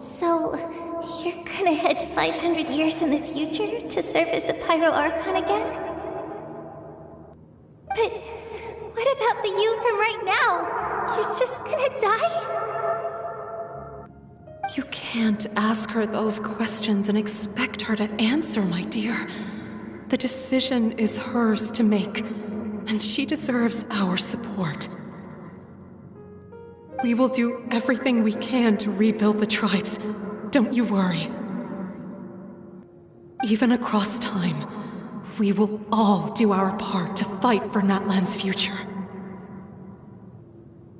So, you're gonna head 500 years in the future to serve as the Pyro Archon again? But what about the you from right now? You're just gonna die? You can't ask her those questions and expect her to answer, my dear. The decision is hers to make, and she deserves our support. We will do everything we can to rebuild the tribes. Don't you worry. Even across time, we will all do our part to fight for Natlan's future.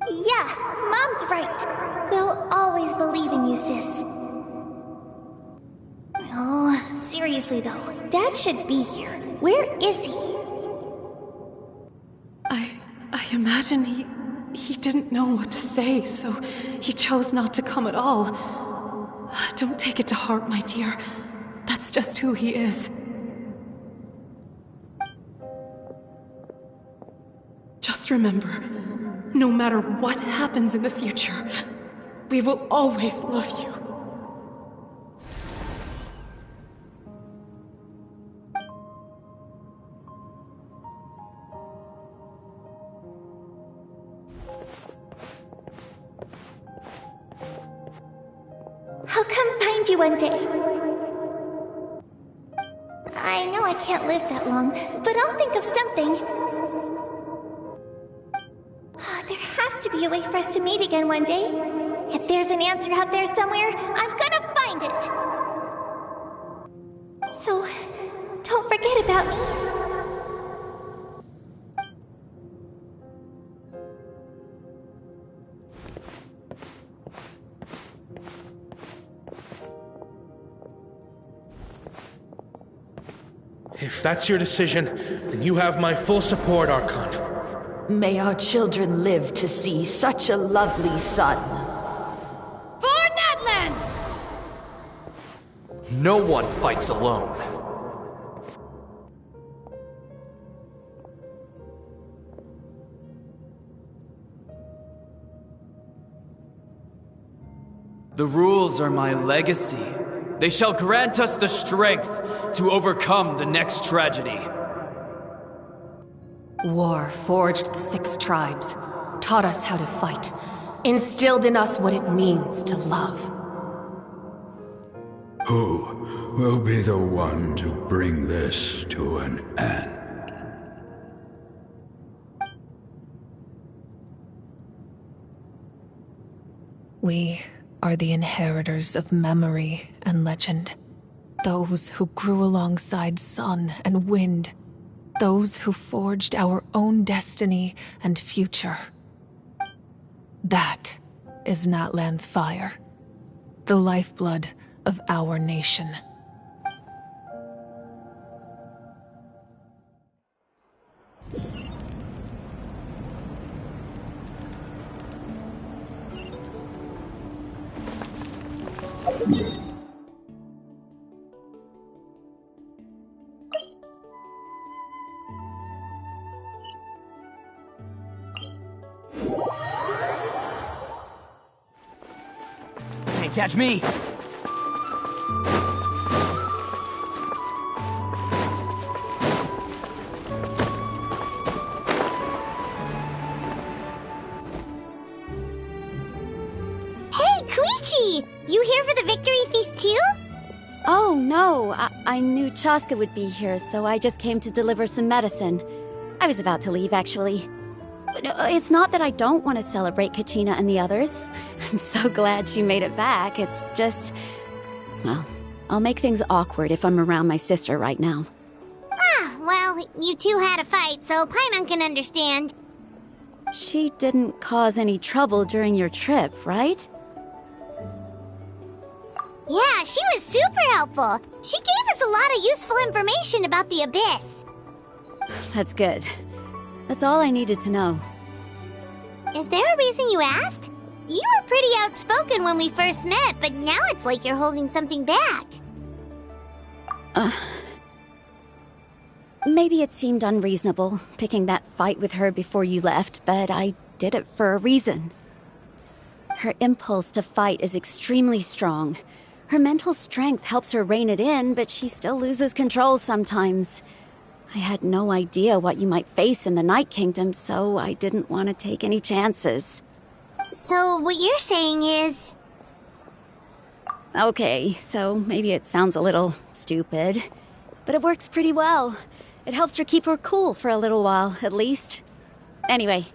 Yeah, Mom's right. We'll always believe in you, sis. Oh, seriously though, Dad should be here. Where is he? I imagine he didn't know what to say, so he chose not to come at all. Don't take it to heart, my dear. That's just who he is. Just remember, no matter what happens in the future, we will always love you. I'll come find you one day. I know I can't live that long, but I'll think of something. There has to be a way for us to meet again one day. If there's an answer out there somewhere, I'm gonna find it. So, don't forget about me. If that's your decision, then you have my full support, Archon. May our children live to see such a lovely son. For Natlan! No one fights alone. The rules are my legacy. They shall grant us the strength to overcome the next tragedy. War forged the 6 tribes, taught us how to fight, instilled in us what it means to love. Who will be the one to bring this to an end? We are the inheritors of memory and legend. Those who grew alongside sun and wind. Those who forged our own destiny and future. That is Natlan's fire. The lifeblood of our nation. Can't catch me! You here for the victory feast too? Oh, no. I knew Chaska would be here, so I just came to deliver some medicine. I was about to leave, actually. It's not that I don't want to celebrate Kachina and the others. I'm so glad she made it back. It's just... well, I'll make things awkward if I'm around my sister right now. Ah, well, you two had a fight, so Paimon can understand. She didn't cause any trouble during your trip, right? Yeah, she was super helpful. She gave us a lot of useful information about the Abyss. That's good. That's all I needed to know. Is there a reason you asked? You were pretty outspoken when we first met, but now it's like you're holding something back. Maybe it seemed unreasonable, picking that fight with her before you left, but I did it for a reason. Her impulse to fight is extremely strong. Her mental strength helps her rein it in, but she still loses control sometimes. I had no idea what you might face in the Night Kingdom, so I didn't want to take any chances. So what you're saying is... Okay, so maybe it sounds a little stupid, but it works pretty well. It helps her keep her cool for a little while, at least. Anyway,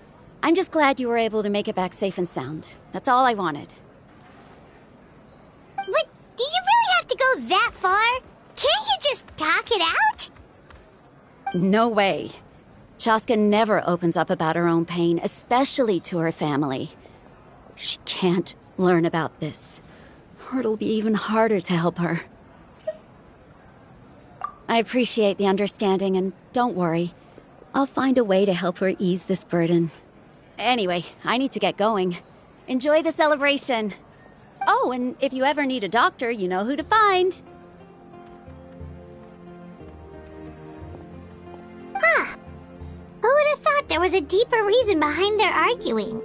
I'm just glad you were able to make it back safe and sound. That's all I wanted. But do you really have to go that far? Can't you just talk it out? No way. Chaska never opens up about her own pain, especially to her family. She can't learn about this, or it'll be even harder to help her. I appreciate the understanding, and don't worry. I'll find a way to help her ease this burden. Anyway, I need to get going. Enjoy the celebration. Oh, and if you ever need a doctor, you know who to find. Huh. Who would have thought there was a deeper reason behind their arguing?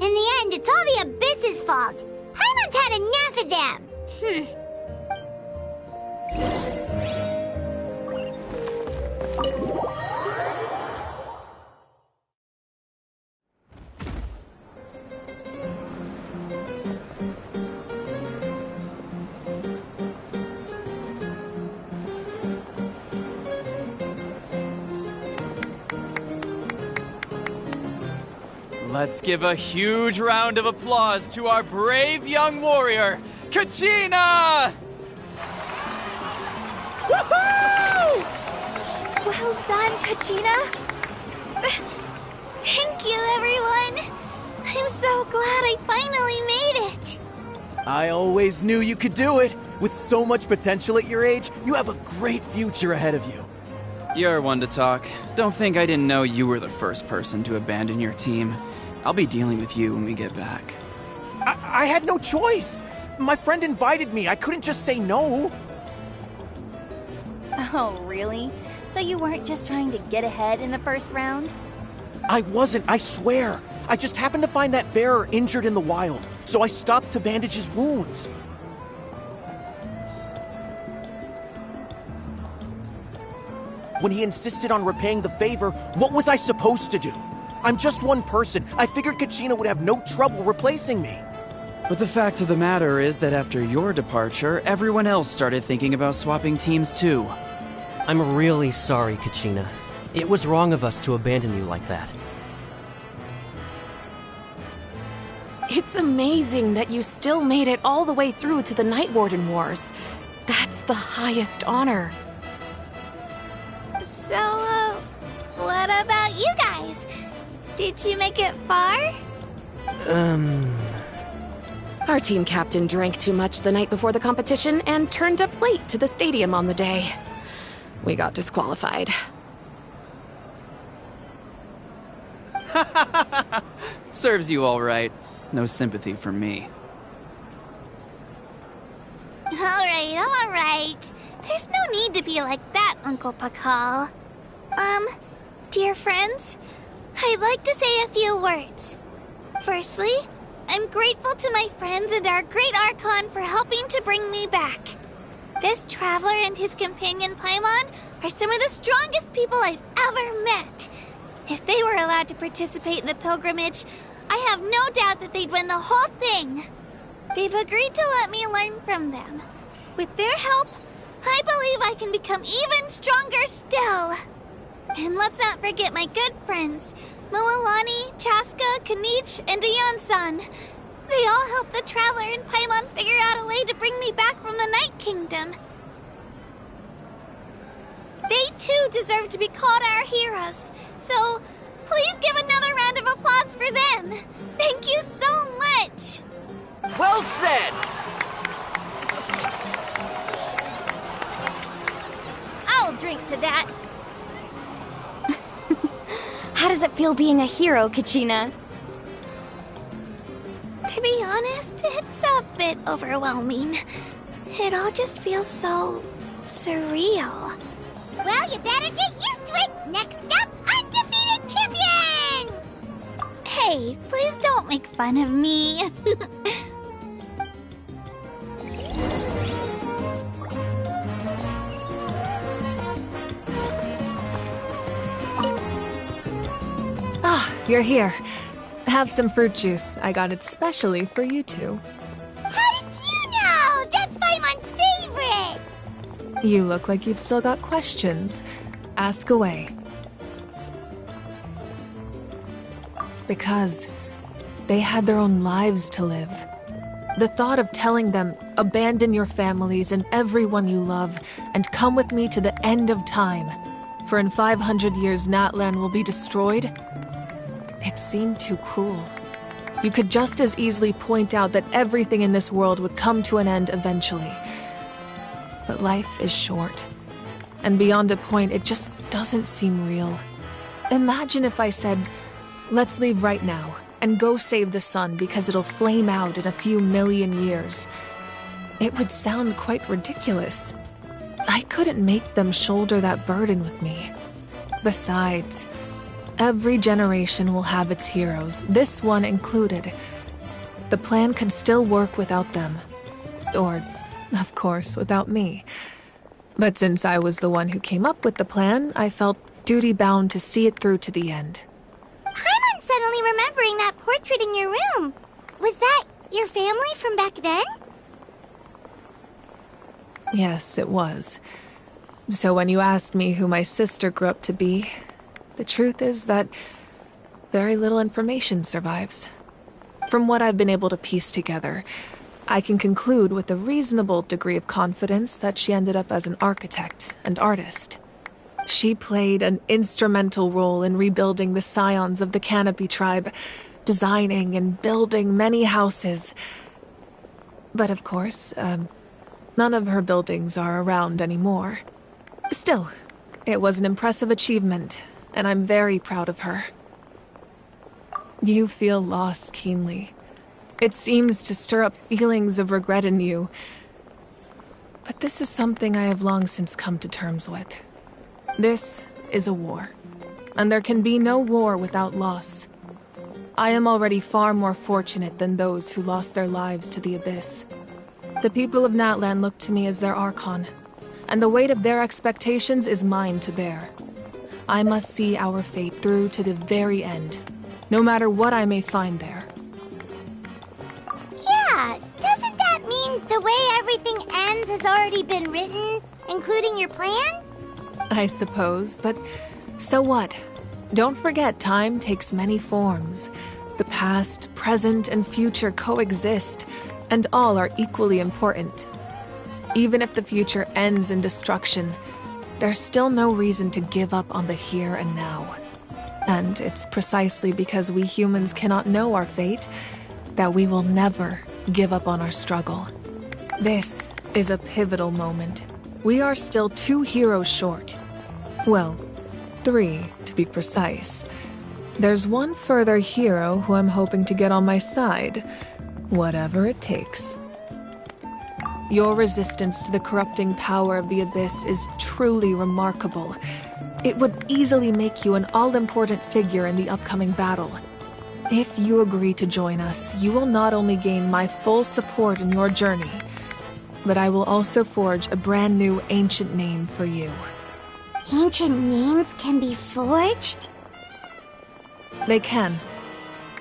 In the end, it's all the Abyss's fault. Paimon's had enough of them. Let's give a huge round of applause to our brave young warrior, Kachina! Woohoo! Well done, Kachina. Thank you, everyone. I'm so glad I finally made it. I always knew you could do it. With so much potential at your age, you have a great future ahead of you. You're one to talk. Don't think I didn't know you were the first person to abandon your team. I'll be dealing with you when we get back. I had no choice. My friend invited me. I couldn't just say no. Oh, really? So you weren't just trying to get ahead in the first round? I wasn't, I swear. I just happened to find that bearer injured in the wild, so I stopped to bandage his wounds. When he insisted on repaying the favor, what was I supposed to do? I'm just one person. I figured Kachina would have no trouble replacing me. But the fact of the matter is that after your departure, everyone else started thinking about swapping teams too. I'm really sorry, Kachina. It was wrong of us to abandon you like that. It's amazing that you still made it all the way through to the Night Warden Wars. That's the highest honor. So, what about you guys? Did you make it far? Our team captain drank too much the night before the competition and turned up late to the stadium on the day. We got disqualified. Serves you all right. No sympathy from me. Alright. There's no need to be like that, Uncle Pakal. Dear friends, I'd like to say a few words. Firstly, I'm grateful to my friends and our great Archon for helping to bring me back. This traveler and his companion Paimon are some of the strongest people I've ever met. If they were allowed to participate in the pilgrimage, I have no doubt that they'd win the whole thing. They've agreed to let me learn from them. With their help, I believe I can become even stronger still. And let's not forget my good friends, Moalani, Chaska, Kanich, and Ayan-san. They all helped the Traveler and Paimon figure out a way to bring me back from the Night Kingdom. They too deserve to be called our heroes, so please give another round of applause for them. Thank you so much! Well said! I'll drink to that. How does it feel being a hero, Kachina? To be honest, it's a bit overwhelming. It all just feels so surreal. Well, you better get used to it. Next up, undefeated champion! Hey, please don't make fun of me. You're here. Have some fruit juice. I got it specially for you two. How did you know? That's Paimon's favorite! You look like you've still got questions. Ask away. Because they had their own lives to live. The thought of telling them, abandon your families and everyone you love, and come with me to the end of time, for in 500 years Natlan will be destroyed, it seemed too cruel. You could just as easily point out that everything in this world would come to an end eventually. But life is short. And beyond a point, it just doesn't seem real. Imagine if I said, let's leave right now, and go save the sun because it'll flame out in a few million years. It would sound quite ridiculous. I couldn't make them shoulder that burden with me. Besides, every generation will have its heroes, this one included. The plan could still work without them. Or, of course, without me. But since I was the one who came up with the plan, I felt duty-bound to see it through to the end. Paimon's suddenly remembering that portrait in your room. Was that your family from back then? Yes, it was. So when you asked me who my sister grew up to be, the truth is that very little information survives. From what I've been able to piece together, I can conclude with a reasonable degree of confidence that she ended up as an architect and artist. She played an instrumental role in rebuilding the scions of the Canopy tribe, designing and building many houses. But of course, none of her buildings are around anymore. Still, it was an impressive achievement, and I'm very proud of her. You feel loss keenly. It seems to stir up feelings of regret in you. But this is something I have long since come to terms with. This is a war, and there can be no war without loss. I am already far more fortunate than those who lost their lives to the Abyss. The people of Natlan look to me as their Archon, and the weight of their expectations is mine to bear. I must see our fate through to the very end, no matter what I may find there. Yeah, doesn't that mean the way everything ends has already been written, including your plan? I suppose, but so what? Don't forget, time takes many forms. The past, present, and future coexist, and all are equally important. Even if the future ends in destruction, there's still no reason to give up on the here and now. And it's precisely because we humans cannot know our fate that we will never give up on our struggle. This is a pivotal moment. We are still 2 heroes short. Well, 3 to be precise. There's one further hero who I'm hoping to get on my side, whatever it takes. Your resistance to the corrupting power of the Abyss is truly remarkable. It would easily make you an all-important figure in the upcoming battle. If you agree to join us, you will not only gain my full support in your journey, but I will also forge a brand new ancient name for you. Ancient names can be forged? They can.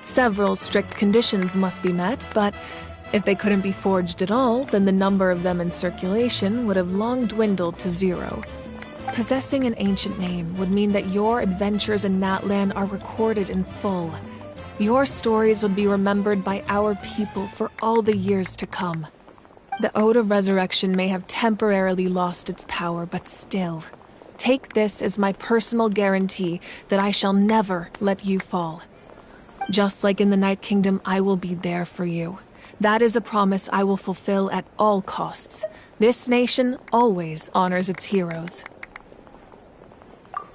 Several strict conditions must be met, but if they couldn't be forged at all, then the number of them in circulation would have long dwindled to 0. Possessing an ancient name would mean that your adventures in Natlan are recorded in full. Your stories would be remembered by our people for all the years to come. The Ode of Resurrection may have temporarily lost its power, but still, take this as my personal guarantee that I shall never let you fall. Just like in the Night Kingdom, I will be there for you. That is a promise I will fulfill at all costs. This nation always honors its heroes.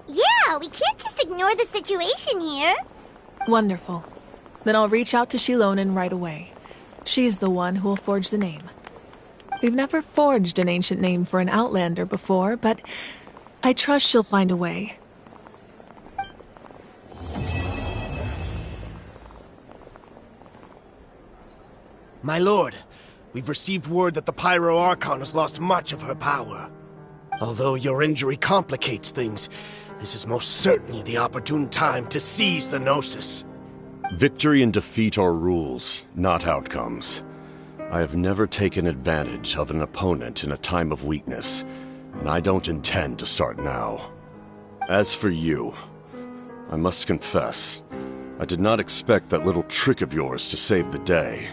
Yeah, we can't just ignore the situation here. Wonderful. Then I'll reach out to Shilonen right away. She's the one who will forge the name. We've never forged an ancient name for an Outlander before, but I trust she'll find a way. My lord, we've received word that the Pyro Archon has lost much of her power. Although your injury complicates things, this is most certainly the opportune time to seize the Gnosis. Victory and defeat are rules, not outcomes. I have never taken advantage of an opponent in a time of weakness, and I don't intend to start now. As for you, I must confess, I did not expect that little trick of yours to save the day.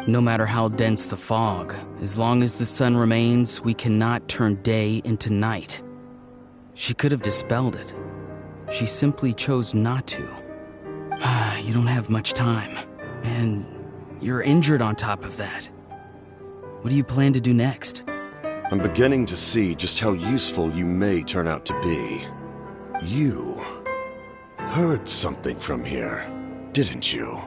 No matter how dense the fog, as long as the sun remains, we cannot turn day into night. She could have dispelled it. She simply chose not to. You don't have much time, and you're injured on top of that. What do you plan to do next? I'm beginning to see just how useful you may turn out to be. You heard something from here, didn't you?